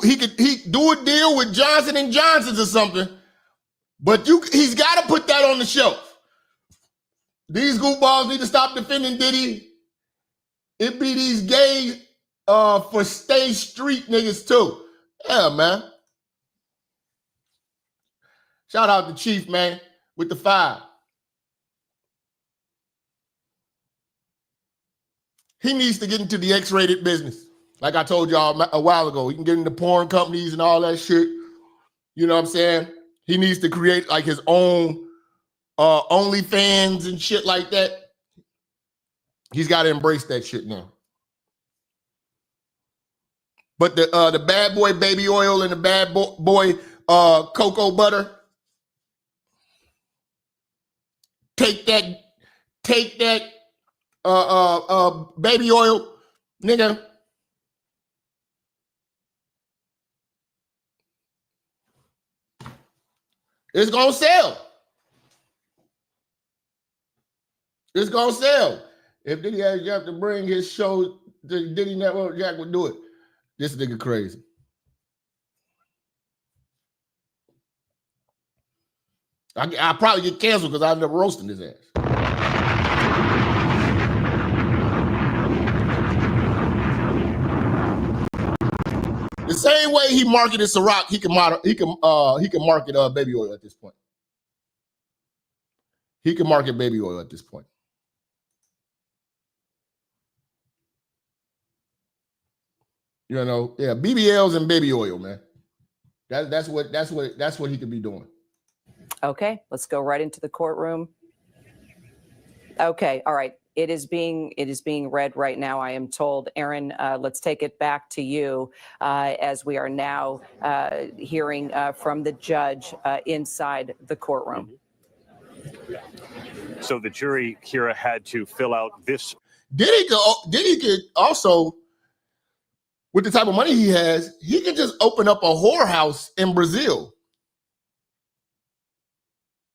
O: He could do a deal with Johnson & Johnson's or something, but he's got to put that on the shelf. These goofballs need to stop defending Diddy. It be these gay for stay street niggas too. Yeah, man. Shout out to Chief, man, with the 5. He needs to get into the X-rated business. Like I told y'all a while ago, he can get into porn companies and all that shit. You know what I'm saying? He needs to create like his own OnlyFans and shit like that. He's got to embrace that shit now. But the Bad Boy Baby Oil and the Bad Boy cocoa butter, take that baby oil, nigga. It's gonna sell. It's gonna sell. If Diddy had Jap to bring his show to the Diddy Network, Jack would do it. This nigga crazy. I'll probably get canceled because I end up roasting his ass. The same way he marketed Ciroc, he can market baby oil at this point. He can market baby oil at this point. You know, yeah, BBLs and baby oil, man. That's what he could be doing.
V: Okay, let's go right into the courtroom. Okay, all right. It is being read right now, I am told. Aaron, let's take it back to you as we are now hearing from the judge inside the courtroom.
D: So the jury, Kira, had to fill out this.
O: Diddy could also, with the type of money he has, he could just open up a whorehouse in Brazil.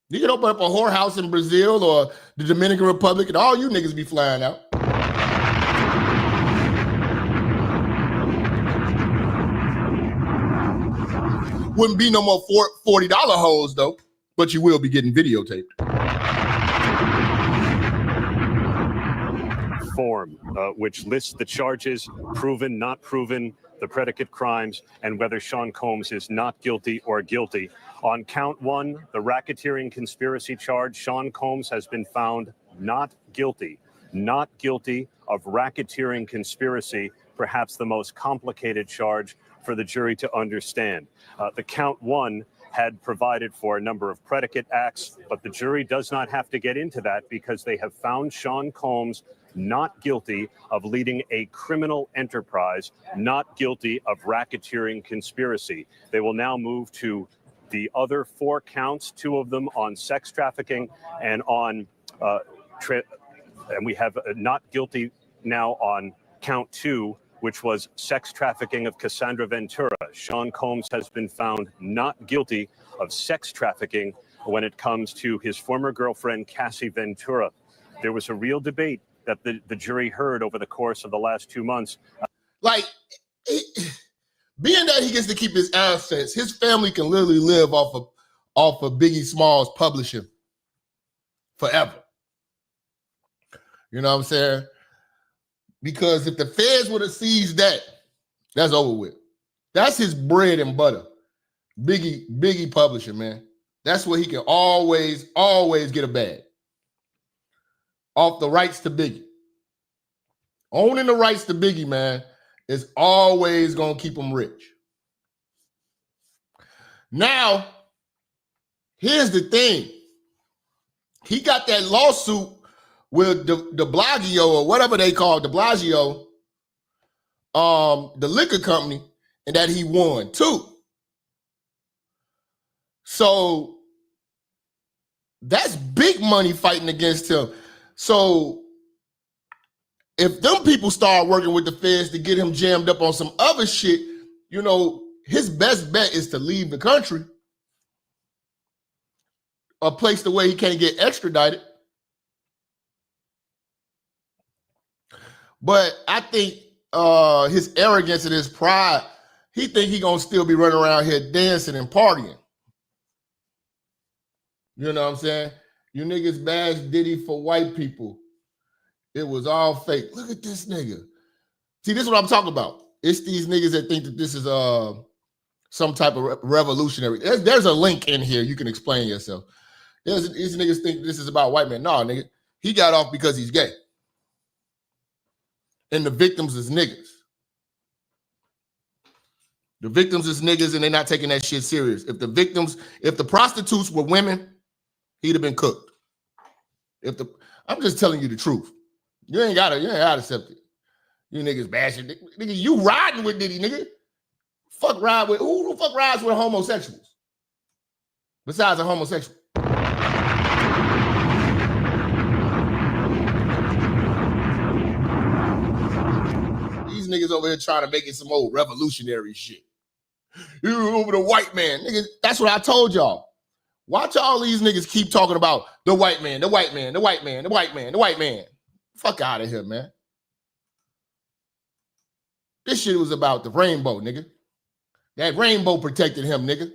O: You can open up a whorehouse in Brazil or the Dominican Republic, and all you niggas be flying out. Wouldn't be no more $40 hoes, though, but you will be getting videotaped.
D: Form, which lists the charges, proven, not proven, the predicate crimes, and whether Sean Combs is not guilty or guilty. On count 1, the racketeering conspiracy charge, Sean Combs has been found not guilty of racketeering conspiracy, perhaps the most complicated charge for the jury to understand. The count 1 had provided for a number of predicate acts, but the jury does not have to get into that because they have found Sean Combs not guilty of leading a criminal enterprise, not guilty of racketeering conspiracy. They will now move to the other 4 counts, 2 of them on sex trafficking and on, and we have not guilty now on count 2, which was sex trafficking of Cassandra Ventura. Sean Combs has been found not guilty of sex trafficking when it comes to his former girlfriend, Cassie Ventura. There was a real debate that the jury heard over the course of the last 2 months.
O: Like, being that he gets to keep his assets, his family can literally live off of Biggie Smalls publishing forever. You know what I'm saying? Because if the feds would have seized that, that's over with. That's his bread and butter. Biggie publishing, man. That's where he can always get a bag. Off the rights to Biggie. Owning the rights to Biggie, man, is always going to keep him rich. Now, here's the thing. He got that lawsuit with de Blasio, or whatever they call de Blasio, the liquor company, and that he won too. So that's big money fighting against him. So if them people start working with the feds to get him jammed up on some other shit, you know, his best bet is to leave the country, a place the way he can't get extradited. But I think his arrogance and his pride, he think he gonna still be running around here dancing and partying. You know what I'm saying? You niggas bashed Diddy for white people. It was all fake. Look at this nigga. See, this is what I'm talking about. It's these niggas that think that this is some type of revolutionary. There's a link in here. You can explain yourself. These niggas think this is about white men. No, nigga. He got off because he's gay. And the victims is niggas. The victims is niggas, and they're not taking that shit serious. If the prostitutes were women, he'd have been cooked. I'm just telling you the truth. You ain't gotta accept it. You niggas bashing. Nigga, you riding with Diddy, nigga. Who the fuck rides with homosexuals? Besides a homosexual. These niggas over here trying to make it some old revolutionary shit. You over the white man. Nigga, that's what I told y'all. Watch all these niggas keep talking about the white man, the white man, the white man, the white man, the white man. Fuck out of here, man. This shit was about the rainbow, nigga. That rainbow protected him, nigga.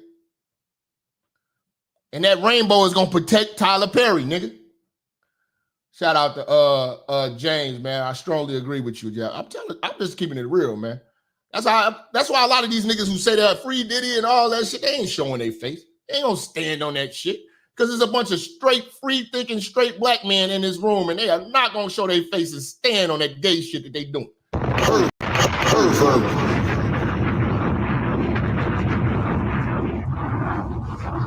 O: And that rainbow is gonna protect Tyler Perry, nigga. Shout out to James, man. I strongly agree with you, Jap. I'm just keeping it real, man. That's why a lot of these niggas who say they're free Diddy and all that shit, they ain't showing their face. They ain't gonna stand on that shit. Because there's a bunch of straight, free-thinking, straight black men in this room, and they are not gonna show their faces stand on that gay shit that they doing.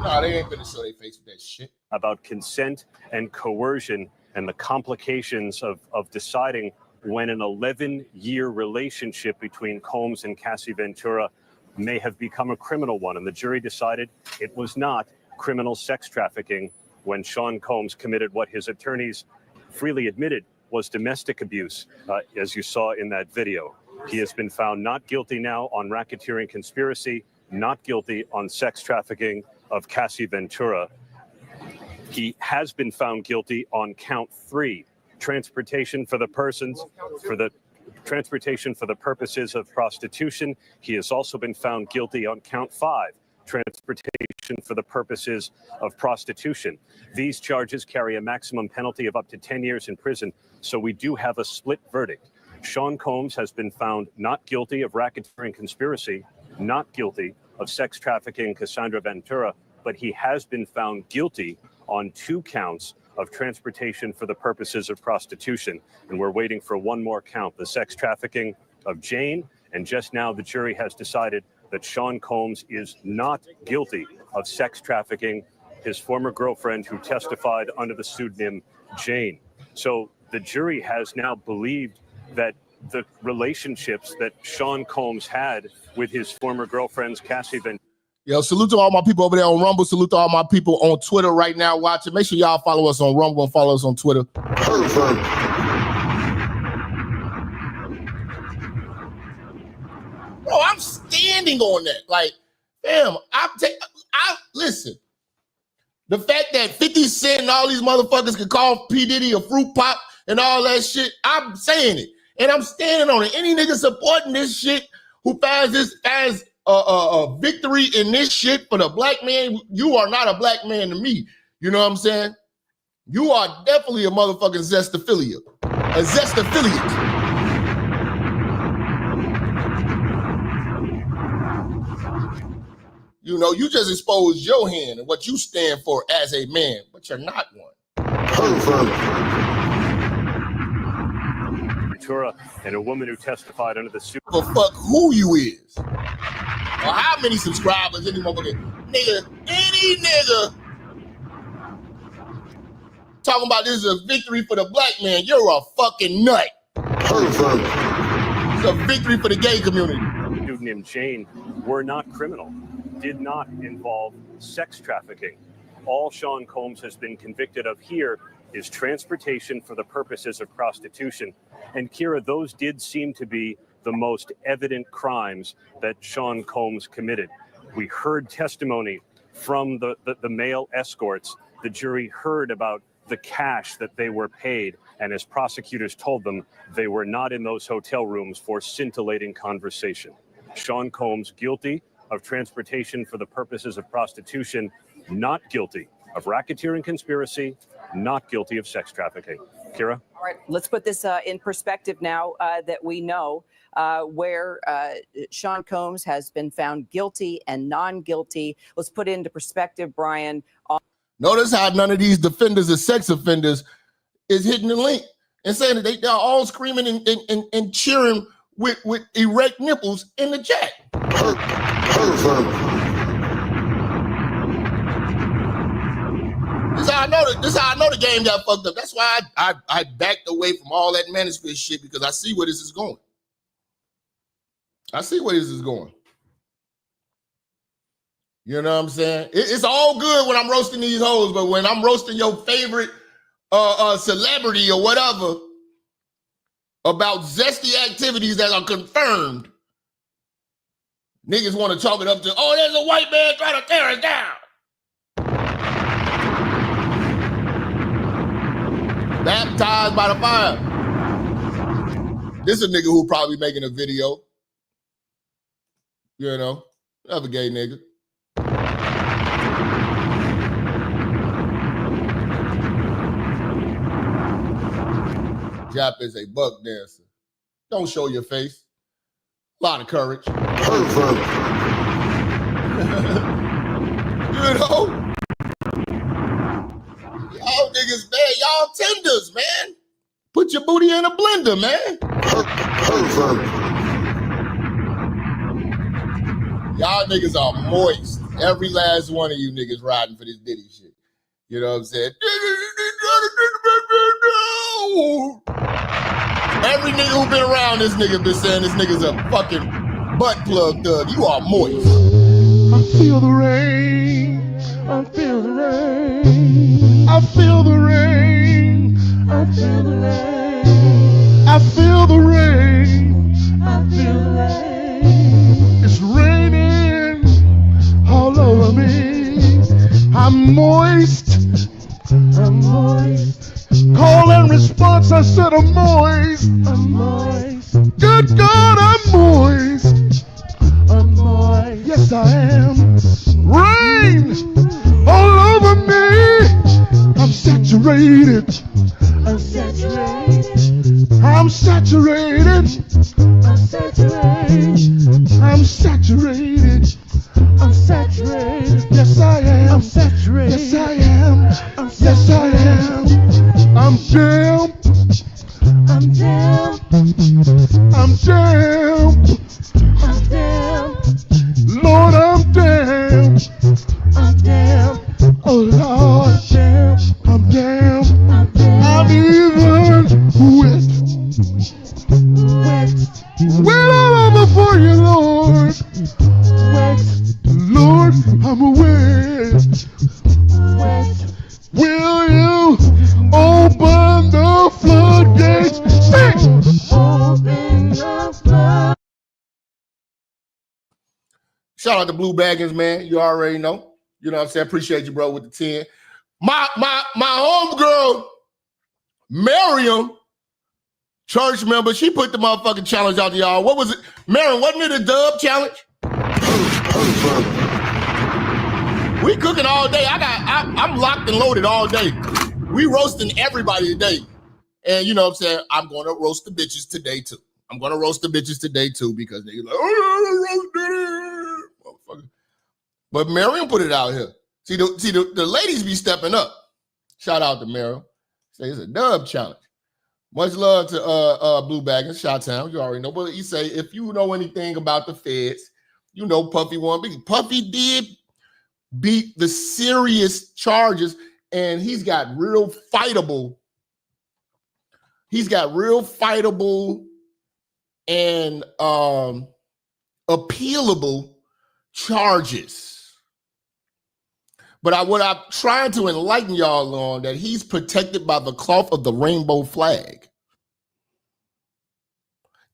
O: Nah, they ain't gonna show their face with that shit.
D: About consent and coercion and the complications of deciding when an 11-year relationship between Combs and Cassie Ventura may have become a criminal one. And the jury decided it was not criminal sex trafficking when Sean Combs committed what his attorneys freely admitted was domestic abuse, as you saw in that video. He has been found not guilty now on racketeering conspiracy, not guilty on sex trafficking of Cassie Ventura. He has been found guilty on count 3, transportation for the purposes of prostitution. He has also been found guilty on count 5, transportation for the purposes of prostitution. These charges carry a maximum penalty of up to 10 years in prison, so we do have a split verdict. Sean Combs has been found not guilty of racketeering conspiracy, not guilty of sex trafficking Cassandra Ventura, but he has been found guilty on 2 counts of transportation for the purposes of prostitution. And we're waiting for one more count, the sex trafficking of Jane. And just now the jury has decided that Sean Combs is not guilty of sex trafficking his former girlfriend who testified under the pseudonym Jane. So the jury has now believed that the relationships that Sean Combs had with his former girlfriends, Cassie Ventura.
O: Yo, salute to all my people over there on Rumble. Salute to all my people on Twitter right now watching. Make sure y'all follow us on Rumble and follow us on Twitter. bro, I'm standing on that. Like, damn, listen. The fact that 50 Cent and all these motherfuckers could call P. Diddy a fruit pop and all that shit, I'm saying it. And I'm standing on it. Any nigga supporting this shit who finds this as a victory in this shit for the black man, you are not a black man to me. You know what I'm saying? You are definitely a motherfucking zestaphiliac. A zestaphiliac. You know, you just exposed your hand and what you stand for as a man, but you're not one.
D: Ventura and a woman who testified under the suit.
O: But fuck who you is. Or how many subscribers any motherfucker. Nigga, any nigga talking about this is a victory for the black man, you're a fucking nut. It's a victory for the gay community.
D: A dude named Jane were not criminal, did not involve sex trafficking. All Sean Combs has been convicted of here is transportation for the purposes of prostitution. And Kira, those did seem to be the most evident crimes that Sean Combs committed. We heard testimony from the male escorts. The jury heard about the cash that they were paid. And as prosecutors told them, they were not in those hotel rooms for scintillating conversation. Sean Combs guilty of transportation for the purposes of prostitution, not guilty of racketeering conspiracy, not guilty of sex trafficking. Kira?
V: All right, let's put this in perspective now that we know where Sean Combs has been found guilty and non-guilty. Let's put into perspective, Brian.
O: Notice how none of these defenders of sex offenders is hitting the link and saying that they're all screaming and cheering with erect nipples in the chat. This is how I know the game got fucked up. That's why I backed away from all that manosphere shit, because I see where this is going. I see where this is going. You know what I'm saying? It's all good when I'm roasting these hoes, but when I'm roasting your favorite celebrity or whatever about zesty activities that are confirmed, niggas want to chalk it up to, oh, there's a white man trying to tear us down. Baptized by the fire. This is a nigga who probably making a video. You know, another gay nigga. Jap is a buck dancer. Don't show your face. A lot of courage. You know? Y'all niggas, man, y'all tenders, man. Put your booty in a blender, man. Y'all niggas are moist. Every last one of you niggas riding for this Diddy shit. You know what I'm saying? Every nigga who been around this nigga been saying this nigga's a fucking butt plug thug. You are moist.
A: I feel the rain. I feel the rain. I feel the rain. I feel the rain. I feel the rain. I feel the rain. It's raining all over me. I'm moist. I'm moist. Call and response, I said I'm moist. I'm moist. Good God, I'm moist. I'm moist. Yes, I am. Rain all over me. I'm saturated. I'm saturated. I'm saturated. I'm saturated. I'm saturated. I'm saturated. Yes, I am. I'm saturated. Yes, I am. Yes, I am. I'm damp. I'm damp. I'm damp. I'm damp. Lord, I'm damp. I'm damp. Oh Lord, I'm damp. I'm even wet. Wet. Wet all over for you, Lord. Wet. Lord, I'm wet.
O: Shout out to Blue Baggins, man. You already know. You know what I'm saying? Appreciate you, bro, with the 10. My homegirl, Miriam, church member, she put the motherfucking challenge out to y'all. What was it? Miriam, wasn't it a dub challenge? We cooking all day. I'm locked and loaded all day. We roasting everybody today. And you know what I'm saying? I'm going to roast the bitches today too. I'm going to roast the bitches today too because they're like, oh, motherfucker. But Miriam put it out here. See, the ladies be stepping up. Shout out to Miriam. Say it's a dub challenge. Much love to Blue Baggins, Chi-Town. You already know. But he say, if you know anything about the feds, you know Puffy won. Puffy did beat the serious charges, and he's got real fightable. He's got real fightable and appealable charges. But what I'm trying to enlighten y'all on, that he's protected by the cloth of the rainbow flag.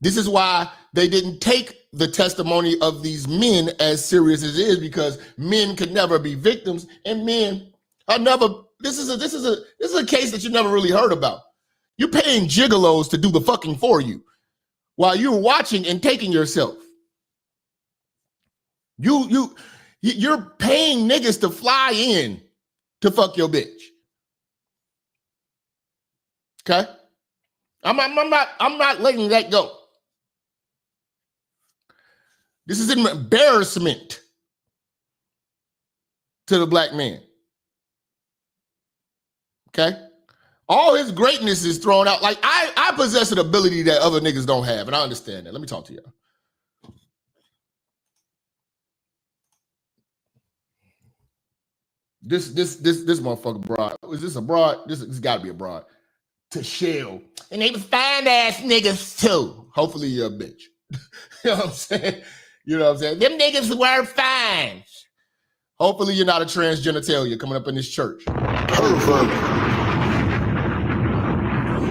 O: This is why they didn't take the testimony of these men as serious as it is, because men could never be victims, and men are never. This is a case that you never really heard about. You're paying gigolos to do the fucking for you while you're watching and taking yourself. You're paying niggas to fly in to fuck your bitch. Okay? I'm not letting that go. This is an embarrassment to the black man. Okay? All his greatness is thrown out. Like, I possess an ability that other niggas don't have, and I understand that. Let me talk to y'all. This motherfucker broad. Is this a broad? This gotta be a broad. To Shell. And they was fine ass niggas too. Hopefully you're a bitch. You know what I'm saying? You know what I'm saying? Them niggas were fine. Hopefully you're not a transgenitalia coming up in this church.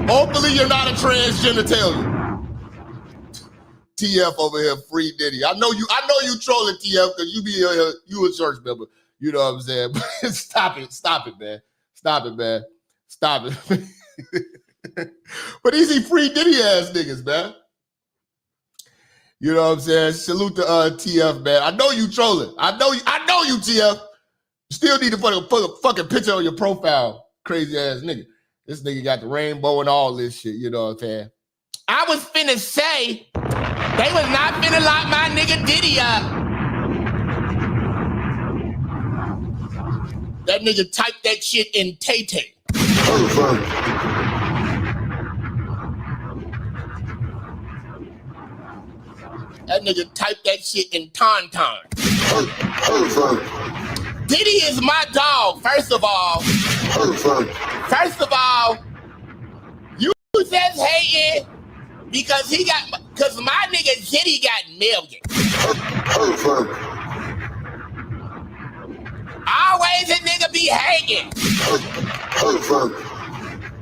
O: Hopefully you're not a transgenitalia. TF over here, free Diddy. I know you trolling TF because you a church member. You know what I'm saying? Stop it, man. Stop it. But these free Diddy ass niggas, man. You know what I'm saying? Salute to TF, man. I know you trolling. I know you, TF. You still need to put a fucking picture on your profile, crazy ass nigga. This nigga got the rainbow and all this shit, you know what I'm saying? I was finna say, they was not finna lock my nigga Diddy up. That nigga typed that shit in Tay-Tay. That nigga typed that shit in Tauntaun. Diddy is my dog, first of all. You just hating because my nigga Diddy got millions. Always a nigga be hanging.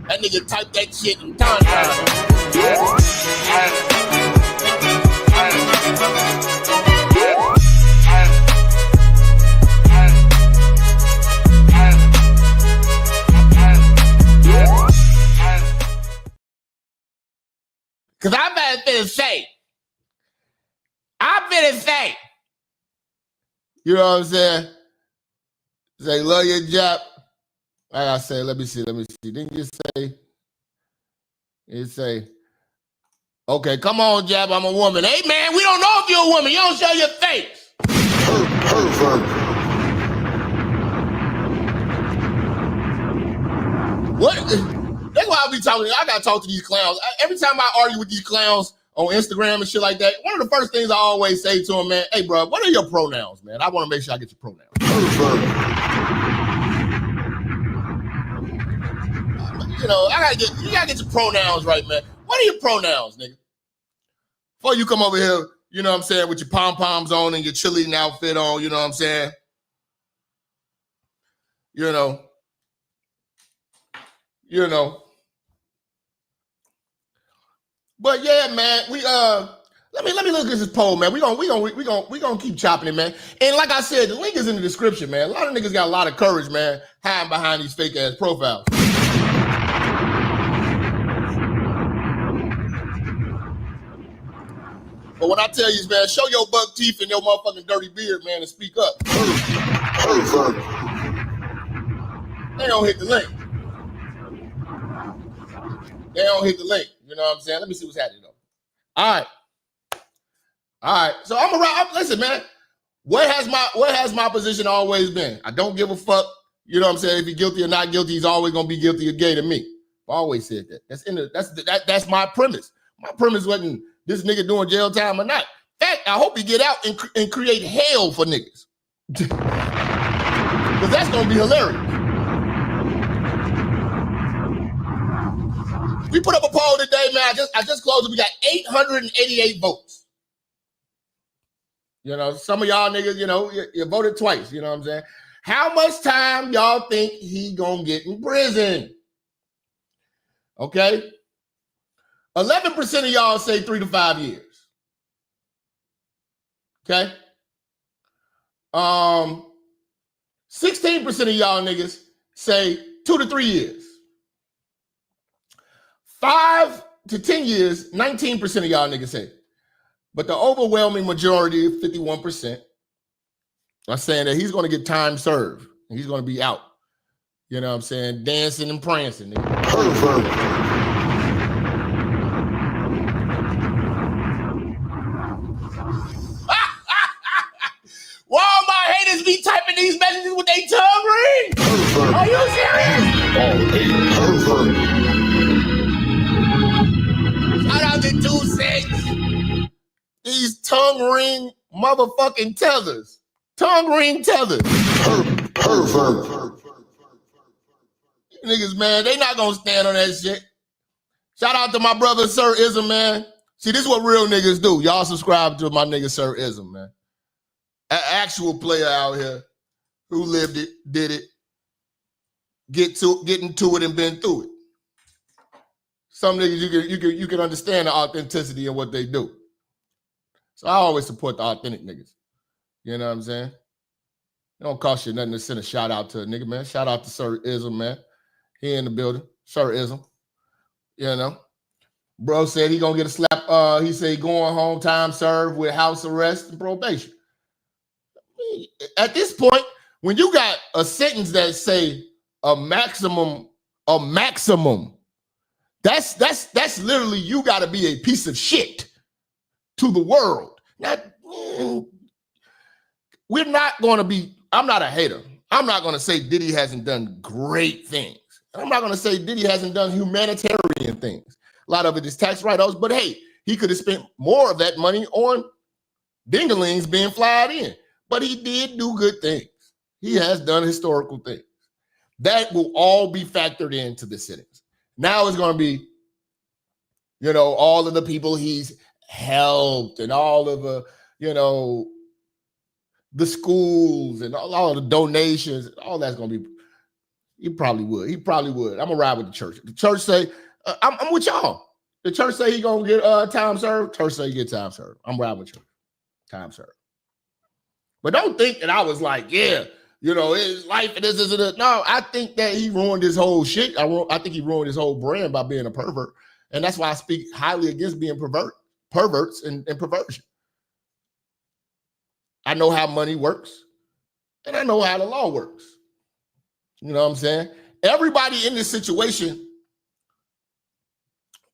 O: That nigga typed that shit in Tauntaun. Cause I'm finna say, you know what I'm saying? Say, love your Jap. Like I say, let me see. Didn't you say? You say, okay, come on, Jap, I'm a woman. Hey, man, we don't know if you're a woman. You don't show your face. What? That's why I be talking. I gotta talk to these clowns. Every time I argue with these clowns on Instagram and shit like that, one of the first things I always say to them, man, hey, bro, what are your pronouns, man? I want to make sure I get your pronouns. You know, you gotta get your pronouns right, man. What are your pronouns, nigga? Before you come over here, you know what I'm saying, with your pom-poms on and your cheerleading outfit on, you know what I'm saying? You know. But yeah, man, Let me look at this poll, man. We gonna keep chopping it, man. And like I said, the link is in the description, man. A lot of niggas got a lot of courage, man, hiding behind these fake ass profiles. But when I tell you, man, show your buck teeth and your motherfucking dirty beard, man, and speak up. They don't hit the link. They don't hit the link. You know what I'm saying? Let me see what's happening though. All right. So I'm around. Listen, man. What has my position always been? I don't give a fuck. You know what I'm saying? If he's guilty or not guilty, he's always gonna be guilty or gay to me. I always said that. That's my premise. My premise wasn't this nigga doing jail time or not. In fact, I hope he get out and create hell for niggas. Because that's gonna be hilarious. We put up a poll today, man. I just closed it. We got 888 votes. You know, some of y'all niggas, you know, you voted twice. You know what I'm saying? How much time y'all think he gonna get in prison? Okay. 11% of y'all say 3 to 5 years. Okay. 16% of y'all niggas say 2 to 3 years. 5 to 10 years, 19% of y'all niggas say. But the overwhelming majority, 51%, are saying that he's going to get time served. He's going to be out. You know what I'm saying? Dancing and prancing. Walmart haters be typing these messages with their tongue ring. Are you serious? Shout out to 2 cents. These tongue ring motherfucking tethers. Tongue ring tethers. Niggas, man, they not gonna stand on that shit. Shout out to my brother, Sir Ism, man. See, this is what real niggas do. Y'all subscribe to my nigga, Sir Ism, man. An actual player out here who lived it, did it, getting to it and been through it. Some niggas you can understand the authenticity of what they do. So I always support the authentic niggas. You know what I'm saying? It don't cost you nothing to send a shout out to a nigga, man. Shout out to Sir Ism, man. He in the building. Sir Ism. You know. Bro said he gonna get a slap. He said going home, time served with house arrest and probation. At this point, when you got a sentence that say a maximum, that's literally you gotta be a piece of shit to the world. Now, we're not going to be, I'm not a hater. I'm not going to say Diddy hasn't done great things. I'm not going to say Diddy hasn't done humanitarian things. A lot of it is tax write-offs, but hey, he could have spent more of that money on dingalings being flyed in. But he did do good things. He has done historical things. That will all be factored into the sentence. Now it's going to be, you know, all of the people he's helped and all of the, you know, the schools and all of the donations, all that's gonna be. He probably would. I'm gonna ride with the church. The church say, I'm with y'all. The church say he gonna get time served. Church say he get time served. I'm riding with church. Time served. But don't think that I was like, yeah, you know, his life and this. No, I think that he ruined his whole shit. I think he ruined his whole brand by being a pervert. And that's why I speak highly against being perverts and perversion. I know how money works, and I know how the law works. You know what I'm saying? Everybody in this situation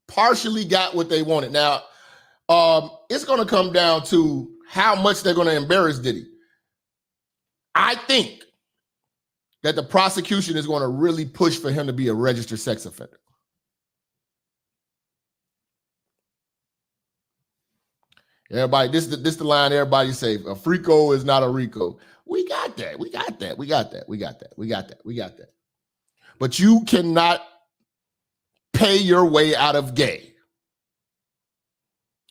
O: partially got what they wanted. Now, it's going to come down to how much they're going to embarrass Diddy. I think that the prosecution is going to really push for him to be a registered sex offender. Everybody, this the line everybody say, a Frico is not a Rico. We got that. But you cannot pay your way out of gay.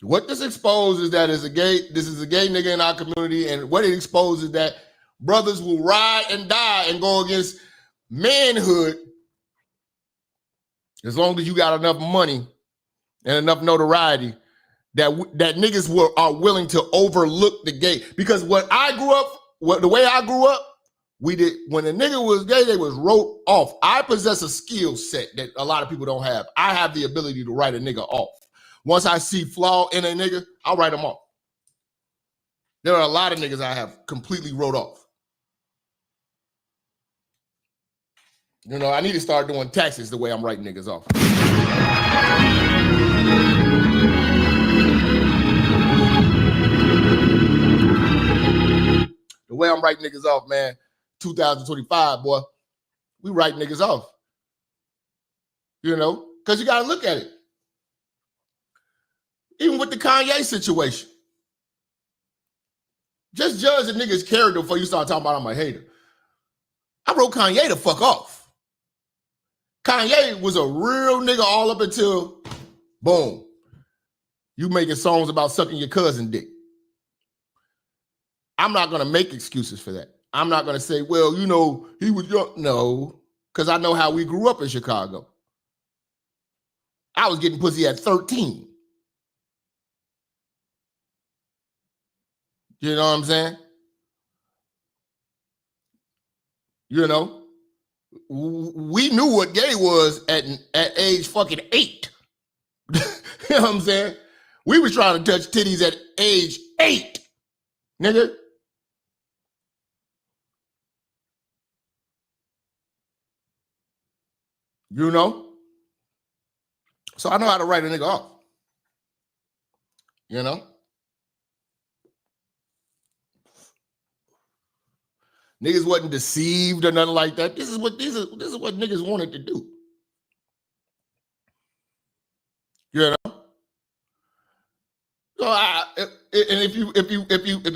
O: What this exposes that this is a gay nigga in our community, and what it exposes that brothers will ride and die and go against manhood as long as you got enough money and enough notoriety that niggas are willing to overlook the gay. Because the way I grew up, when a nigga was gay, they was wrote off. I possess a skill set that a lot of people don't have. I have the ability to write a nigga off. Once I see flaw in a nigga, I'll write them off. There are a lot of niggas I have completely wrote off. You know, I need to start doing taxes the way I'm writing niggas off. The way I'm writing niggas off, man, 2025, boy, we write niggas off. You know, because you got to look at it. Even with the Kanye situation. Just judge a nigga's character before you start talking about I'm a hater. I wrote Kanye the fuck off. Kanye was a real nigga all up until, boom, you making songs about sucking your cousin dick. I'm not going to make excuses for that. I'm not going to say, well, you know, he was young. No, because I know how we grew up in Chicago. I was getting pussy at 13. You know what I'm saying? You know? We knew what gay was at age fucking 8. You know what I'm saying? We was trying to touch titties at age 8, nigga. You know? So I know how to write a nigga off. You know? Niggas wasn't deceived or nothing like that. This is what niggas wanted to do. You know. So if you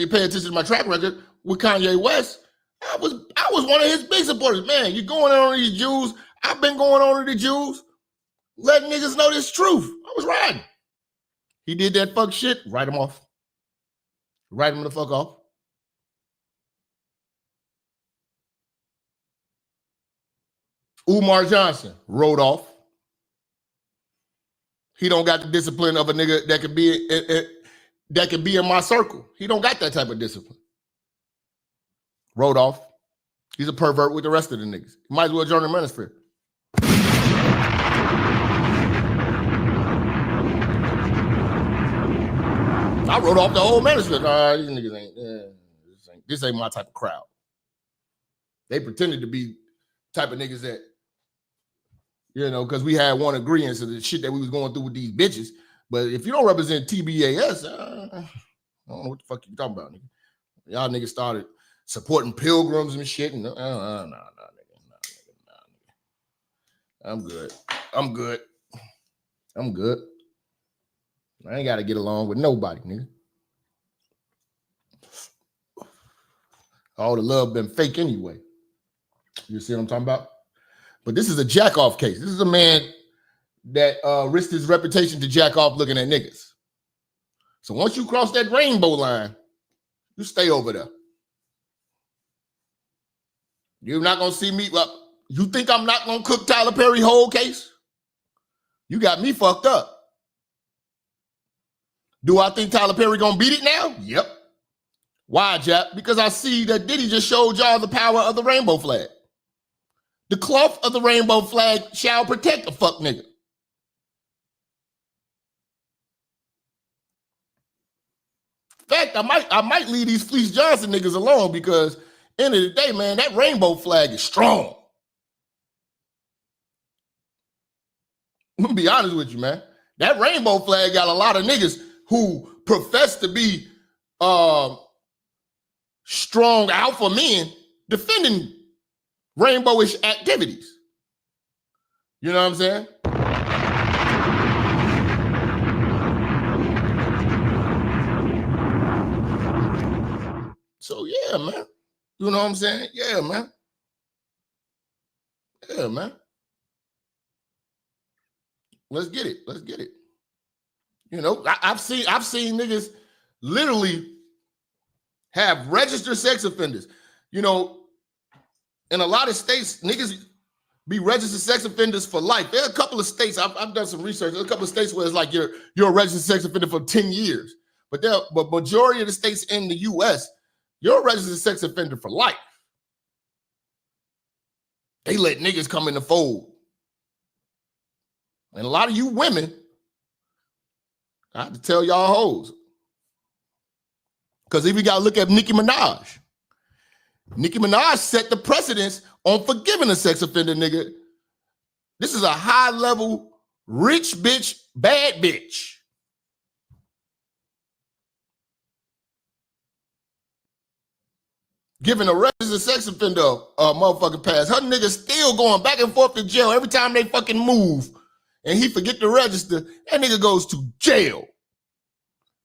O: pay attention to my track record with Kanye West, I was one of his big supporters. Man, you going on to these Jews? I've been going on to the Jews, letting niggas know this truth. I was riding. He did that fuck shit. Write him off. Write him the fuck off. Umar Johnson wrote off. He don't got the discipline of a nigga that could be in my circle. He don't got that type of discipline. Wrote off. He's a pervert with the rest of the niggas. Might as well join the ministry. I wrote off the whole ministry. These niggas ain't. This ain't my type of crowd. They pretended to be type of niggas that, you know, because we had one agreement to the shit that we was going through with these bitches. But if you don't represent TBAS, I don't know what the fuck you talking about, nigga. Y'all niggas started supporting pilgrims and shit. And nigga. I'm good. I ain't got to get along with nobody, nigga. All the love been fake anyway. You see what I'm talking about? But this is a jack-off case. This is a man that risked his reputation to jack off looking at niggas. So once you cross that rainbow line, you stay over there. You're not going to see me. You think I'm not going to cook Tyler Perry whole case? You got me fucked up. Do I think Tyler Perry going to beat it now? Yep. Why, Jap? Because I see that Diddy just showed y'all the power of the rainbow flag. The cloth of the rainbow flag shall protect a fuck nigga. In fact, I might leave these Fleece Johnson niggas alone because end of the day, man, that rainbow flag is strong. I'm gonna be honest with you, man. That rainbow flag got a lot of niggas who profess to be strong alpha men defending rainbowish activities. You know what I'm saying? So yeah, man. You know what I'm saying? Yeah, man. Yeah, man. Let's get it. Let's get it. You know, I've seen niggas literally have registered sex offenders. You know, in a lot of states, niggas be registered sex offenders for life. There are a couple of states, I've done some research, there's a couple of states where it's like you're a registered sex offender for 10 years. But majority of the states in the US, you're a registered sex offender for life. They let niggas come in the fold. And a lot of you women, I have to tell y'all hoes. Because if you got to look at Nicki Minaj. Nicki Minaj set the precedence on forgiving a sex offender nigga. This is a high-level, rich bitch, bad bitch. Giving a registered sex offender a motherfucking pass. Her nigga still going back and forth to jail every time they fucking move. And he forget to register. That nigga goes to jail.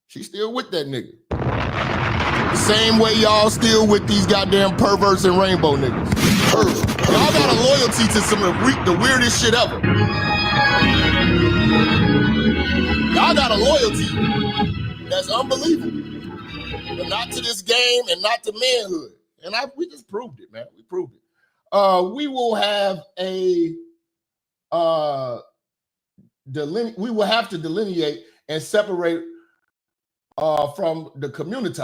O: She still with that nigga. The same way y'all still with these goddamn perverts and rainbow niggas. Y'all got a loyalty to some of the weirdest shit ever. Y'all got a loyalty that's unbelievable. But not to this game and not to manhood. And we just proved it, man. We proved it. We will have a we will have to delineate and separate from the community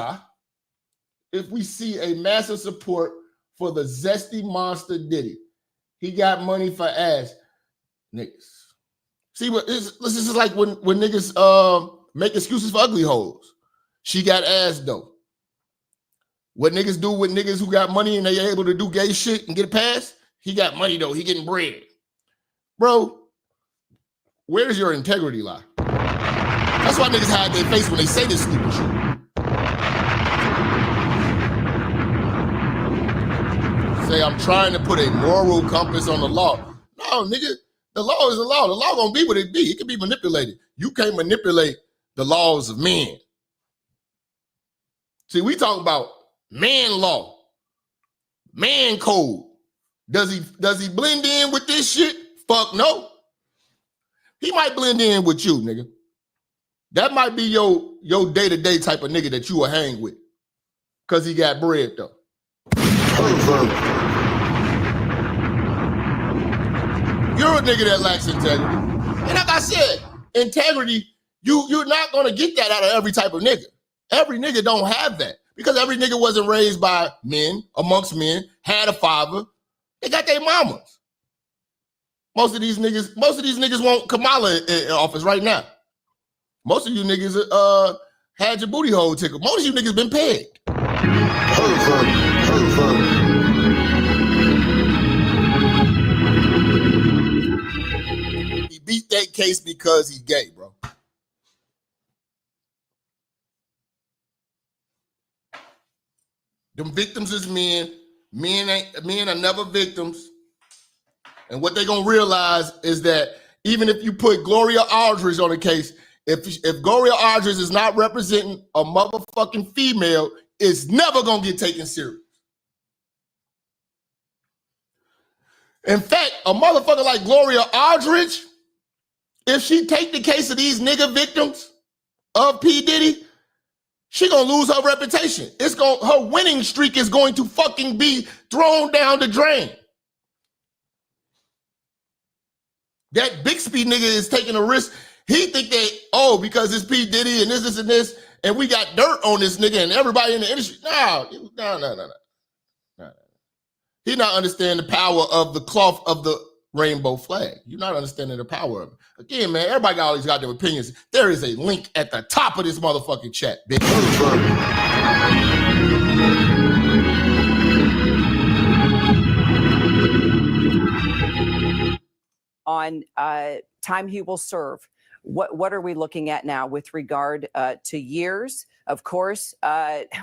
O: if we see a massive support for the zesty monster Diddy. He got money for ass niggas. See, what this is like when niggas make excuses for ugly hoes. She got ass though. What niggas do with niggas who got money and they able to do gay shit and get a pass? He got money though. He getting bread. Bro, where's your integrity lie? That's why niggas hide their face when they say this stupid shit. Say I'm trying to put a moral compass on the law. No, nigga, the law is the law. The law gonna be what it be. It can be manipulated. You can't manipulate the laws of men. See, we talk about man law, man code. Does he blend in with this shit? Fuck no. He might blend in with you, nigga. That might be your day-to-day type of nigga that you will hang with. Cause he got bread though. You're a nigga that lacks integrity. And like I said, integrity, you're not gonna get that out of every type of nigga. Every nigga don't have that. Because every nigga wasn't raised by men, amongst men, had a father. They got their mamas. Most of these niggas want Kamala in office right now. Most of you niggas had your booty hole tickled. Most of you niggas been pegged. He beat that case because he's gay, bro. Them victims is men. Men are never victims. And what they gonna realize is that even if you put Gloria Aldridge on the case, if Gloria Aldridge is not representing a motherfucking female, it's never gonna get taken serious. In fact, a motherfucker like Gloria Aldridge, if she take the case of these nigga victims of P. Diddy, she gonna lose her reputation. Her winning streak is going to fucking be thrown down the drain. That Bixby nigga is taking a risk. He think that, because it's P. Diddy and this and this, and we got dirt on this nigga and everybody in the industry. No. He not understanding the power of the cloth of the rainbow flag. You're not understanding the power of it. Again, man, everybody got all these goddamn opinions. There is a link at the top of this motherfucking chat, bitch.
V: On time he will serve. What are we looking at now with regard to years? Of course,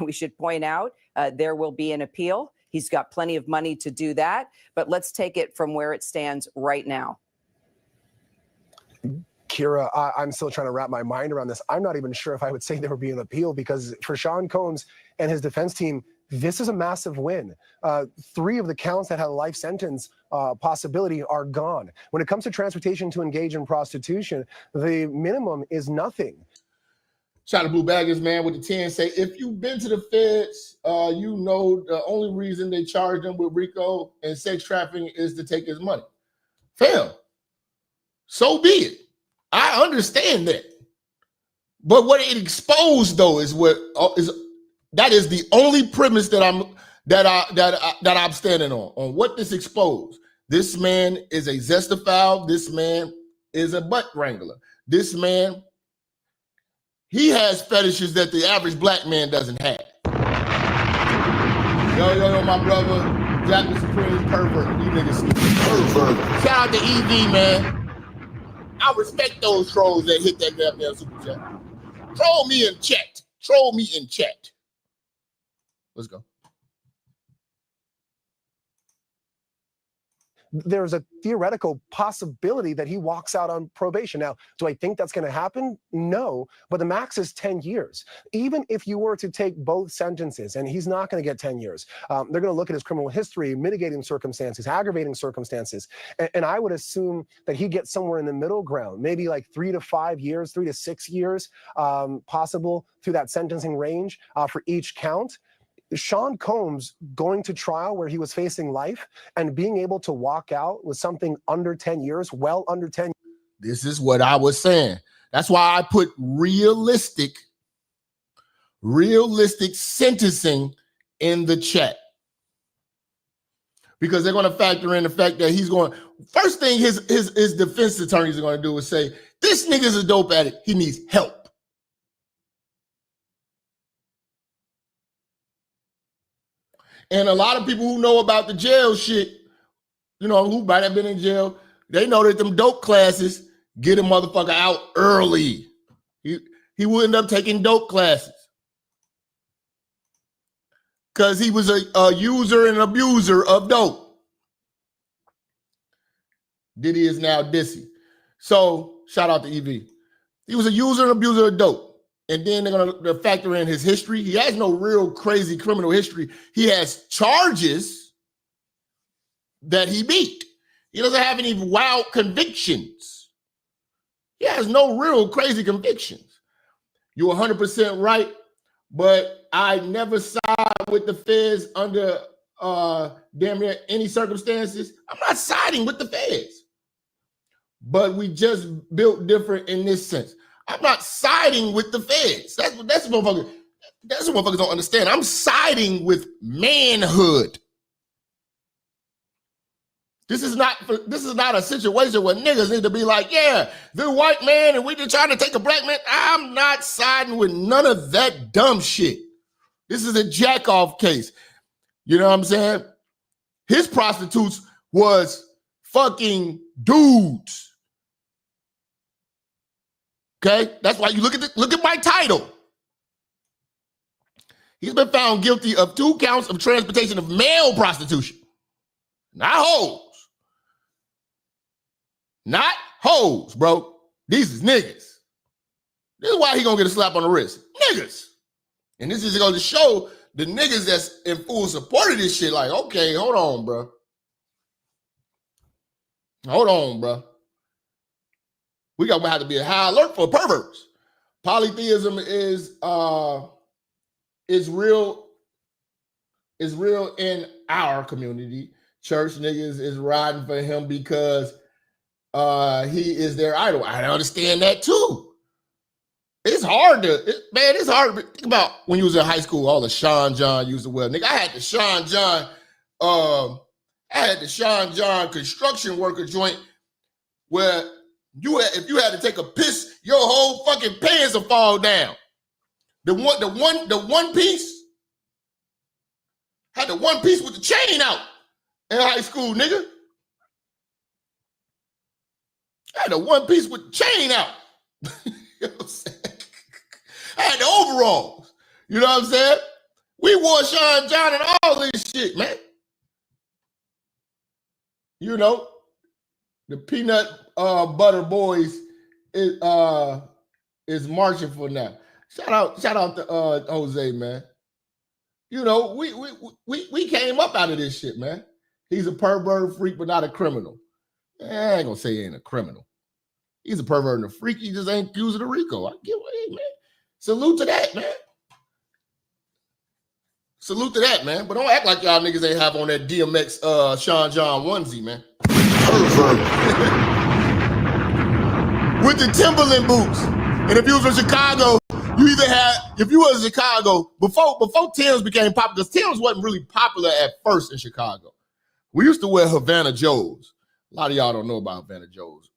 V: we should point out there will be an appeal. He's got plenty of money to do that, but let's take it from where it stands right now.
G: Kira, I'm still trying to wrap my mind around this. I'm not even sure if I would say there would be an appeal because for Sean Combs and his defense team, this is a massive win. 3 of the counts that had a life sentence possibility are gone. When it comes to transportation to engage in prostitution, the minimum is nothing.
O: Shout out to Blue Baggers, man, with the 10 say, if you've been to the feds, you know the only reason they charge them with RICO and sex trafficking is to take his money. Fam, so be it. I understand that. But what it exposed though is that is the only premise that I'm standing on what this exposed. This man is a zestophile. This man is a butt wrangler. This man, he has fetishes that the average black man doesn't have. Yo, my brother, Jack the Supreme pervert. You niggas pervert. Shout out to EV, man. I respect those trolls that hit that goddamn super chat. Troll me in chat. Troll me in chat. Let's go.
G: There's a theoretical possibility that he walks out on probation. Now, do I think that's going to happen? No, but the max is 10 years. Even if you were to take both sentences, and he's not going to get 10 years, they're going to look at his criminal history, mitigating circumstances, aggravating circumstances, and I would assume that he gets somewhere in the middle ground, maybe like 3 to 5 years, 3 to 6 years, possible through that sentencing range for each count. Sean Combs going to trial where he was facing life and being able to walk out with something under 10 years, well under 10.
O: This is what I was saying. That's why I put realistic sentencing in the chat. Because they're going to factor in the fact that he's going, first thing his defense attorneys are going to do is say, this nigga's a dope addict. He needs help. And a lot of people who know about the jail shit, you know, who might have been in jail, they know that them dope classes get a motherfucker out early. He will end up taking dope classes. Because he was a user and abuser of dope. Diddy is now Dissy. So, shout out to EV. He was a user and abuser of dope. And then they're going to factor in his history. He has no real crazy criminal history. He has charges that he beat. He doesn't have any wild convictions. He has no real crazy convictions. You're 100% right, but I never side with the feds under damn near any circumstances. I'm not siding with the feds. But we just built different in this sense. I'm not siding with the feds. That's what motherfuckers don't understand. I'm siding with manhood. This is not a situation where niggas need to be like, yeah, the white man and we just trying to take a black man. I'm not siding with none of that dumb shit. This is a jack-off case. You know what I'm saying? His prostitutes was fucking dudes. Okay, that's why you look at my title. He's been found guilty of 2 counts of transportation of male prostitution. Not hoes. Not hoes, bro. These is niggas. This is why he gonna get a slap on the wrist. Niggas. And this is gonna show the niggas that's in full support of this shit, like, okay, hold on, bro. Hold on, bro. We gonna have to be a high alert for perverts. Polytheism is real in our community. Church niggas is riding for him because he is their idol. I understand that too. It's hard to think about when you was in high school, all the Sean John used to wear. Nigga, I had the Sean John construction worker joint where if you had to take a piss, your whole fucking pants will fall down. The one piece had the one piece with the chain out in high school, nigga. I had the one piece with the chain out. You know what I'm saying? I had the overalls. You know what I'm saying? We wore Sean John and all this shit, man. You know, the peanut butter boys is marching for now. Shout out to Jose, man. You know, we came up out of this shit, man. He's a pervert freak, but not a criminal. I ain't gonna say he ain't a criminal. He's a pervert and a freak. He just ain't accused of the RICO. I get what he, man. Salute to that, man. Salute to that, man. But don't act like y'all niggas ain't have on that DMX Sean John onesie, man. with the Timberland boots. And if you was from Chicago, you either had, if you was in Chicago, before Tim's became popular, because Tim's wasn't really popular at first in Chicago. We used to wear Havana Joes. A lot of y'all don't know about Havana Joes.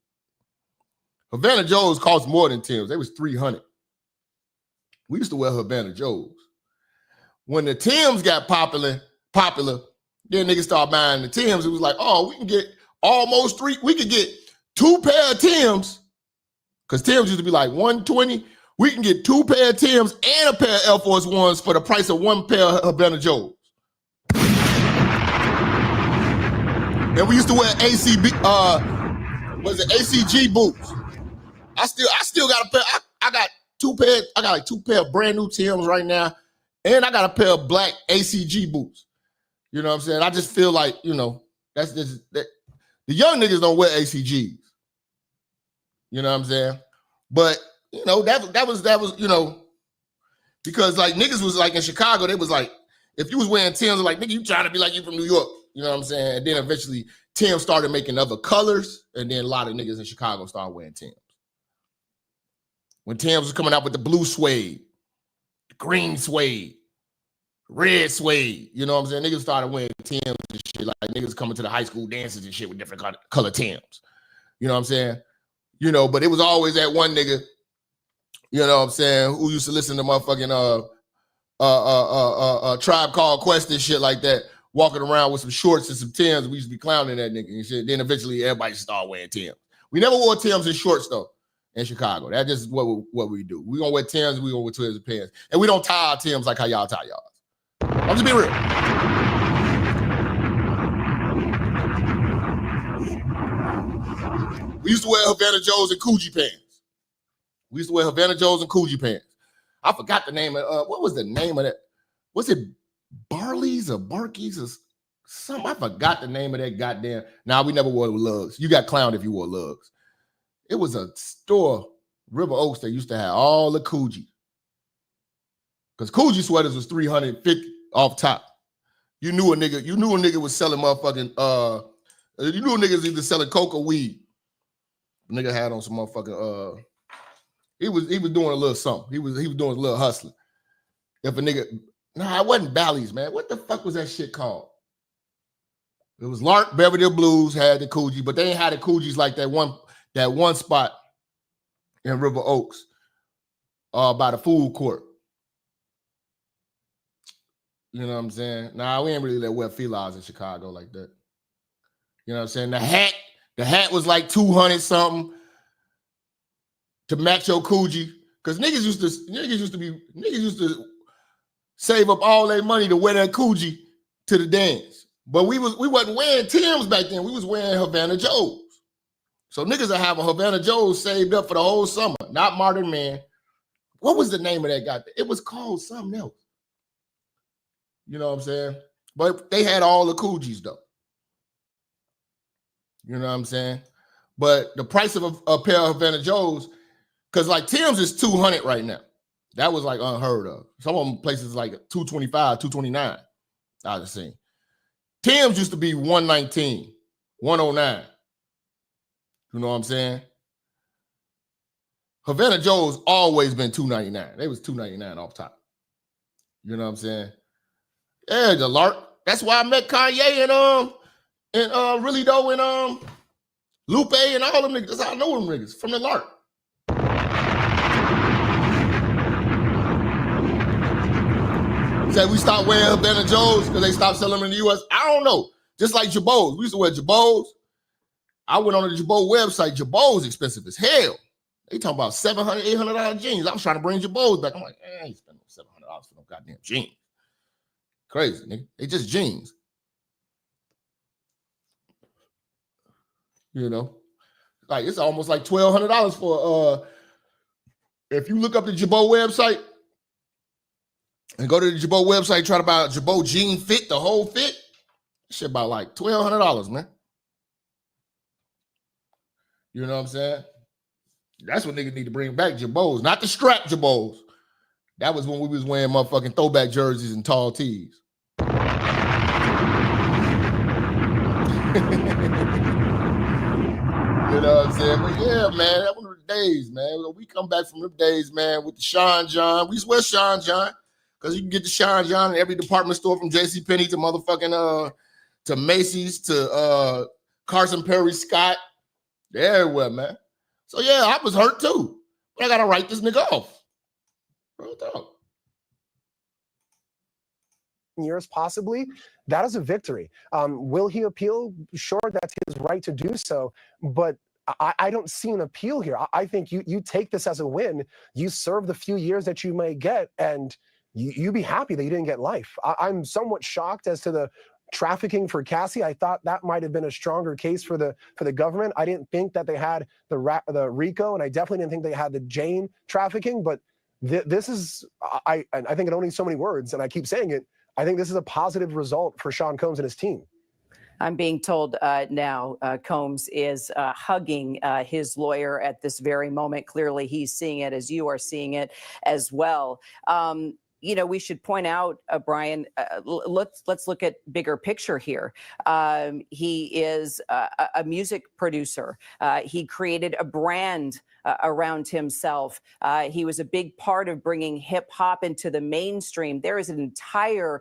O: Havana Joes cost more than Tim's. They was $300. We used to wear Havana Joes. When the Timbs got popular, then niggas started buying the Timbs. It was like, oh, we can get almost we could get 2 pair of Timbs, because Timbs used to be like $120. We can get 2 pair of Timbs and a pair of Air Force Ones for the price of 1 pair of Havana Joes. And we used to wear ACG boots. I still got a pair. I got 2 pairs. I got like 2 pair of brand new Timbs right now. And I got a pair of black ACG boots. You know what I'm saying? I just feel like, you know, that the young niggas don't wear ACGs. You know what I'm saying? But, you know, that was, you know, because like niggas was like in Chicago, they was like, if you was wearing Timbs, like, nigga, you trying to be like you from New York. You know what I'm saying? And then eventually Timbs started making other colors. And then a lot of niggas in Chicago started wearing Timbs. When Timbs was coming out with the blue suede, the green suede, red suede, you know what I'm saying? Niggas started wearing Timbs and shit. Like niggas coming to the high school dances and shit with different color Timbs. You know what I'm saying? You know, but it was always that one nigga, you know what I'm saying, who used to listen to motherfucking Tribe Called Quest and shit like that, walking around with some shorts and some Timbs. We used to be clowning that nigga and shit. Then eventually everybody started wearing Timbs. We never wore Timbs and shorts though in Chicago. That's just what we do. We gonna wear Timbs, we gonna wear Twizzlers and pants. And we don't tie our Timbs like how y'all tie y'all. I'm just being real. We used to wear Havana Joes and Coogi pants. I forgot the name of what was the name of that? Was it Barley's or Barkey's or something? I forgot the name of that goddamn. Nah, we never wore lugs. You got clowned if you wore lugs. It was a store, River Oaks, that used to have all the Coogi. Because Coogi sweaters was $350 off top. You knew a nigga was selling motherfucking you knew a nigga was either selling coke or weed. The nigga had on some motherfucking he was doing a little something. He was doing a little hustling. If a nigga, nah, it wasn't Bally's, man. What the fuck was that shit called? It was Lark, Beverly Blues had the Coogi, but they ain't had the Coogis like that one spot in River Oaks by the food court. You know what I'm saying? Nah, we ain't really let wear felines in Chicago like that. You know what I'm saying? The hat was like $200 something to match your Coogi. Because niggas used to save up all their money to wear that Coogi to the dance. But we wasn't wearing Timbs back then. We was wearing Havana Joes. So niggas are having Havana Joes saved up for the whole summer. Not Modern Man. What was the name of that guy? It was called something else. You know what I'm saying? But they had all the Coogis though. You know what I'm saying? But the price of a pair of Havana Joes, because like Timbs is $200 right now. That was like unheard of. Some of them places like $225, $229. I was saying. Timbs used to be $119, $109. You know what I'm saying? Havana Joe's always been $299. They was $299 off top. You know what I'm saying? Yeah, the Lark. That's why I met Kanye and Really Doe and Lupe and all them niggas. That's how I know them niggas from the Lark. Said we stopped wearing Havana Joes because they stopped selling them in the U.S. I don't know. Just like Jabos. We used to wear Jabos. I went on the Jabot website. Jabos expensive as hell. They talking about $700, $800 jeans. I was trying to bring Jabos back. I'm like, I ain't spending $700 for no goddamn jeans. Crazy, nigga. They just jeans. You know? Like, it's almost like $1,200 for, if you look up the Jabot website and go to the Jabot website, try to buy a Jabot jean fit, the whole fit, shit about like $1,200, man. You know what I'm saying? That's what niggas need to bring back, Jabos, not the strap Jabos. That was when we was wearing motherfucking throwback jerseys and tall tees. You know what I'm saying? But yeah, man, that one of the days, man. We come back from them days, man, with the Sean John. We used to wear Sean John because you can get the Sean John in every department store from JCPenney to motherfucking to Macy's to Carson Perry Scott. They're everywhere, man. So yeah, I was hurt too. But I gotta write this nigga off. Real talk.
G: Years possibly, that is a victory. Will he appeal? Sure, that's his right to do so, but I don't see an appeal here. I think you take this as a win. You serve the few years that you may get, and you be happy that you didn't get life. I'm somewhat shocked as to the trafficking for Cassie. I thought that might have been a stronger case for the government. I didn't think that they had the RICO, and I definitely didn't think they had the Jane trafficking. But this is, I think it only so many words, and I keep saying it. I think this is a positive result for Sean Combs and his team.
V: I'm being told now Combs is hugging his lawyer at this very moment. Clearly, he's seeing it as you are seeing it as well. You know, we should point out, Brian, let's look at bigger picture here. He is a music producer. He created a brand around himself. He was a big part of bringing hip hop into the mainstream. There is an entire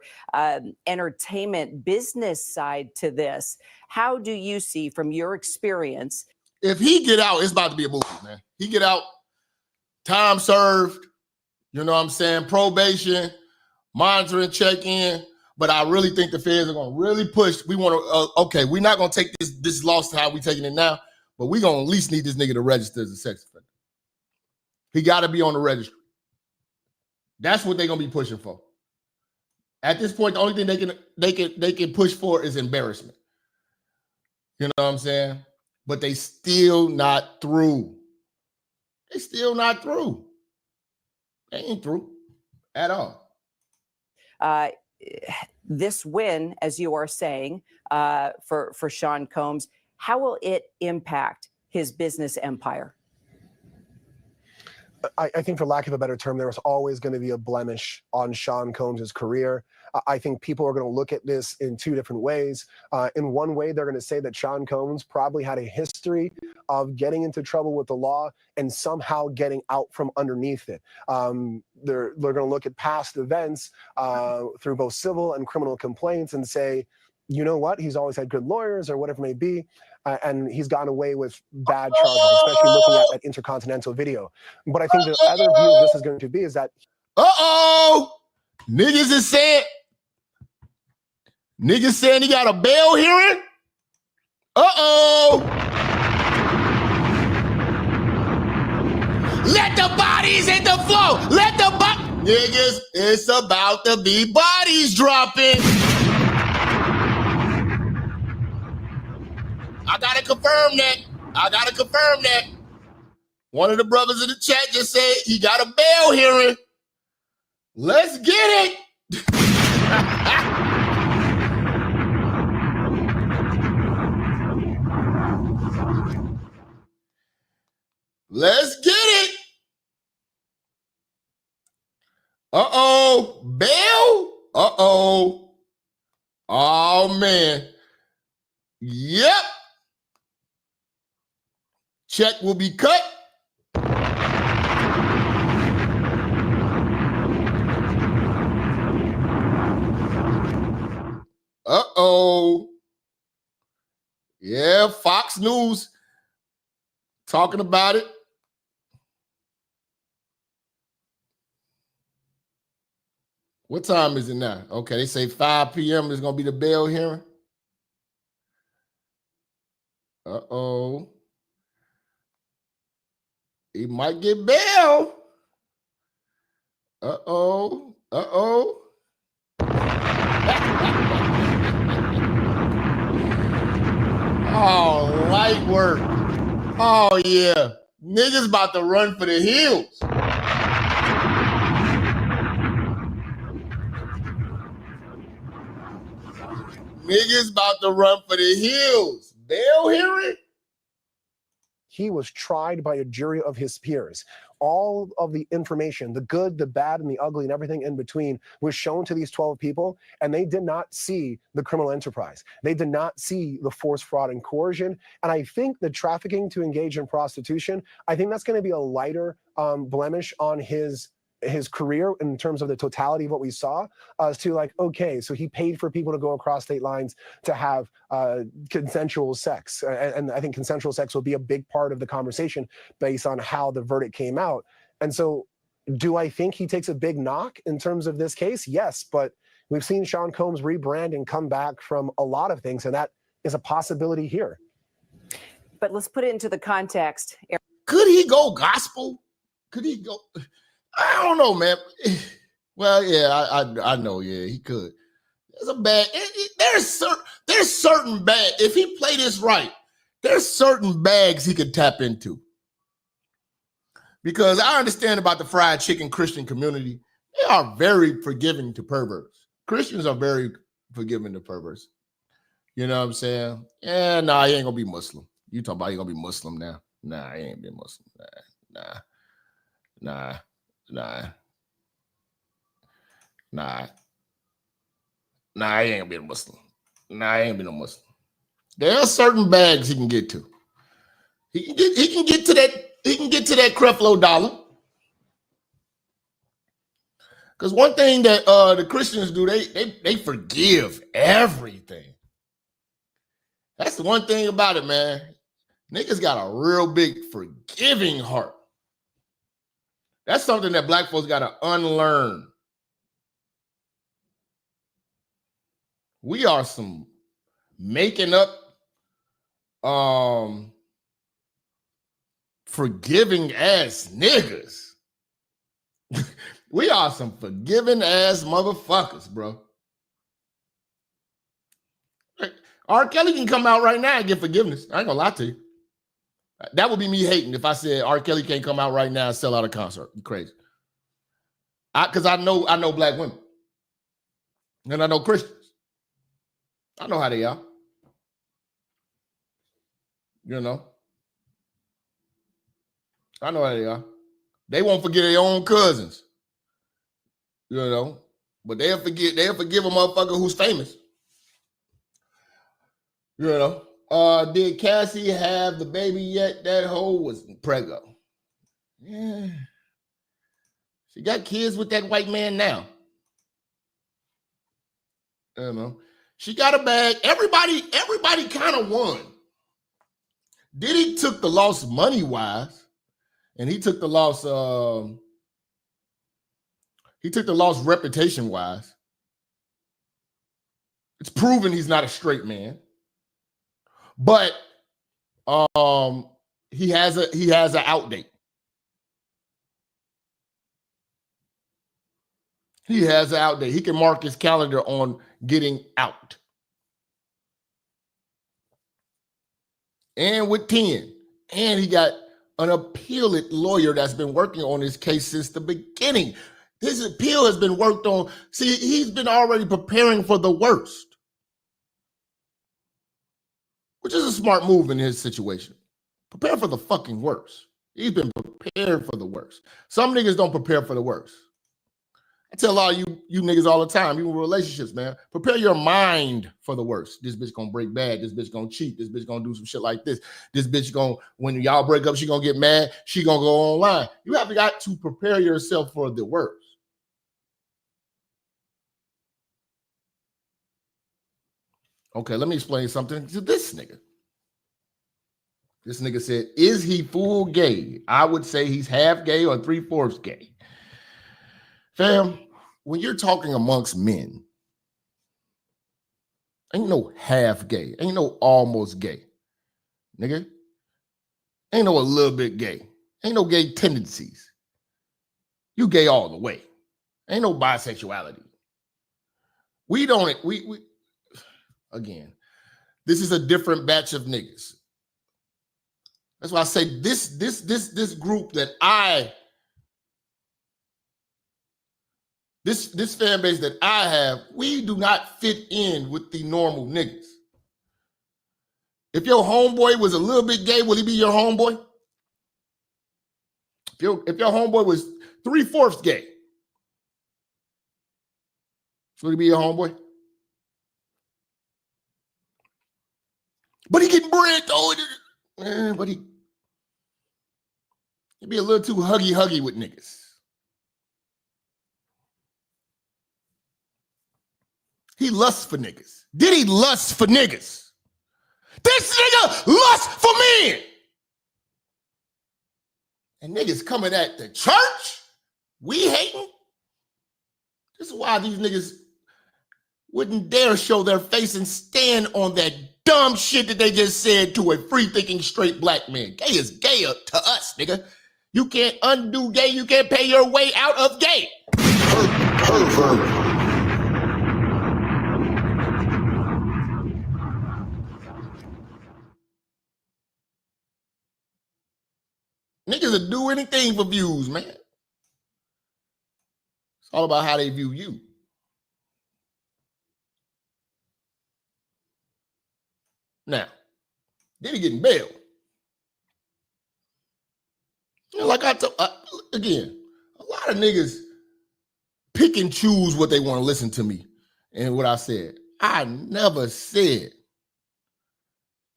V: entertainment business side to this. How do you see from your experience?
O: If he get out, it's about to be a movie, man. He get out, time served. You know what I'm saying? Probation, monitoring, check-in. But I really think the feds are going to really push. We want to, okay, we're not going to take this loss to how we taking it now, but we're going to at least need this nigga to register as a sex offender. He got to be on the registry. That's what they're going to be pushing for. At this point, the only thing they can push for is embarrassment. You know what I'm saying? But they still not through. They still not through. They ain't through at all.
V: This win, as you are saying, for Sean Combs, how will it impact his business empire?
G: I think, for lack of a better term, there was always going to be a blemish on Sean Combs' career. I think people are going to look at this in two different ways. In one way, they're going to say that Sean Combs probably had a history of getting into trouble with the law and somehow getting out from underneath it. They're going to look at past events through both civil and criminal complaints and say, you know what, he's always had good lawyers or whatever it may be, and he's gone away with bad charges, especially looking at that Intercontinental video. But I think the other view of this is going to be is that
O: niggas is saying he got a bail hearing. Let the bodies hit the floor. Let the niggas, it's about to be bodies dropping. I gotta confirm that. One of the brothers in the chat just said he got a bail hearing. Let's get it. Let's get it. Bail. Oh man. Yep. Check will be cut. Yeah, Fox News talking about it. What time is it now? Okay, they say 5 p.m. is going to be the bail hearing. He might get bail. Oh, light work. Oh, yeah. Niggas about to run for the hills. Niggas about to run for the hills. Bail hearing?
G: he was tried by a jury of his peers. All of the information, the good, the bad, and the ugly, and everything in between was shown to these 12 people, and they did not see the criminal enterprise. They did not see the force, fraud, and coercion. And I think the trafficking to engage in prostitution, I think that's going to be a lighter blemish on his career in terms of the totality of what we saw, as to like, okay, so he paid for people to go across state lines to have consensual sex. And I think consensual sex will be a big part of the conversation based on how the verdict came out. And so do I think he takes a big knock in terms of this case? Yes, but we've seen Sean Combs rebrand and come back from a lot of things, and that is a possibility here.
V: But let's put it into the context.
O: Could he go gospel? Could he go? I don't know, man. Well, yeah, I know. Yeah, he could. There's a bad. There's certain bad. If he played this right, there's certain bags he could tap into. Because I understand about the fried chicken Christian community. They are very forgiving to perverts. Christians are very forgiving to perverts. You know what I'm saying? Yeah, nah, he ain't gonna be Muslim. You talking about he gonna be Muslim now? Nah, he ain't been Muslim. Nah. Nah, he ain't been a Muslim. Nah, he ain't been a Muslim. There are certain bags he can get to. He can get to that Creflo Dollar. Because one thing that the Christians do, they forgive everything. That's the one thing about it, man. Niggas got a real big forgiving heart. That's something that black folks got to unlearn. We are some making up forgiving ass niggas. We are some forgiving ass motherfuckers, bro. R. Kelly can come out right now and get forgiveness. I ain't gonna lie to you. That would be me hating if I said R. Kelly can't come out right now and sell out a concert. You crazy. Because I know black women. And I know Christians. I know how they are. You know. I know how they are. They won't forget their own cousins. You know. But they'll forgive a motherfucker who's famous. You know. Did Cassie have the baby yet? That hoe was preggo. Yeah. She got kids with that white man now. You know. She got a bag. Everybody kind of won. Diddy took the loss money-wise, and he took the loss reputation-wise. It's proven he's not a straight man. But he has an outdate. He has an outdate. He can mark his calendar on getting out. And with 10. And he got an appellate lawyer that's been working on his case since the beginning. His appeal has been worked on. See, he's been already preparing for the worst. Which is a smart move in his situation. Prepare for the fucking worst. He's been prepared for the worst. Some niggas don't prepare for the worst. I tell all you niggas all the time, even relationships, man, prepare your mind for the worst. This bitch gonna break bad. This bitch gonna cheat. This bitch gonna do some shit like this. This bitch gonna, when y'all break up, she gonna get mad. She gonna go online. You have got to prepare yourself for the worst. Okay, let me explain something to this nigga. This nigga said, is he full gay? I would say he's half gay or 3/4 gay. Fam, when you're talking amongst men, ain't no half gay. Ain't no almost gay. Nigga. Ain't no a little bit gay. Ain't no gay tendencies. You gay all the way. Ain't no bisexuality. We again, this is a different batch of niggas. That's why I say this group that this fan base that I have, we do not fit in with the normal niggas. If your homeboy was a little bit gay, will he be your homeboy? If your homeboy was 3/4 gay, should he be your homeboy? But he getting bread though. But he be a little too huggy with niggas. He lusts for niggas. Diddy lusts for niggas. This nigga lusts for men. And niggas coming at the church, we hating. This is why these niggas wouldn't dare show their face and stand on that dumb shit that they just said to a free-thinking straight black man. Gay is gay to us, nigga. You can't undo gay. You can't pay your way out of gay. Pervert. Niggas will do anything for views, man. It's all about how they view you. Now, Diddy getting bail. Like I told, again, a lot of niggas pick and choose what they want to listen to me and what I said. I never said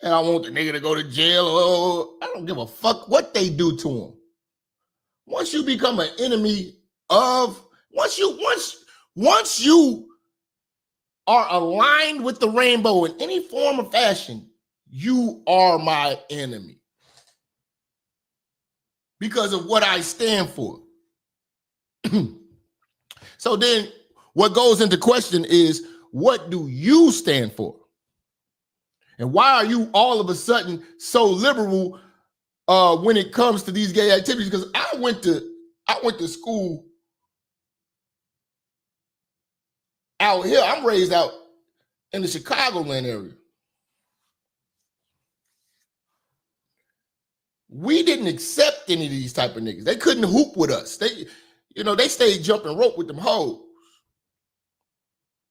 O: and I want the nigga to go to jail. Or I don't give a fuck what they do to him. Once you become an enemy of, once you are aligned with the rainbow in any form or fashion, you are my enemy. Because of what I stand for. So then what goes into question is, what do you stand for? And why are you all of a sudden so liberal when it comes to these gay activities? Because I went to school out here. I'm raised out in the Chicagoland area. We didn't accept any of these type of niggas. They couldn't hoop with us. They stayed jumping rope with them hoes.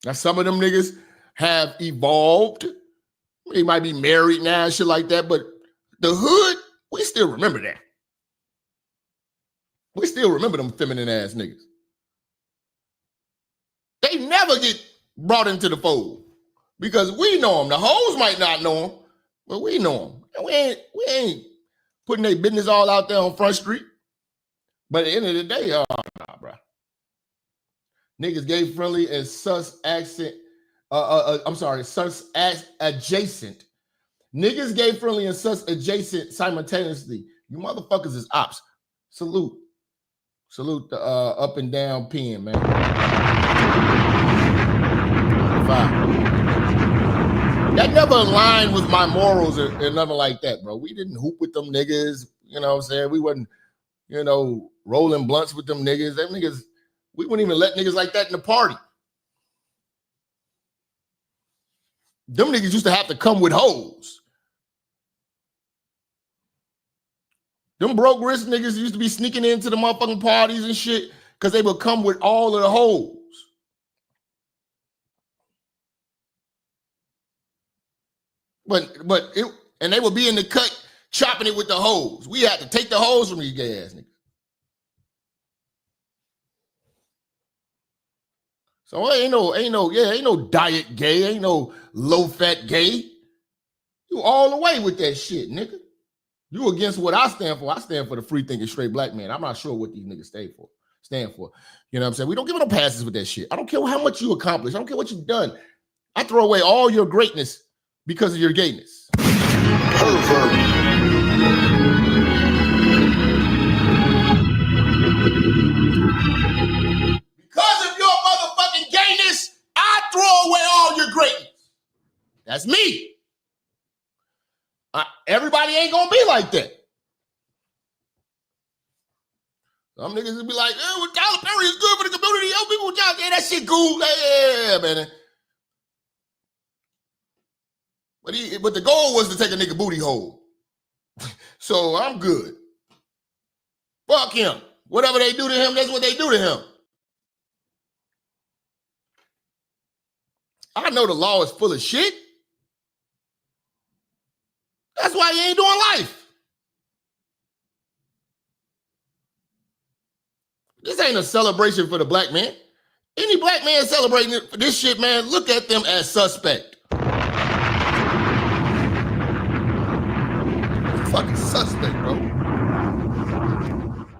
O: Now, some of them niggas have evolved. They might be married now and shit like that, but the hood, we still remember that. We still remember them feminine ass niggas. They never get brought into the fold because we know them. The hoes might not know them, but we know them. And we ain't putting their business all out there on Front Street. But at the end of the day, nah, bro. Niggas gay friendly and sus accent. Sus adjacent. Niggas gay friendly and sus adjacent simultaneously. You motherfuckers is ops. Salute the up and down pen, man. 5. That never aligned with my morals or nothing like that, bro. We didn't hoop with them niggas. You know what I'm saying? We wasn't, rolling blunts with them niggas. Them niggas, we wouldn't even let niggas like that in the party. Them niggas used to have to come with hoes. Them broke wrist niggas used to be sneaking into the motherfucking parties and shit because they would come with all of the hoes. And they would be in the cut chopping it with the hoes. We had to take the hoes from these gay ass niggas. So ain't no diet gay, ain't no low fat gay. You all the way with that shit, nigga. You against what I stand for. I stand for the free thinking straight black man. I'm not sure what these niggas stand for. You know what I'm saying? We don't give them passes with that shit. I don't care how much you accomplish. I don't care what you've done. I throw away all your greatness because of your gayness. Pervert. Because of your motherfucking gayness, I throw away all your greatness. That's me. Everybody ain't gonna be like that. Some niggas will be like, well, Tyler Perry is good for the community. Yo, people, yeah, that shit cool. Yeah, man. But the goal was to take a nigga booty hole. So I'm good. Fuck him. Whatever they do to him, that's what they do to him. I know the law is full of shit. That's why he ain't doing life. This ain't a celebration for the black man. Any black man celebrating this shit, man, look at them as suspect. Fucking suspect, bro.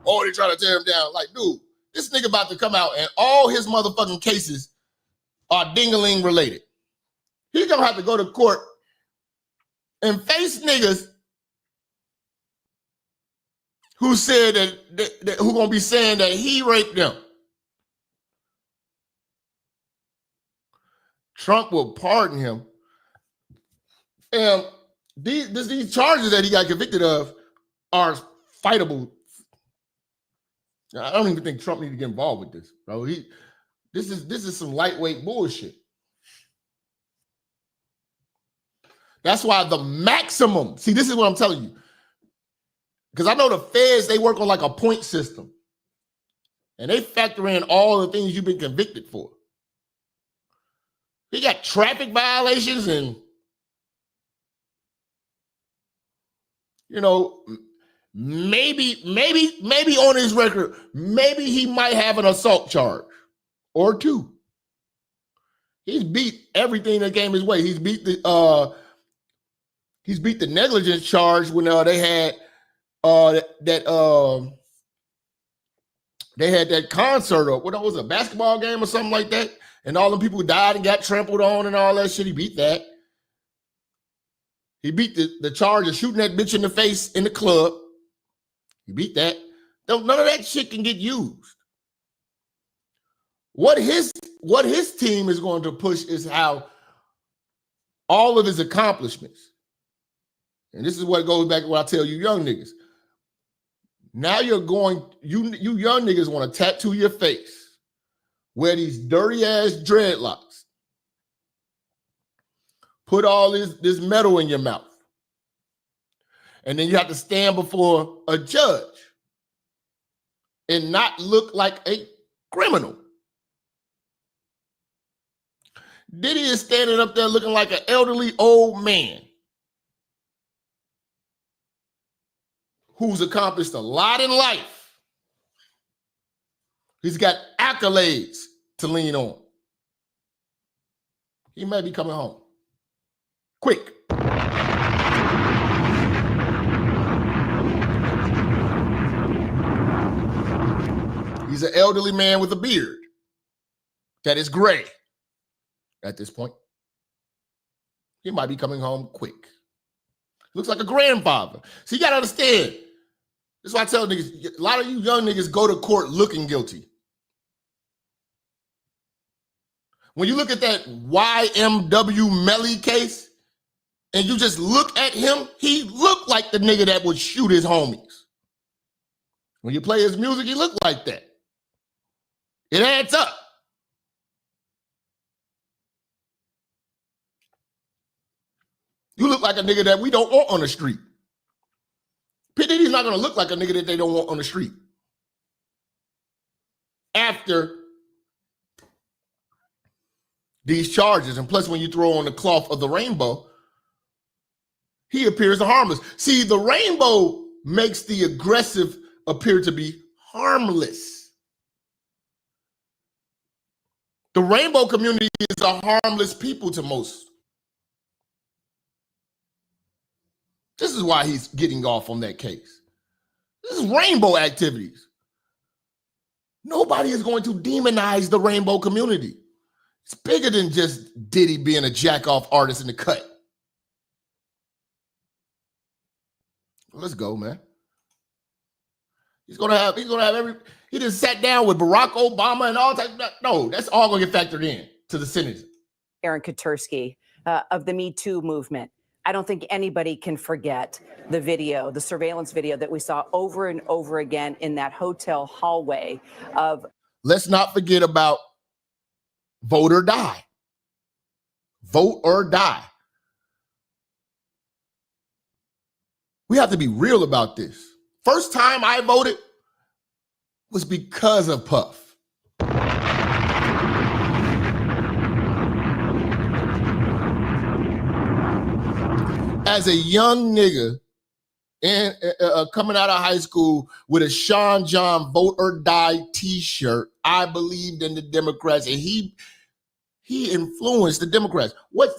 O: Oh, they trying to tear him down. Like, dude, this nigga about to come out and all his motherfucking cases are ding-a-ling related. He's gonna have to go to court and face niggas who said that who gonna be saying that he raped them. Trump will pardon him. And these charges that he got convicted of are fightable. I don't even think Trump needs to get involved with this, bro. This is some lightweight bullshit. That's why the maximum, see, this is what I'm telling you. Because I know the feds, they work on like a point system. And they factor in all the things you've been convicted for. He got traffic violations and, you know, maybe on his record, maybe he might have an assault charge or two. He's beat everything that came his way. He's beat the negligence charge when they had that concert or what was it, a basketball game or something like that, and all the people died and got trampled on and all that shit. He beat that. He beat the charge of shooting that bitch in the face in the club. He beat that. None of that shit can get used. What his team is going to push is how all of his accomplishments, and this is what goes back to what I tell you young niggas. Now you young niggas want to tattoo your face, wear these dirty ass dreadlocks, put all this metal in your mouth, and then you have to stand before a judge and not look like a criminal. Diddy is standing up there looking like an elderly old man who's accomplished a lot in life. He's got accolades to lean on. He may be coming home. Quick. He's an elderly man with a beard that is gray at this point. He might be coming home quick. Looks like a grandfather. So you got to understand. That's why I tell niggas, a lot of you young niggas go to court looking guilty. When you look at that YMW Melly case and you just look at him, he looked like the nigga that would shoot his homies. When you play his music, he looked like that. It adds up. You look like a nigga that we don't want on the street. P. Diddy's not going to look like a nigga that they don't want on the street. After these charges, and plus when you throw on the cloth of the rainbow, he appears harmless. See, the rainbow makes the aggressive appear to be harmless. The rainbow community is a harmless people to most. This is why he's getting off on that case. This is rainbow activities. Nobody is going to demonize the rainbow community. It's bigger than just Diddy being a jack-off artist in the cut. Let's go, man. He just sat down with Barack Obama and all types. No, that's all going to get factored in to the Senate.
V: Aaron Katursky of the Me Too movement. I don't think anybody can forget the video, the surveillance video that we saw over and over again in that hotel hallway of.
O: Let's not forget about vote or die. Vote or die. We have to be real about this. First time I voted was because of Puff. As a young nigga and coming out of high school with a Sean John Vote or Die T-shirt. I believed in the Democrats, and he influenced the Democrats. What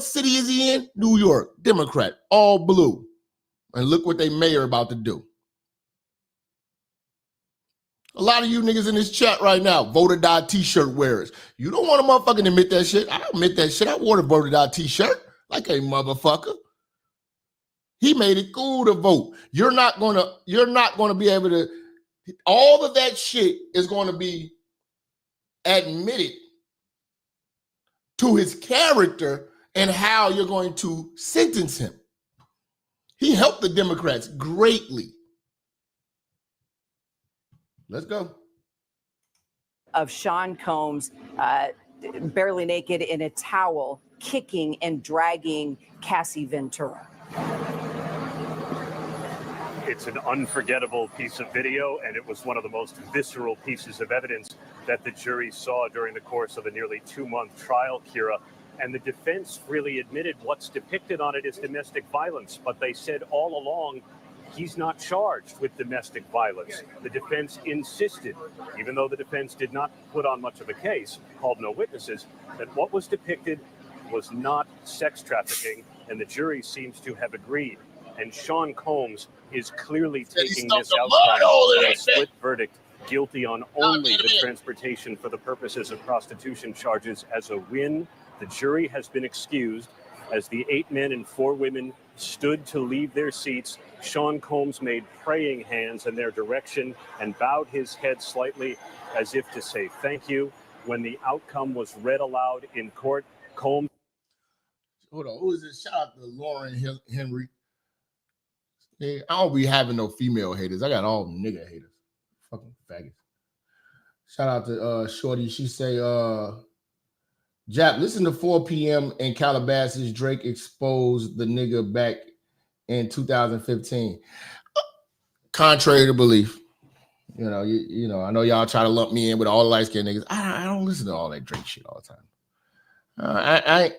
O: city is he in? New York, Democrat, all blue. And look what they mayor about to do. A lot of you niggas in this chat right now, Vote or Die T-shirt wearers. You don't want to motherfucking admit that shit. I don't admit that shit. I wore the Vote or Die T-shirt like a motherfucker. He made it cool to vote. You're not gonna be able to. All of that shit is going to be admitted to his character and how you're going to sentence him. He helped the Democrats greatly. Let's go.
V: Of Sean Combs, barely naked in a towel, kicking and dragging Cassie Ventura.
D: It's an unforgettable piece of video, and it was one of the most visceral pieces of evidence that the jury saw during the course of a nearly 2-month trial, Kira. And the defense really admitted what's depicted on it is domestic violence, but they said all along, he's not charged with domestic violence. The defense insisted, even though the defense did not put on much of a case, called no witnesses, that what was depicted was not sex trafficking, and the jury seems to have agreed. And Sean Combs is clearly taking this outcome as a split verdict, guilty on only the transportation for the purposes of prostitution charges as a win. The jury has been excused. As the 8 men and 4 women stood to leave their seats, Sean Combs made praying hands in their direction and bowed his head slightly as if to say thank you. When the outcome was read aloud in court, Combs...
O: Hold on, who is this? Shout out to Lauren Henry. Hey, I don't be having no female haters. I got all nigga haters. Fucking faggots. Shout out to Shorty. She say, Jap, listen to 4 p.m. in Calabasas. Drake exposed the nigga back in 2015. Contrary to belief. You know, I know y'all try to lump me in with all the light-skinned niggas. I don't listen to all that Drake shit all the time. I'm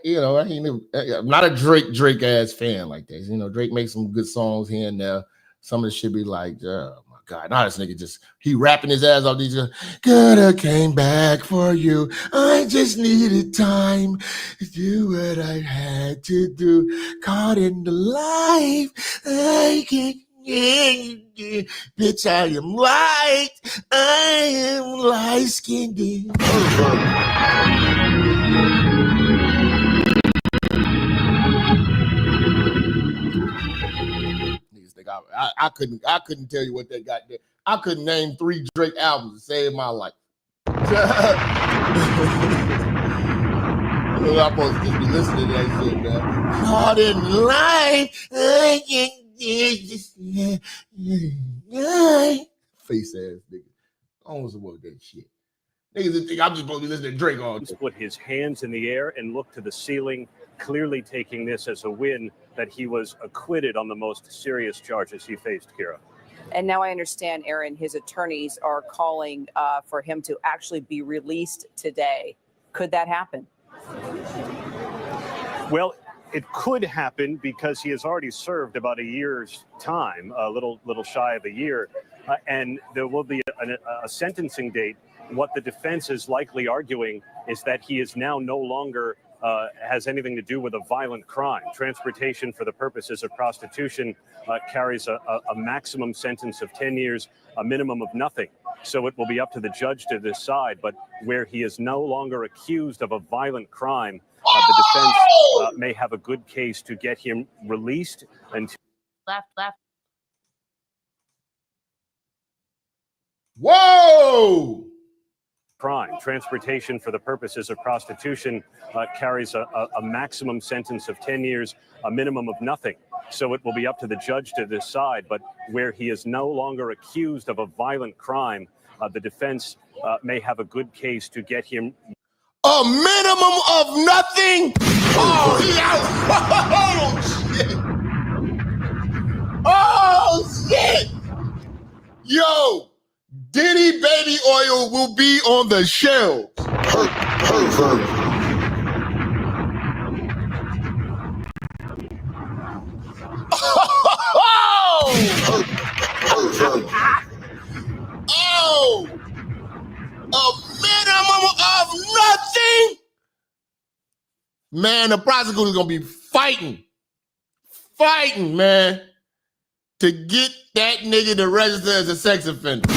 O: not a Drake ass fan like that. You know, Drake makes some good songs here and there. Some of it should be like, oh my God, now this nigga he rapping his ass off these. Coulda came back for you. I just needed time to do what I had to do. Caught in the life, I can't. Bitch, I am white. I am light skinned. I couldn't tell you what they got there. I couldn't name 3 Drake albums to save my life. I'm supposed to just be listening to that shit, man. Caught in life, I can't. Face ass nigga. I don't support that shit. Niggas think I'm just supposed to be listening to Drake all day.
D: Put his hands in the air and looked to the ceiling, clearly taking this as a win that he was acquitted on the most serious charges he faced, Kira.
V: And now I understand, Aaron, his attorneys are calling for him to actually be released today. Could that happen?
D: Well, it could happen because he has already served about a year's time, a little shy of a year, and there will be a sentencing date. What the defense is likely arguing is that he is now no longer has anything to do with a violent crime. Transportation for the purposes of prostitution carries a maximum sentence of 10 years, a minimum of nothing. So it will be up to the judge to decide. But where he is no longer accused of a violent crime, the defense may have a good case to get him released until...
S: Left.
O: Whoa!
D: Crime. Transportation for the purposes of prostitution carries a maximum sentence of 10 years, a minimum of nothing. So it will be up to the judge to decide. But where he is no longer accused of a violent crime, the defense may have a good case to get him...
O: A minimum of nothing? Oh, shit. Oh, shit. Yo, Diddy baby oil will be on the shelves. man, the prosecutor's gonna be fighting, man, to get that nigga to register as a sex offender.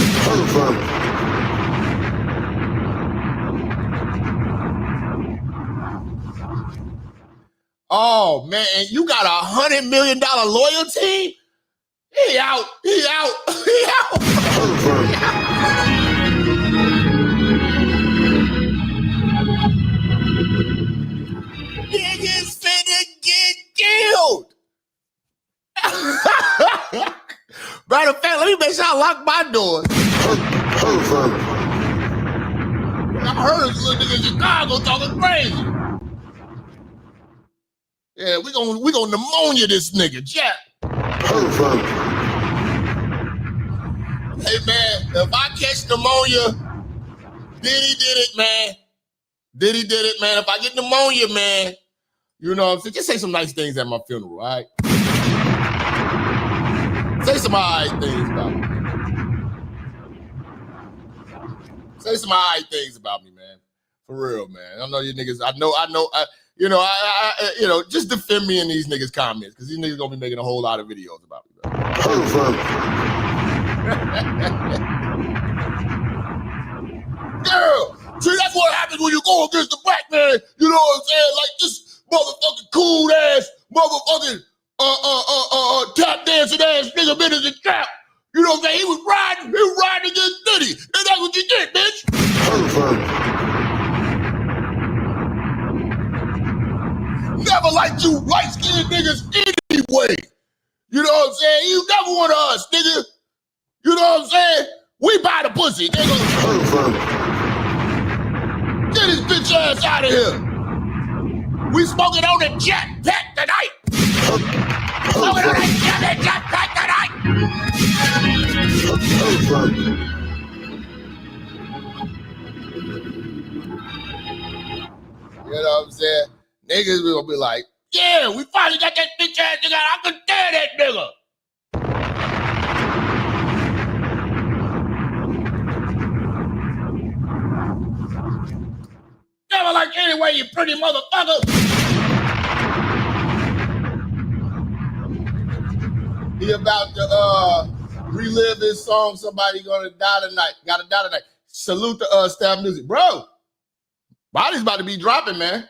O: Oh man, and you got $100 million lawyer team? He out. Niggas finna get killed. Matter of fact, let me make sure I lock my doors. I heard this little nigga in Chicago talking crazy. Yeah, we gonna pneumonia this nigga, Jap. Hey man, if I catch pneumonia, Diddy did it, man. Diddy did it, man. If I get pneumonia, man, you know what I'm saying? Just say some nice things at my funeral, all right? Say some all right things about me. Say some all right things about me, man. For real, man. I know you niggas. Just defend me in these niggas' comments, because these niggas gonna be making a whole lot of videos about me, bro. Girl, see, that's what happens when you go against the black man. You know what I'm saying? Like this motherfucking cool ass, motherfucking tap dancing ass nigga Minister Jap. You know what I'm saying? He was riding against Diddy. And that's what you did, bitch. Never liked you light-skinned niggas anyway. You know what I'm saying? You never one of us, nigga. You know what I'm saying? We buy the pussy, nigga. Get his bitch ass out of here. We smoking on the jet pack tonight. Smoking on that jet pack tonight. You know what I'm saying? Niggas will be like, yeah, we finally got that bitch ass nigga. I can stand that nigga. Never like anyway, you pretty motherfucker. He about to relive his song, Somebody Gonna Die Tonight. Gotta die tonight. Salute the staff music. Bro, body's about to be dropping, man.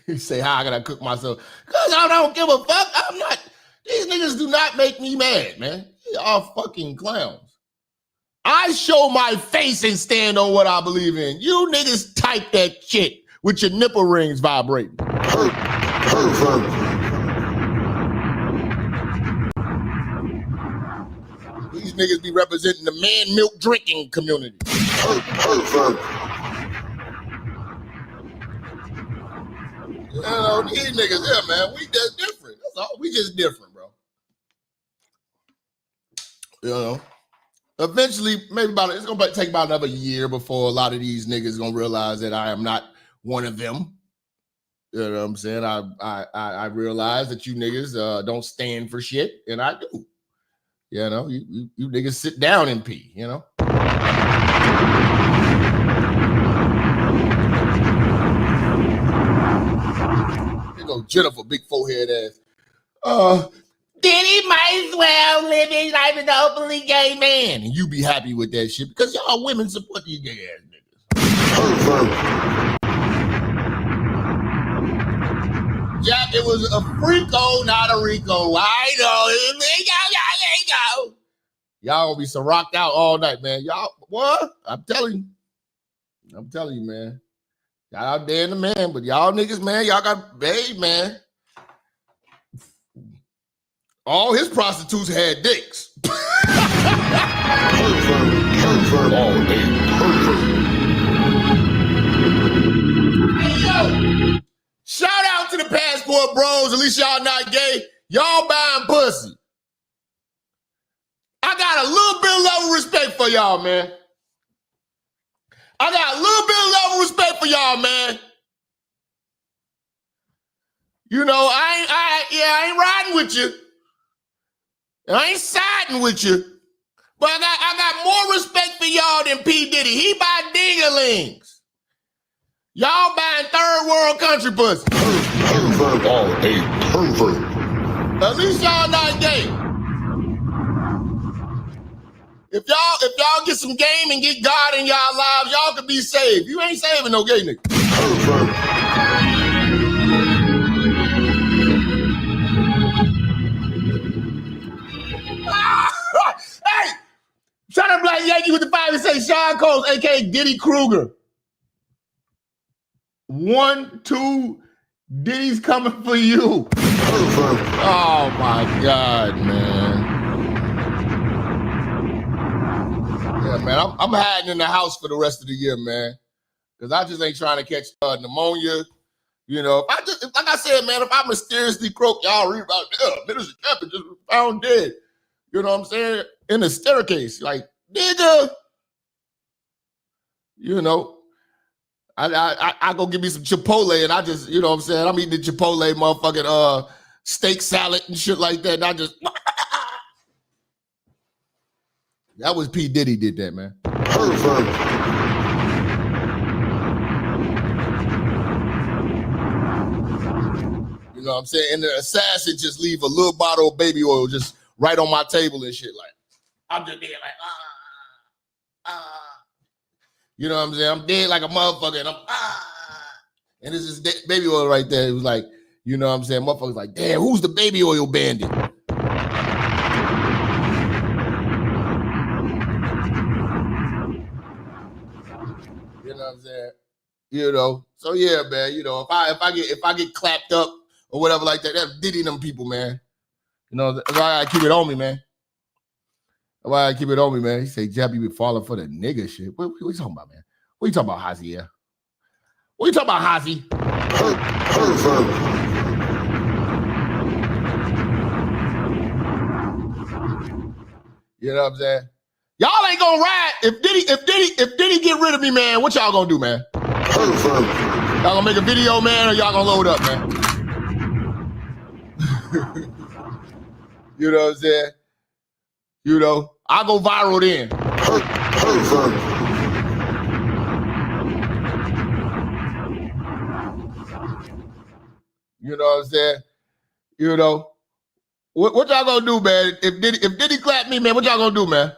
O: He say, how I gotta cook myself? Because I don't give a fuck. I'm not. These niggas do not make me mad, man. They are fucking clowns. I show my face and stand on what I believe in. You niggas type that shit with your nipple rings vibrating. These niggas be representing the man milk drinking community. You know, these niggas here, man, we just different. That's all. We just different, bro. You know, eventually, it's gonna take about another year before a lot of these niggas gonna realize that I am not one of them. You know what I'm saying? I realize that you niggas don't stand for shit, and I do. You know, you niggas sit down and pee. You know. Go Jennifer, big forehead ass. Diddy might as well live his life as an openly gay man. And you be happy with that shit because y'all women support these gay ass niggas. Yeah, it was a freako, not a Rico. I know. There you go. Y'all gonna be so rocked out all night, man. Y'all, what? I'm telling you, man. Y'all out there in the man, but y'all niggas, man, y'all got, hey, man. All his prostitutes had dicks. Hey, yo, shout out to the passport bros. At least y'all not gay. Y'all buying pussy. I got a little bit of love and respect for y'all, man. I got a little bit of love and respect for y'all, man. You know, I ain't riding with you. I ain't siding with you. But I got more respect for y'all than P. Diddy. He buy dingalings. Y'all buying third world country pussy.
M: Pervert or a pervert.
O: At least y'all not gay. If y'all get some game and get God in y'all lives, y'all could be saved. You ain't saving no gay nigga.
M: Pervert.
O: Hey! Shout out Black Yankee with the 5 and say Sean Coles, aka Diddy Kruger. 1, 2, Diddy's coming for you.
M: Pervert.
O: Oh my God, man. Yeah, man, I'm hiding in the house for the rest of the year, man. Because I just ain't trying to catch pneumonia. You know, like I said, man, if I mysteriously croak, y'all read about Minister Jap just found dead. You know what I'm saying? In the staircase. Like, nigga. You know, I go give me some Chipotle and I just, you know what I'm saying? I'm eating the Chipotle motherfucking steak salad and shit like that. And I just, that was P. Diddy did that, man.
M: Pervert.
O: You know what I'm saying? And the assassin just leave a little bottle of baby oil just right on my table and shit. Like, I'm just dead like, You know what I'm saying? I'm dead like a motherfucker and I'm, And this is baby oil right there. It was like, you know what I'm saying? Motherfuckers like, damn, who's the baby oil bandit? You know what I'm saying? You know, so yeah, man. You know, if I get clapped up or whatever like that, that's Diddy and them people, man. You know, that's why I keep it on me, man. That's why I keep it on me, man. He say, Jap, you be falling for the nigga shit. What you talking about, man? What you talking about, Hazi? Yeah. What you talking about, Hazi?
M: Pervert.
O: You know what I'm saying? Y'all ain't gonna ride. If Diddy get rid of me, man, what y'all gonna do, man?
M: Pervert.
O: Y'all gonna make a video, man, or y'all gonna load up, man? You know what I'm saying? You know, I'll go viral then.
M: Pervert.
O: You know what I'm saying? You know, what y'all gonna do, man? If Diddy clap me, man, what y'all gonna do, man?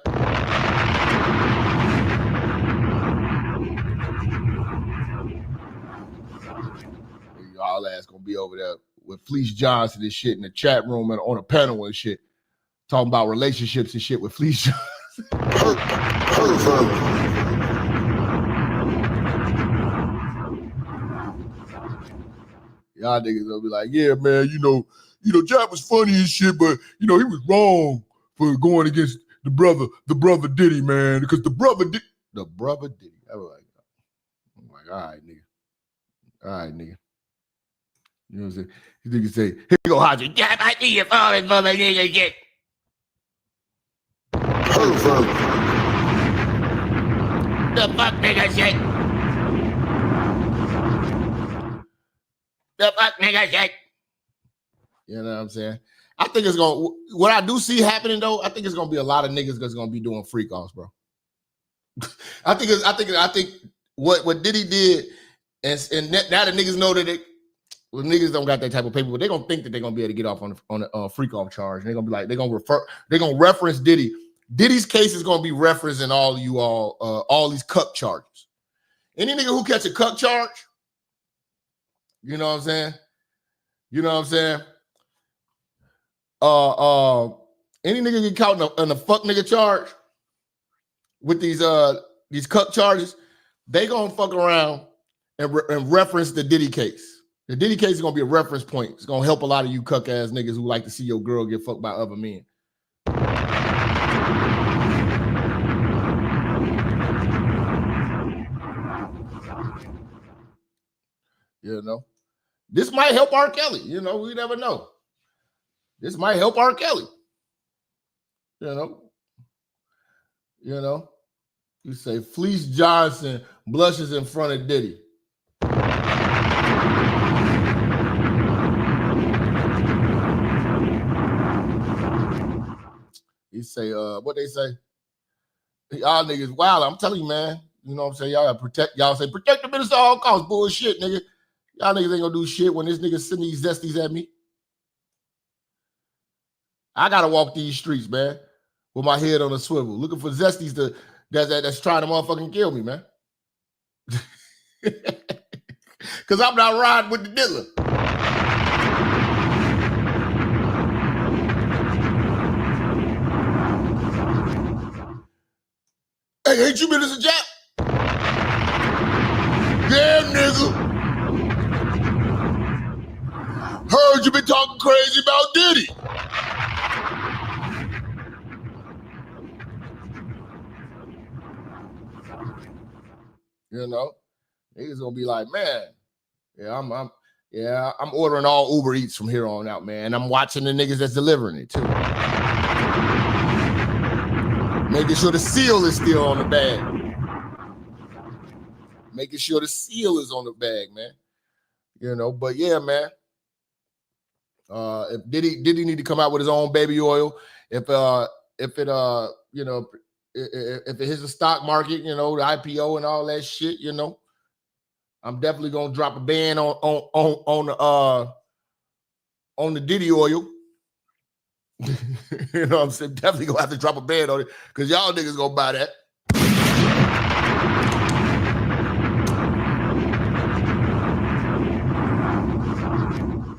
O: Y'all ass gonna be over there with Fleece Johnson and shit in the chat room and on a panel and shit, talking about relationships and shit with Fleece Johnson.
M: Pervert.
O: Y'all niggas gonna be like, yeah, man, you know, Jap was funny and shit, but you know, he was wrong for going against the brother Diddy, man, because the brother Diddy. I was like, I'm like, all right, nigga. You know what I'm saying? You niggas say, here you go, Haji. Jap, I think you're falling for my nigga shit.
M: Pervert.
O: The fuck nigga shit. The fuck nigga shit. You know what I'm saying? I think it's gonna, what I do see happening though, I think it's gonna be a lot of niggas that's gonna be doing freak offs, bro. I think what Diddy did, and now the niggas know that well, niggas don't got that type of paper, but they're gonna think that they're gonna be able to get off on a freak off charge. And they're gonna be like, they're gonna reference Diddy. Diddy's case is gonna be referenced in all these cuck charges. Any nigga who catch a cuck charge, you know what I'm saying? Any nigga get caught in a fuck nigga charge with these cuck charges, they gonna fuck around and reference the Diddy case. The Diddy case is gonna be a reference point. It's gonna help a lot of you cuck ass niggas who like to see your girl get fucked by other men. You know, this might help R. Kelly. You know, we never know. This might help R. Kelly. You know, you say Fleece Johnson blushes in front of Diddy. You say, what they say? Y'all niggas wild. I'm telling you, man. You know what I'm saying? Y'all gotta protect. Y'all say protect the minister at all costs. Bullshit, nigga. Y'all niggas ain't gonna do shit when this nigga sending these zesties at me. I gotta walk these streets, man, with my head on a swivel, looking for zesties that's trying to motherfucking kill me, man. Cause I'm not riding with the dealer. Hey, ain't you Minister Jap? Yeah, nigga. Heard you been talking crazy about Diddy. You know, niggas gonna be like, man, yeah, I'm ordering all Uber Eats from here on out, man. I'm watching the niggas that's delivering it too. Making sure the seal is still on the bag. Making sure the seal is on the bag, man. You know, but yeah, man. If Diddy need to come out with his own baby oil, if it hits the stock market, you know, the IPO and all that shit, you know, I'm definitely gonna drop a ban on the Diddy oil. You know what I'm saying? Definitely gonna have to drop a ban on it because y'all niggas gonna buy that.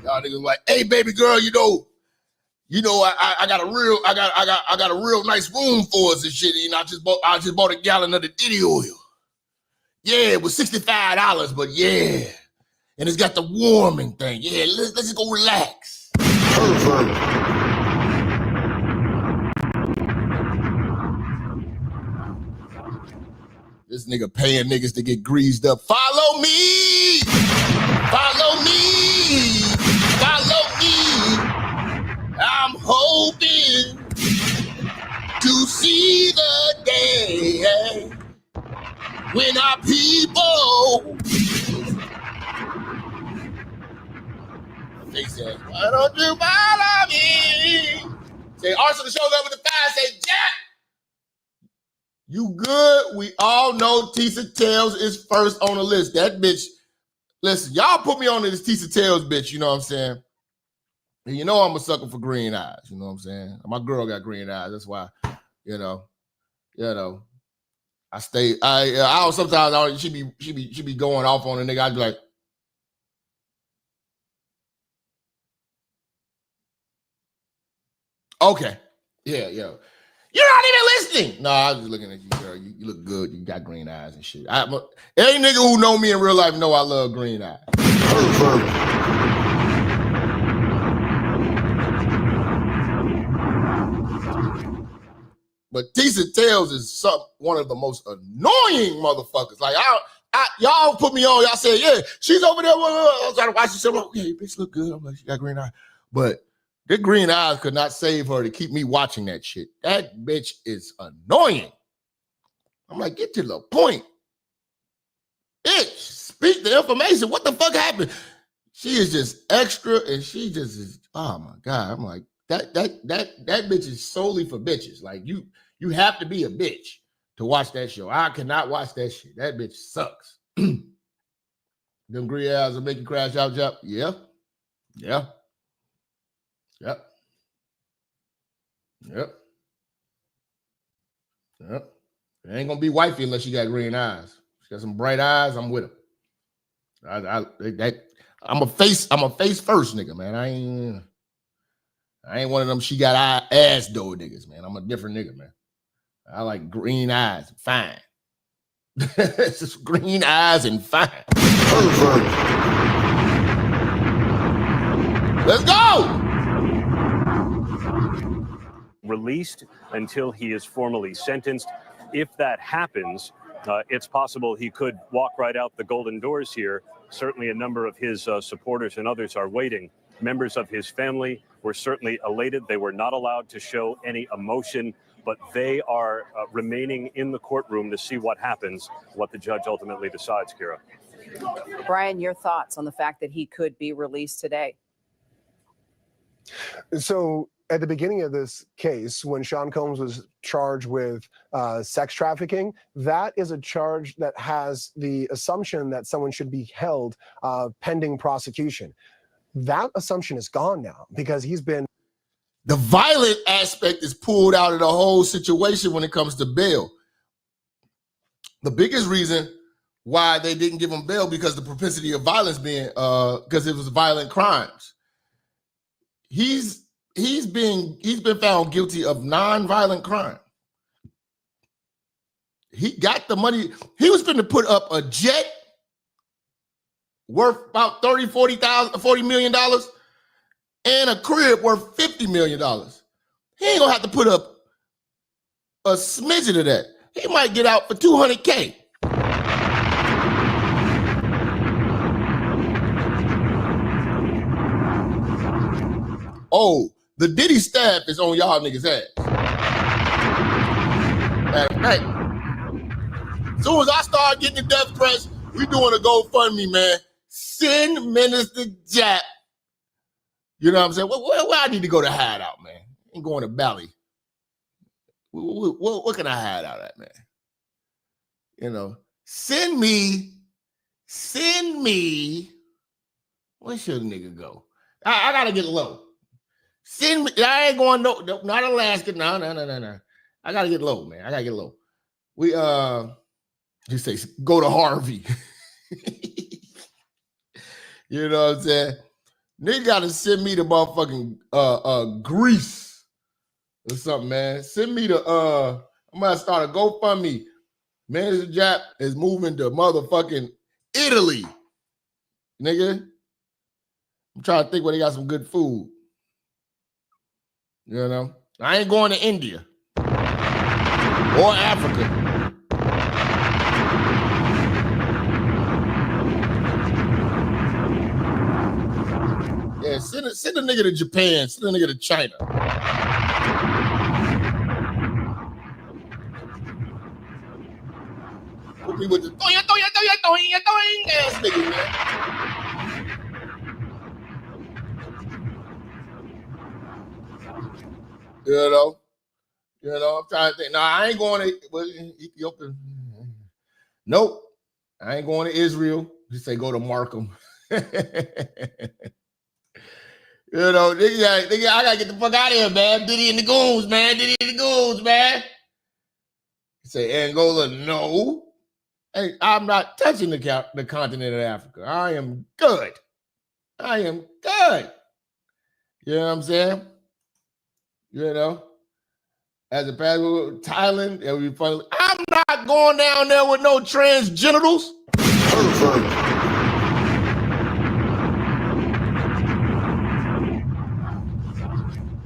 O: Y'all niggas like, hey baby girl, you know, I got a real nice room for us and shit. You know, I just bought a gallon of the Diddy oil. Yeah, it was $65, but yeah, and it's got the warming thing. Yeah, let's just go relax. This nigga paying niggas to get greased up. Follow me. Follow me. Follow me. I'm hoping to see the day when our people. They said, why don't you follow me? Say, Arsenal shows up with the fire. Say, Jack. You good? We all know Tisa Tails is first on the list. That bitch, listen, y'all put me on this Tisa Tails bitch, you know what I'm saying? And you know I'm a sucker for green eyes, you know what I'm saying? My girl got green eyes, that's why, you know, I sometimes she be going off on a nigga. I'd be like, okay, yeah. You're not even listening. No, I was just looking at you, girl. You look good. You got green eyes and shit. Any nigga who know me in real life know I love green eyes. But Tisa Tails is one of the most annoying motherfuckers. Like, y'all put me on. Y'all say, yeah, she's over there. I was trying to watch this. I'm like, okay, bitch look good. I'm like, she got green eyes. But the green eyes could not save her to keep me watching that shit. That bitch is annoying. I'm like, get to the point. Bitch, speak the information. What the fuck happened? She is just extra and she just is, oh my God. I'm like, that bitch is solely for bitches. Like you have to be a bitch to watch that show. I cannot watch that shit. That bitch sucks. Them green eyes will make you crash out, Jap. Yeah. Yep. It ain't gonna be wifey unless she got green eyes. She got some bright eyes. I'm with her. I'm a face first, nigga, man. I ain't one of them she got ass though niggas, man. I'm a different nigga, man. I like green eyes, fine. It's just green eyes and fine. Let's go.
D: Released until he is formally sentenced. If that happens, it's possible he could walk right out the golden doors here. Certainly a number of his supporters and others are waiting. Members of his family were certainly elated. They were not allowed to show any emotion, but they are remaining in the courtroom to see what happens, what the judge ultimately decides, Kira.
V: Brian, your thoughts on the fact that he could be released today?
G: So at the beginning of this case, when Sean Combs was charged with sex trafficking, that is a charge that has the assumption that someone should be held pending prosecution. That assumption is gone now because he's been.
O: The violent aspect is pulled out of the whole situation when it comes to bail. The biggest reason why they didn't give him bail because the propensity of violence being because it was violent crimes. He's been found guilty of non-violent crime. He got the money. He was going to put up a jet worth about $40 million and a crib worth $50 million. He ain't gonna have to put up a smidgen of that. He might get out for $200K. Oh, the Diddy staff is on y'all niggas' ass. Hey, as soon as I start getting the death threats, we doing a GoFundMe, man. Send Minister Jap. You know what I'm saying? Where I need to go to hide out, man? I ain't going to Bali. What can I hide out at, man? You know, send me. Where should a nigga go? I gotta get low. Send me. I ain't going no, not Alaska. No. I gotta get low, man. I gotta get low. We just say go to Harvey. You know what I'm saying? Nigga gotta send me the motherfucking Greece or something, man. Send me the I'm gonna start a GoFundMe. Minister Jap is moving to motherfucking Italy. Nigga. I'm trying to think where they got some good food. You know? I ain't going to India or Africa. Yeah, send a nigga to Japan. Send a nigga to China. Put me with the ass nigga, man. You know, I'm trying to think. No, I ain't going to Ethiopia. Nope. I ain't going to Israel. Just say go to Markham. You know, nigga, I gotta get the fuck out of here, man. Diddy and the goons, man. You say Angola, no. Hey, I'm not touching the continent of Africa. I am good. You know what I'm saying? You know, as a passport, Thailand, it would be funny. I'm not going down there with no transgenitals.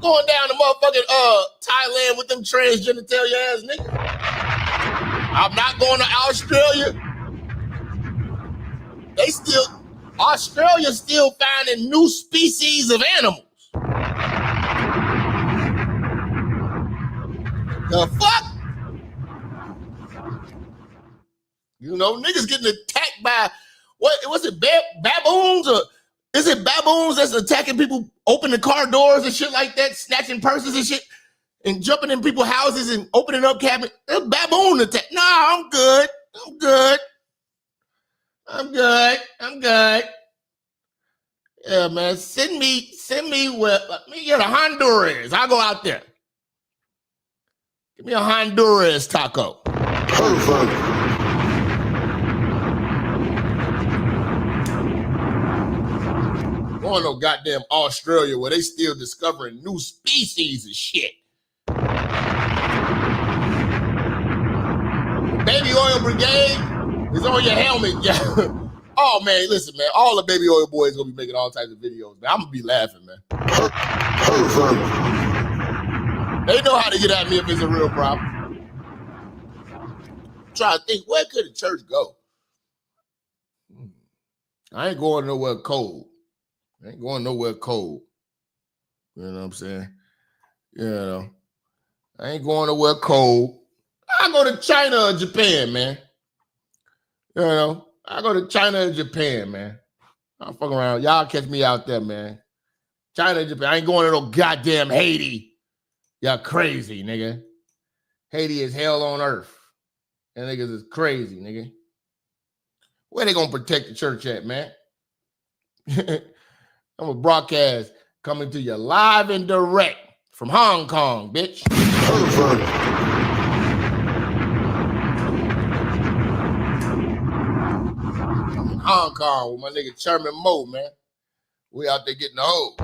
O: Going down to motherfucking Thailand with them transgenitalia ass niggas. I'm not going to Australia. Australia's still finding new species of animals. The fuck? You know, niggas getting attacked by what's it, baboons? Or is it baboons that's attacking people, opening car doors and shit like that, snatching purses and shit, and jumping in people's houses and opening up cabinets? A baboon attack. No, I'm good. Yeah, man. Send me where me get a Honduras. I'll go out there. Give me a Honduras taco. Perfect. Going to goddamn Australia where they still discovering new species of shit. The baby oil brigade is on your helmet. Yeah. Oh man, listen, man. All the baby oil boys gonna be making all types of videos, man. I'm gonna be laughing, man. They know how to get at me if it's a real problem. I'm trying to think, where could the church go? I ain't going nowhere cold. You know what I'm saying? You know, I ain't going nowhere cold. I go to China or Japan, man. You know, I go to China or Japan, man. I'll fuck around. Y'all catch me out there, man. China and Japan. I ain't going to no goddamn Haiti. Y'all crazy, nigga. Haiti is hell on earth. And niggas is crazy, nigga. Where they gonna protect the church at, man? I'm a broadcast coming to you live and direct from Hong Kong, bitch. I'm in Hong Kong with my nigga Chairman Mo, man. We out there getting the hoe.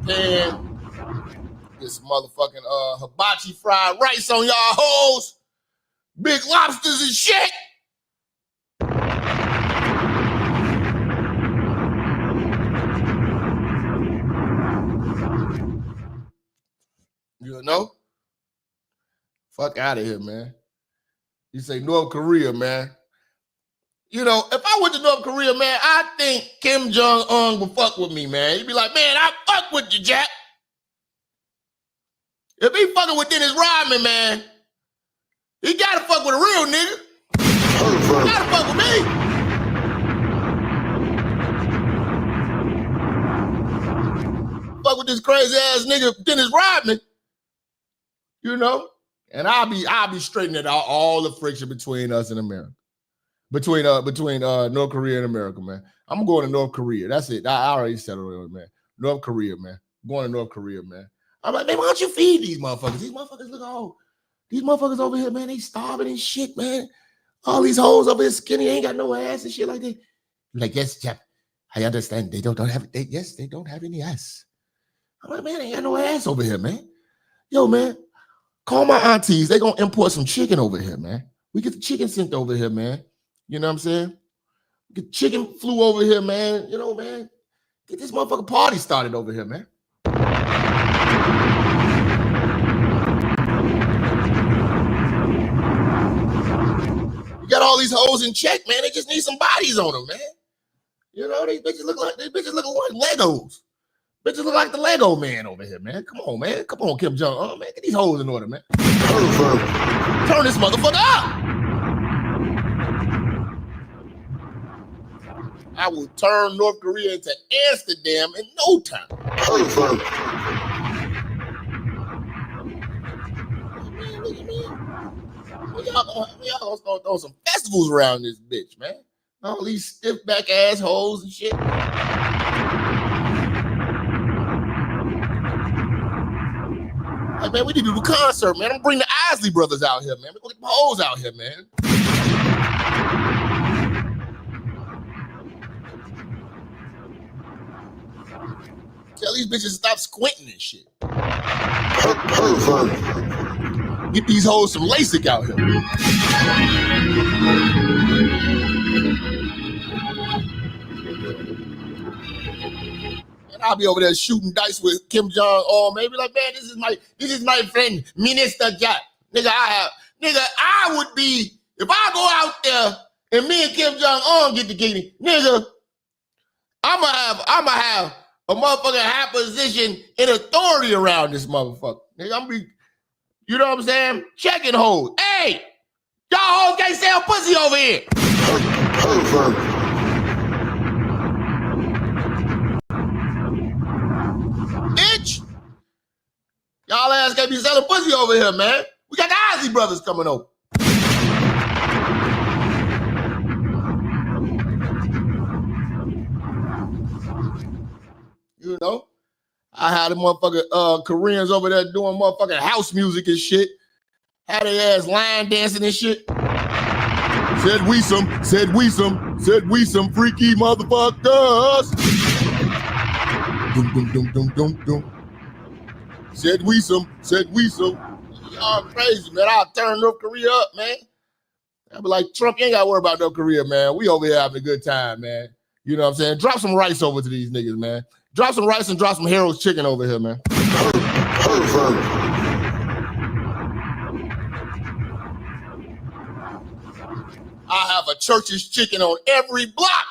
O: Japan. This motherfucking hibachi fried rice on y'all hoes. Big lobsters and shit. You know? Fuck out of here, man. You say North Korea, man. You know, if I went to North Korea, man, I think Kim Jong-un would fuck with me, man. He'd be like, man, I fuck with you, Jack. If he fucking with Dennis Rodman, man, he gotta fuck with a real nigga. He gotta fuck with me. Fuck with this crazy ass nigga Dennis Rodman, you know. And I'll be straightening out all the friction between us and America, between North Korea and America, man. I'm going to North Korea. That's it. I already settled it, man. North Korea, man. I'm going to North Korea, man. I'm like, man, why don't you feed these motherfuckers? These motherfuckers look all, these motherfuckers over here, man, they starving and shit, man. All these hoes over here skinny, ain't got no ass and shit like that. I'm like, yes, Jap, I understand. They don't have any ass. I'm like, man, ain't got no ass over here, man. Yo, man, call my aunties. They gonna import some chicken over here, man. We get the chicken sent over here, man. You know what I'm saying? Get chicken flew over here, man. You know, man. Get this motherfucking party started over here, man. You got all these hoes in check, man. They just need some bodies on them, man. You know, these bitches look like Legos. Bitches look like the Lego man over here, man. Come on, man. Come on, Kim Jong-un, man. Get these hoes in order, man. Turn this motherfucker up. I will turn North Korea into Amsterdam in no time. Y'all gonna throw some festivals around this bitch, man. All these stiff back assholes and shit. Like, man, we need to do a concert, man. I'm gonna bring the Isley brothers out here, man. We're gonna get the hoes out here, man. Tell these bitches to stop squinting and shit. Get these hoes some LASIK out here. And I'll be over there shooting dice with Kim Jong-un. Maybe like, man, this is my friend, Minister Jap. I would be, if I go out there and me and Kim Jong-un get together, nigga, I'ma have a motherfucking high position and authority around this motherfucker. Nigga, I'm be, you know what I'm saying? Checking hoes. Hey, y'all hoes can't sell pussy over here. Bitch. Y'all ass can't be selling pussy over here, man. We got the Isley brothers coming over. You know, I had the motherfucking Koreans over there doing motherfucking house music and shit. Had their ass line dancing and shit. Said we some freaky motherfuckers. Dum, dum, dum, dum, dum, dum. Said we some. Y'all crazy, man. I'll turn North Korea up, man. I'll be like, Trump, you ain't got to worry about North Korea, man. We over here having a good time, man. You know what I'm saying? Drop some rice over to these niggas, man. Drop some rice and drop some Harold's chicken over here, man. I have a Church's chicken on every block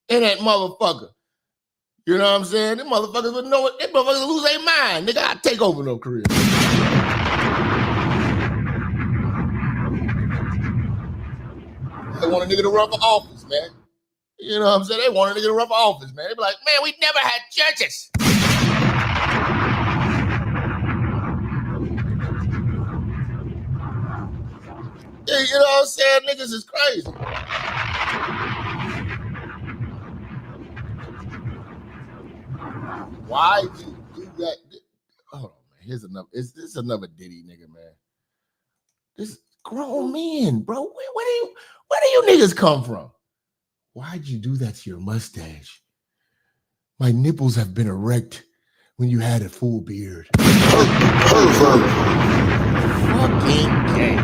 O: in that motherfucker. You know what I'm saying? Them motherfuckers would know it. Them motherfuckers lose their mind. Nigga, I take over North Korea. They want a nigga to run for office, man. You know what I'm saying? They wanted to get a rough office, man. They be like, man, we never had judges. Yeah, you know what I'm saying? Niggas is crazy. Why do you do that? Hold on, man. Here's another. This is another Diddy nigga, man. This grown men, bro. Where do you niggas come from? Why'd you do that to your mustache? My nipples have been erect when you had a full beard. Pervert. Fucking gay.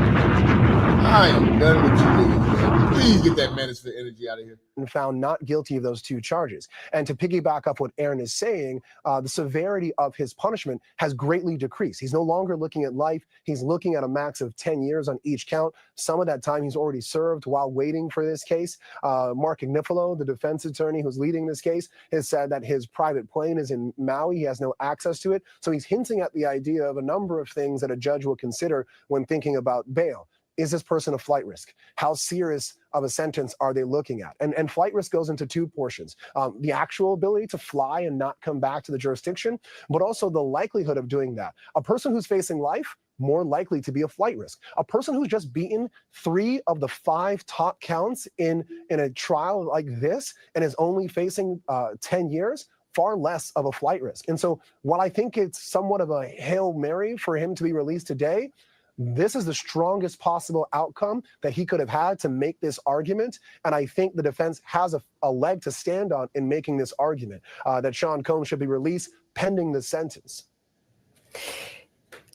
O: I am done with you niggas, man. Please get that Minister energy out of here.
G: And found not guilty of those 2 charges. And to piggyback off what Aaron is saying, the severity of his punishment has greatly decreased. He's no longer looking at life. He's looking at a max of 10 years on each count. Some of that time he's already served while waiting for this case. Mark Ignifilo, the defense attorney who's leading this case, has said that his private plane is in Maui. He has no access to it. So he's hinting at the idea of a number of things that a judge will consider when thinking about bail. Is this person a flight risk? How serious of a sentence are they looking at? And flight risk goes into 2 portions. The actual ability to fly and not come back to the jurisdiction, but also the likelihood of doing that. A person who's facing life, more likely to be a flight risk. A person who's just beaten 3 of the 5 top counts in a trial like this and is only facing 10 years, far less of a flight risk. And so while I think it's somewhat of a Hail Mary for him to be released today, this is the strongest possible outcome that he could have had to make this argument. And I think the defense has a leg to stand on in making this argument that Sean Combs should be released pending the sentence.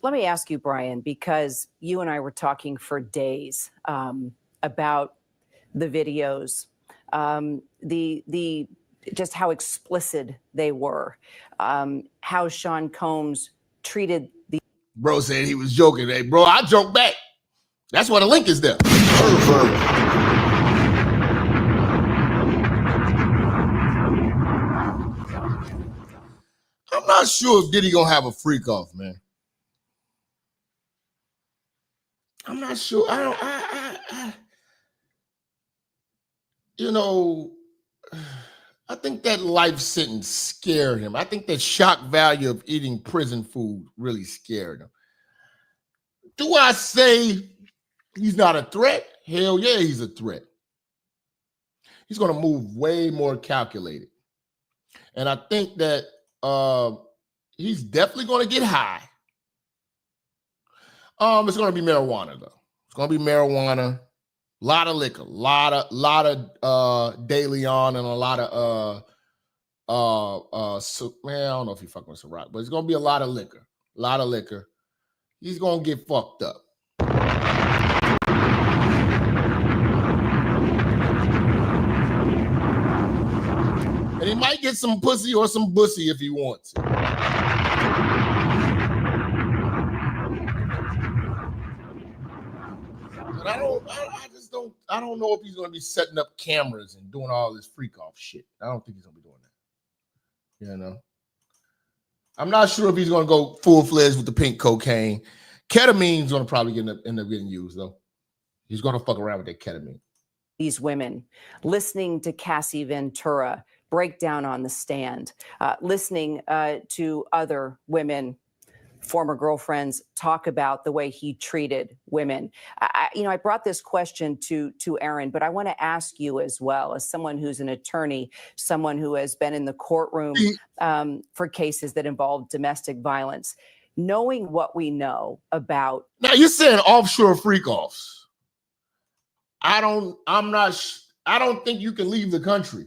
V: Let me ask you, Brian, because you and I were talking for days about the videos, the just how explicit they were, how Sean Combs treated the.
O: Bro said he was joking. Hey, bro, I joke back. That's why the link is there. Pervert. I'm not sure if Diddy gonna have a freak off, man. I'm not sure. You know, I think that life sentence scared him. I think that shock value of eating prison food really scared him. Do I say he's not a threat? Hell yeah, he's a threat. He's going to move way more calculated. And I think that he's definitely going to get high. It's going to be marijuana, though. It's going to be marijuana. A lot of liquor, a lot of De Leon, and a lot of man, I don't know if he fucking with Ciroc, but it's gonna be a lot of liquor. He's gonna get fucked up. And he might get some pussy or some bussy if he wants it. But I don't know if he's going to be setting up cameras and doing all this freak off shit. I don't think he's going to be doing that. You know, I'm not sure if he's going to go full fledged with the pink cocaine. Ketamine's going to probably end up getting used though. He's going to fuck around with that ketamine.
V: These women, listening to Cassie Ventura break down on the stand, listening to other women, former girlfriends, talk about the way he treated women. I brought this question to Aaron, but I want to ask you as well, as someone who's an attorney, someone who has been in the courtroom for cases that involve domestic violence, knowing what we know about.
O: Now you're saying offshore freak-offs. I don't think you can leave the country.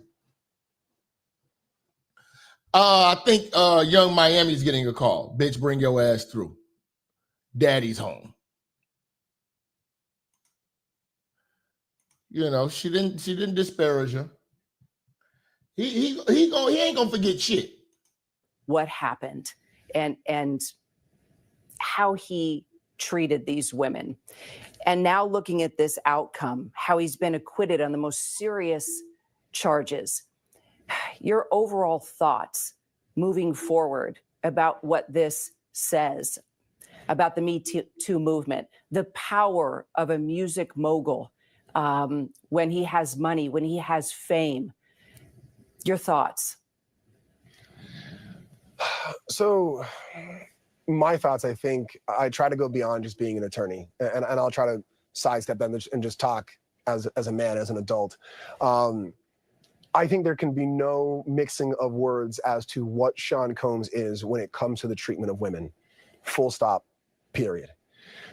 O: I think Young Miami's getting a call. Bitch, bring your ass through. Daddy's home. You know, she didn't disparage her. He ain't gonna forget shit.
V: What happened and how he treated these women. And now looking at this outcome, how he's been acquitted on the most serious charges. Your overall thoughts moving forward about what this says about the Me Too movement, the power of a music mogul when he has money, when he has fame, Your thoughts?
G: So my thoughts, I think I try to go beyond just being an attorney, and I'll try to sidestep that and just talk as a man, as an adult. I think there can be no mixing of words as to what Sean Combs is when it comes to the treatment of women. Full stop, period.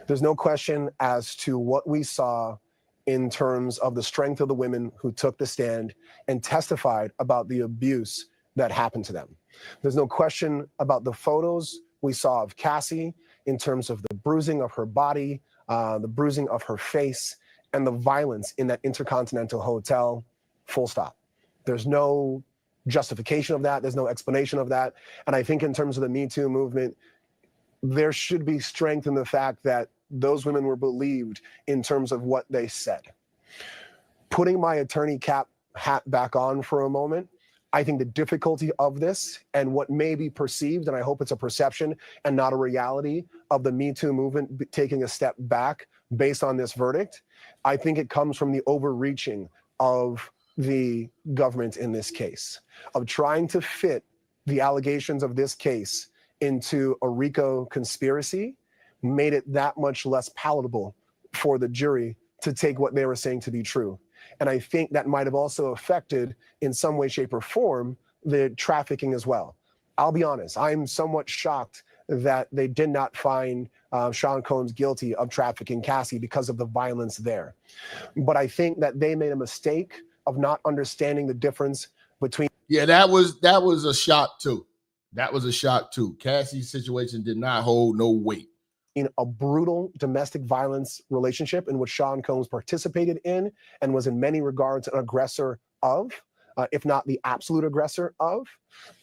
G: There's no question as to what we saw in terms of the strength of the women who took the stand and testified about the abuse that happened to them. There's no question about the photos we saw of Cassie in terms of the bruising of her body, the bruising of her face, and the violence in that Intercontinental Hotel. Full stop. There's no justification of that. There's no explanation of that. And I think in terms of the Me Too movement, there should be strength in the fact that those women were believed in terms of what they said. Putting my attorney hat back on for a moment, I think the difficulty of this and what may be perceived, and I hope it's a perception and not a reality, of the Me Too movement taking a step back based on this verdict, I think it comes from the overreaching of the government in this case, of trying to fit the allegations of this case into a RICO conspiracy, made it that much less palatable for the jury to take what they were saying to be true. And I think that might have also affected, in some way, shape, or form, the trafficking as well. I'll be honest, I'm somewhat shocked that they did not find Sean Combs guilty of trafficking Cassie because of the violence there. But I think that they made a mistake of not understanding the difference between...
O: Yeah, that was a shock too. That was a shock too. Cassie's situation did not hold no weight.
G: In a brutal domestic violence relationship in which Sean Combs participated in and was in many regards an aggressor of, if not the absolute aggressor of,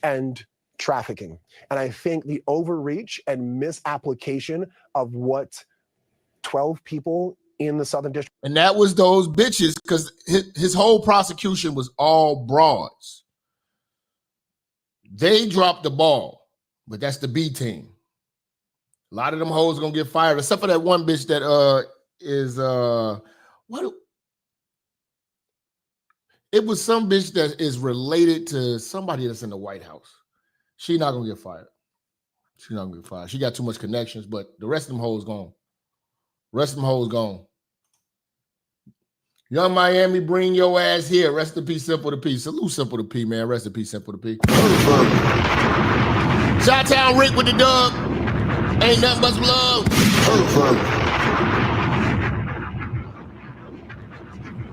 G: and trafficking. And I think the overreach and misapplication of what 12 people in the Southern District...
O: And that was those bitches, because his whole prosecution was all broads. They dropped the ball, but that's the B team. A lot of them hoes gonna get fired, except for that one bitch that it was some bitch that is related to somebody that's in the White House. She not gonna get fired. She not gonna get fired. She got too much connections, but the rest of them hoes gone. Rest of them hoes gone. Young Miami, bring your ass here. Rest in peace, Simple to P. Salute Simple to P, man. Rest in peace, Simple to P. Chi-Town Rick with the dub. Ain't nothing but some love.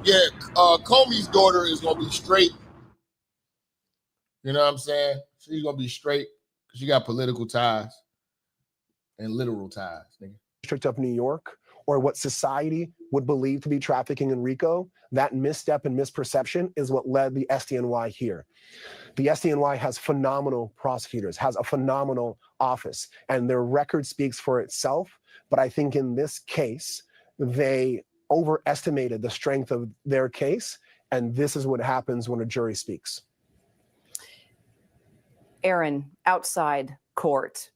O: Yeah, Comey's daughter is gonna be straight. You know what I'm saying? She's gonna be straight because she got political ties and literal ties, nigga.
G: District of New York, or what society would believe to be trafficking in RICO, that misstep and misperception is what led the SDNY here. The SDNY has phenomenal prosecutors, has a phenomenal office, and their record speaks for itself. But I think in this case, they overestimated the strength of their case, and this is what happens when a jury speaks.
V: Aaron, outside court,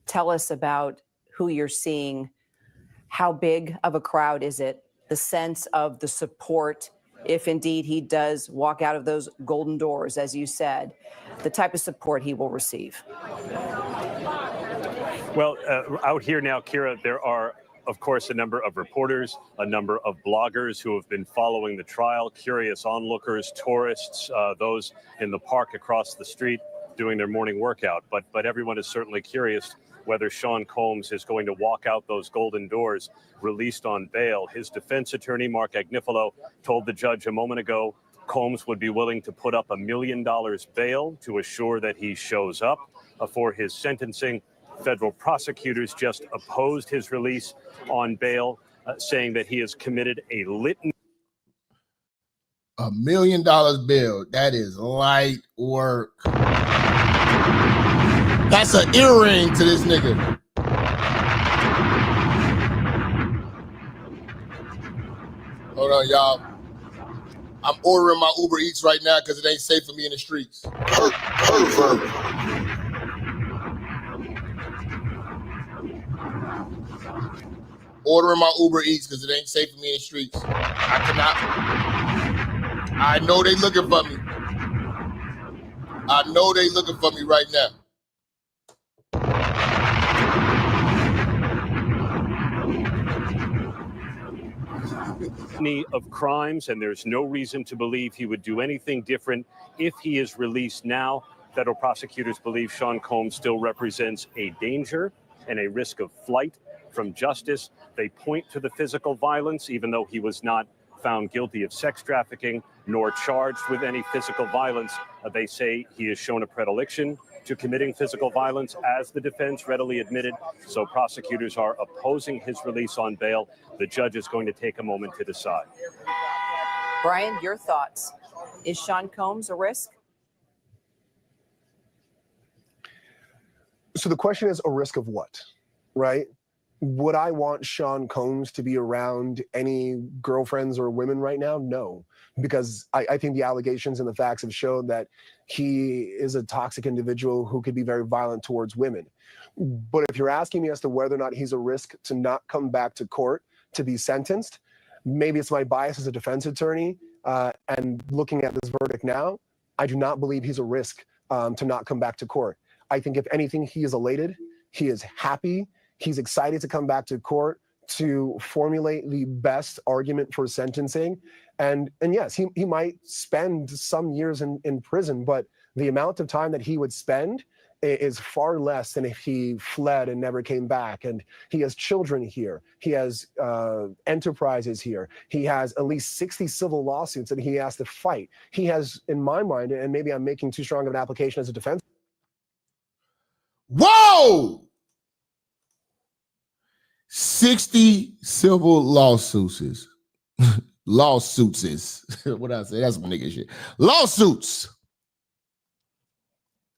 V: tell us about who you're seeing. How big of a crowd is it? The sense of the support, if indeed he does walk out of those golden doors, as you said, the type of support he will receive.
D: Well, out here now, Kira, there are, of course, a number of reporters, a number of bloggers who have been following the trial, curious onlookers, tourists, those in the park across the street doing their morning workout. But everyone is certainly curious whether Sean Combs is going to walk out those golden doors released on bail. His defense attorney, Mark Agnifilo, told the judge a moment ago Combs would be willing to put up $1 million bail to assure that he shows up for his sentencing. Federal prosecutors just opposed his release on bail, saying that he has committed a litany.
O: $1 million bail, that is light work. That's an earring to this nigga. Hold on, y'all. I'm ordering my Uber Eats right now because it ain't safe for me in the streets. Ordering my Uber Eats because it ain't safe for me in the streets. I cannot. I know they looking for me. I know they looking for me right now.
D: Of crimes, and there's no reason to believe he would do anything different if he is released now. Federal prosecutors believe Sean Combs still represents a danger and a risk of flight from justice. They point to the physical violence, even though he was not found guilty of sex trafficking nor charged with any physical violence. They say he has shown a predilection to committing physical violence, as the defense readily admitted. So prosecutors are opposing his release on bail. The judge is going to take a moment to decide.
V: Brian, your thoughts. Is Sean Combs a risk?
G: So the question is, a risk of what, right? Would I want Sean Combs to be around any girlfriends or women right now? No, because I think the allegations and the facts have shown that he is a toxic individual who could be very violent towards women. But if you're asking me as to whether or not he's a risk to not come back to court to be sentenced, maybe it's my bias as a defense attorney and looking at this verdict now, I do not believe he's a risk to not come back to court. I think if anything, he is elated, he is happy, he's excited to come back to court to formulate the best argument for sentencing. And yes, he might spend some years in prison, but the amount of time that he would spend is far less than if he fled and never came back. And he has children here. He has enterprises here. He has at least 60 civil lawsuits that he has to fight. He has, in my mind, and maybe I'm making too strong of an application as a defense.
O: Whoa! 60 civil lawsuits. Lawsuits is what I say. That's some nigga shit. Lawsuits.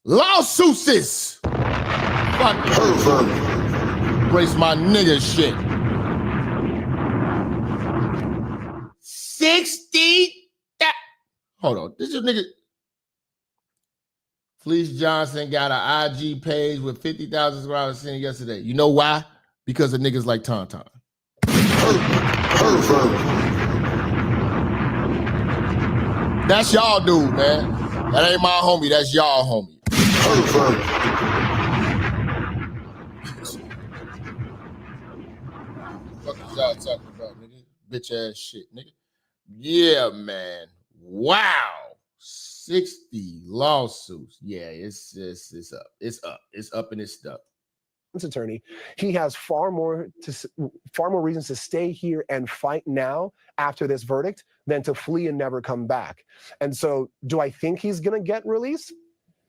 O: Lawsuits is fuck pervert. Brace my nigga shit. 60. Hold on. This is nigga. Felice Johnson got an IG page with 50,000 subscribers seen yesterday. You know why? Because of niggas like Tauntaun. That's y'all dude, man. That ain't my homie. That's y'all homie. What is y'all talking about, nigga? Bitch ass shit, nigga. Yeah, man. Wow. 60 lawsuits. Yeah, it's up. It's up. It's up and it's stuck.
G: Attorney, he has far more reasons to stay here and fight now after this verdict than to flee and never come back. And so, do I think he's going to get released?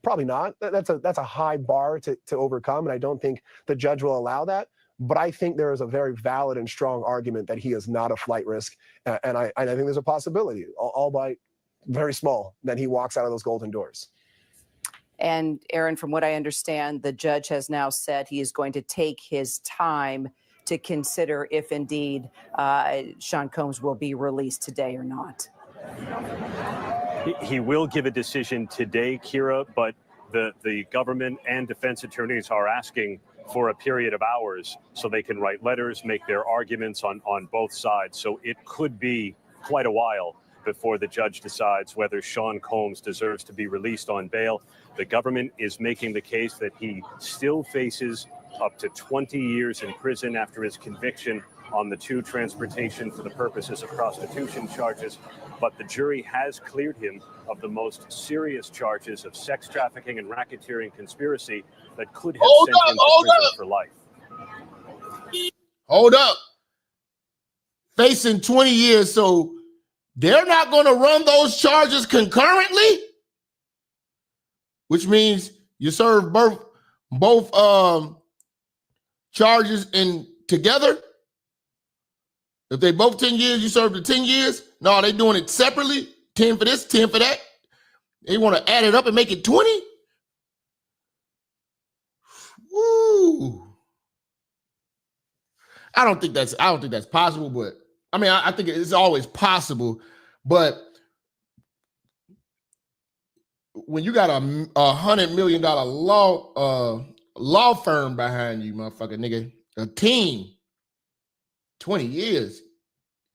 G: Probably not. That's a high bar to overcome, and I don't think the judge will allow that. But I think there is a very valid and strong argument that he is not a flight risk, and I think there's a possibility, albeit very small, that he walks out of those golden doors.
V: And Aaron, from what I understand, the judge has now said he is going to take his time to consider if indeed Sean Combs will be released today or not.
D: He will give a decision today, Kira, but the government and defense attorneys are asking for a period of hours so they can write letters, make their arguments on both sides. So it could be quite a while before the judge decides whether Sean Combs deserves to be released on bail. The government is making the case that he still faces up to 20 years in prison after his conviction on the 2 transportation for the purposes of prostitution charges. But the jury has cleared him of the most serious charges of sex trafficking and racketeering conspiracy that could have sent him to prison for life.
O: Hold up. Facing 20 years, so they're not going to run those charges concurrently, which means you serve both charges in together. If they both 10 years, you serve the 10 years. No, they doing it separately. 10 for this, 10 for that. They want to add it up and make it 20. Woo. I don't think that's possible, but I mean, I think it's always possible, but when you got a $100 million law firm behind you, motherfucker, nigga, a team, 20 years,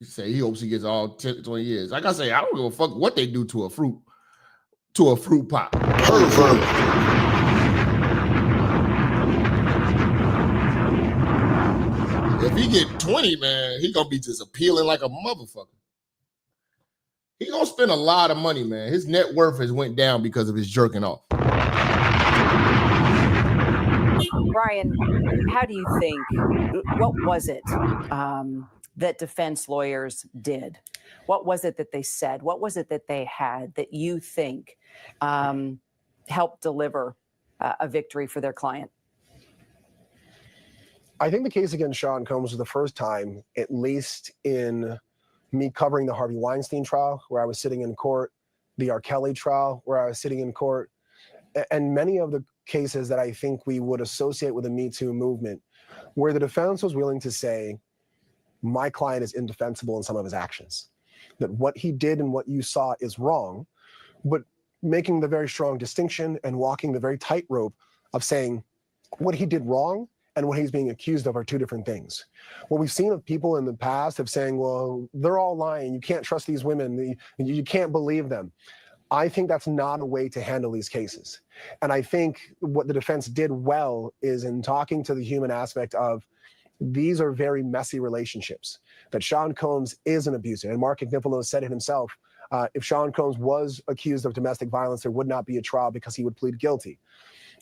O: you say he hopes he gets all 10, 20 years. Like I say, I don't give a fuck what they do to a fruit. to a fruit pop. If he get 20, man, he gonna be just appealing like a motherfucker. He gonna spend a lot of money, man. His net worth has went down because of his jerking off.
V: Brian, how do you think, what was it that defense lawyers did? What was it that they said? What was it that they had that you think helped deliver a victory for their client?
G: I think the case against Sean Combs was the first time, at least in me covering the Harvey Weinstein trial, where I was sitting in court, the R. Kelly trial, where I was sitting in court, and many of the cases that I think we would associate with the Me Too movement, where the defense was willing to say, my client is indefensible in some of his actions, that what he did and what you saw is wrong, but making the very strong distinction and walking the very tightrope of saying what he did wrong and what he's being accused of are two different things. What we've seen of people in the past of saying, well, they're all lying, you can't trust these women, you can't believe them. I think that's not a way to handle these cases. And I think what the defense did well is in talking to the human aspect of, these are very messy relationships, that Sean Combs is an abuser. And Mark Agnifilo said it himself. If Sean Combs was accused of domestic violence, there would not be a trial because he would plead guilty.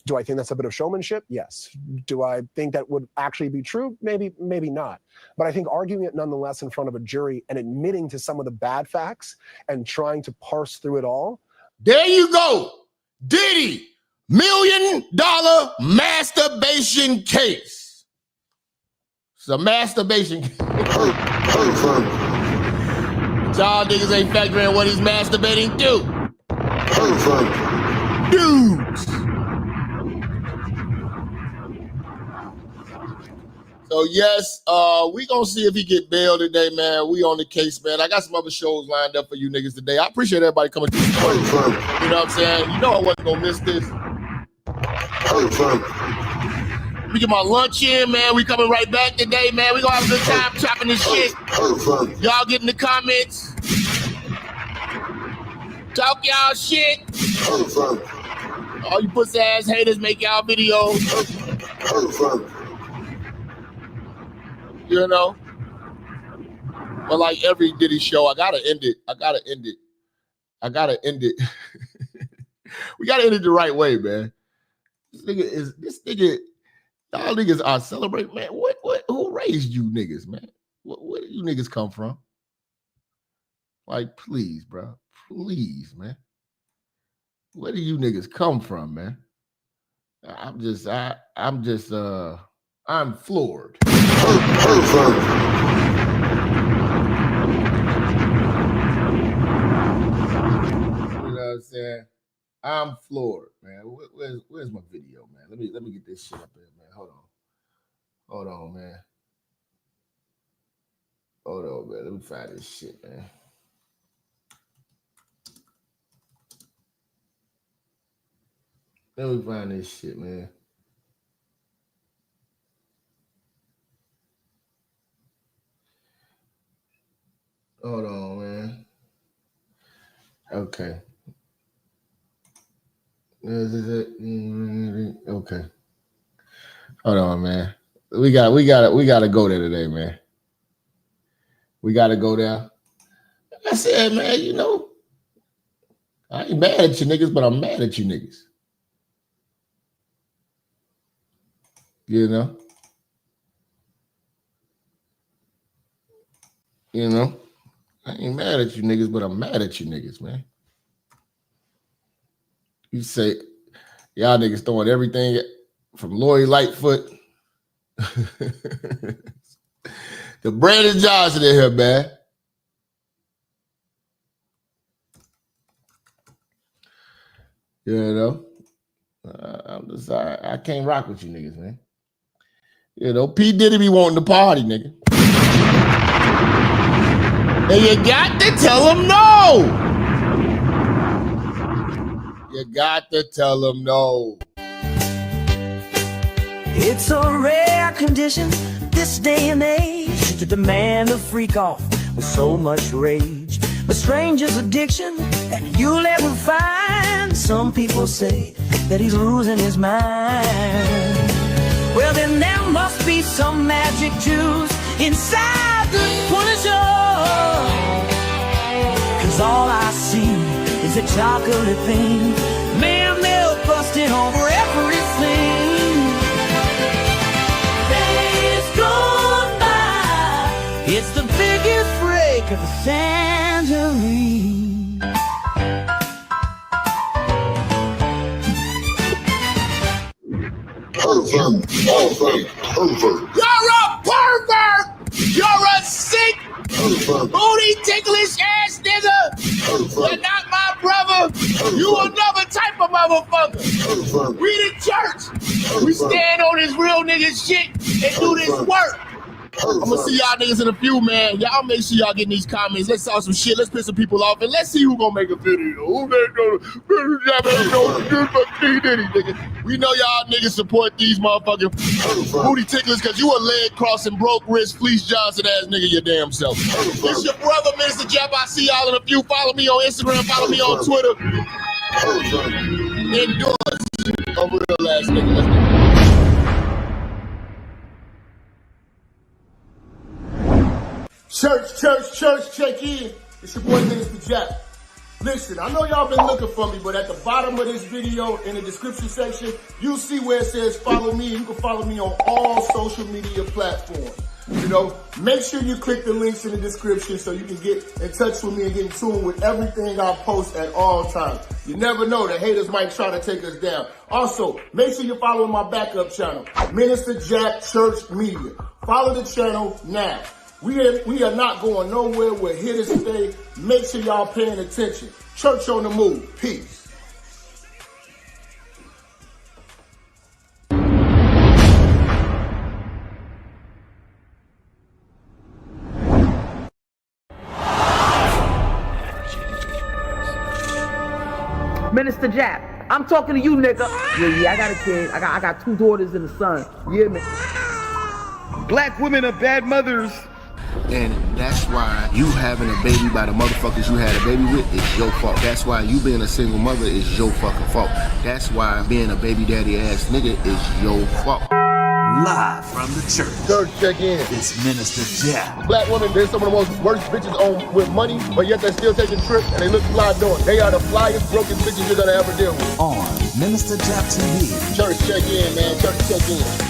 G: Do I think that's a bit of showmanship? Yes. Do I think that would actually be true? Maybe, maybe not. But I think arguing it nonetheless in front of a jury and admitting to some of the bad facts and trying to parse through it all.
O: There you go. Diddy, $1 million masturbation case. It's a masturbation case. Y'all niggas ain't factoring what he's masturbating to. Dudes. So yes, we gonna see if he get bail today, man. We on the case, man. I got some other shows lined up for you niggas today. I appreciate everybody coming to the show. You know what I'm saying? You know I wasn't gonna miss this. We get my lunch in, man. We coming right back today, man. We gonna have a good time chopping this shit. Y'all get in the comments. Talk y'all shit. All you pussy ass haters make y'all videos. You know? But like every Diddy show, I gotta end it. We gotta end it the right way, man. This nigga, y'all niggas are celebrating, man. Who raised you niggas, man? Where do you niggas come from? Like, please, bro. Please, man. Where do you niggas come from, man? I'm floored. You know what I'm saying? I'm floored, man. Where's my video, man? Let me get this shit up there, man. Hold on, man. Hold on, man. Let me find this shit, man. Let me find this shit, man. Hold on, man. Okay. Okay. Hold on, man. We gotta go there today, man. We gotta go there. I said, man, you know, I ain't mad at you niggas, but I'm mad at you niggas. You know? I ain't mad at you niggas, but I'm mad at you niggas, man. You say, y'all niggas throwing everything from Lori Lightfoot to Brandon Johnson in here, man. You know? I can't rock with you niggas, man. You know, P. Diddy be wanting to party, nigga. And you got to tell him no. You got to tell him no.
H: It's a rare condition this day and age to demand a freak off with so much rage. A stranger's addiction that you'll ever find Some people say that he's losing his mind. Well, then there must be some magic juice inside the Punisher. 'Cause all I see is a chocolate thing. Man, they're busting over everything. Days gone by, it's the biggest break of the century.
O: Pervert. You're a pervert! You're a sick, booty ticklish ass nigga! You're not my brother! You another type of motherfucker! We the church! We stand on this real nigga shit and do this work! I'm gonna see y'all niggas in a few, man. Y'all make sure y'all get in these comments. Let's talk some shit. Let's piss some people off, and let's see who gonna make a video. Who they gonna Diddy, nigga? We know y'all niggas support these motherfucking booty ticklers because you a leg crossing, broke wrist, Fleece Johnson ass nigga your damn self. It's your brother, Minister Jap. I see y'all in a few. Follow me on Instagram. Follow me on Twitter. Endorse a real ass nigga. Let's go.
U: Church, check in. It's your boy Minister Jap. Listen, I know y'all been looking for me, but at the bottom of this video, in the description section, you'll see where it says follow me. You can follow me on all social media platforms. You know, make sure you click the links in the description so you can get in touch with me and get in tune with everything I post at all times. You never know, the haters might try to take us down. Also, make sure you're following my backup channel, Minister Jap Church Media. Follow the channel now. We are not going nowhere. We're here to stay. Make sure y'all paying attention. Church on the move. Peace.
I: Minister Jap, I'm talking to you, nigga. Yeah, I got a kid. I got 2 daughters and a son. Yeah, man. Black women are bad mothers.
O: And that's why you having a baby by the motherfuckers you had a baby with is your fault. That's why you being a single mother is your fucking fault. That's why being a baby daddy ass nigga is your fault.
J: Live from the church.
O: Church, check in.
J: It's Minister Jap.
O: Black women, they're some of the most worst bitches on with money, but yet they're still taking trips and they look fly doing it. They are the flyest, brokest bitches you're gonna ever deal with.
J: On Minister Jap TV.
O: Church, check in, man. Church, check in.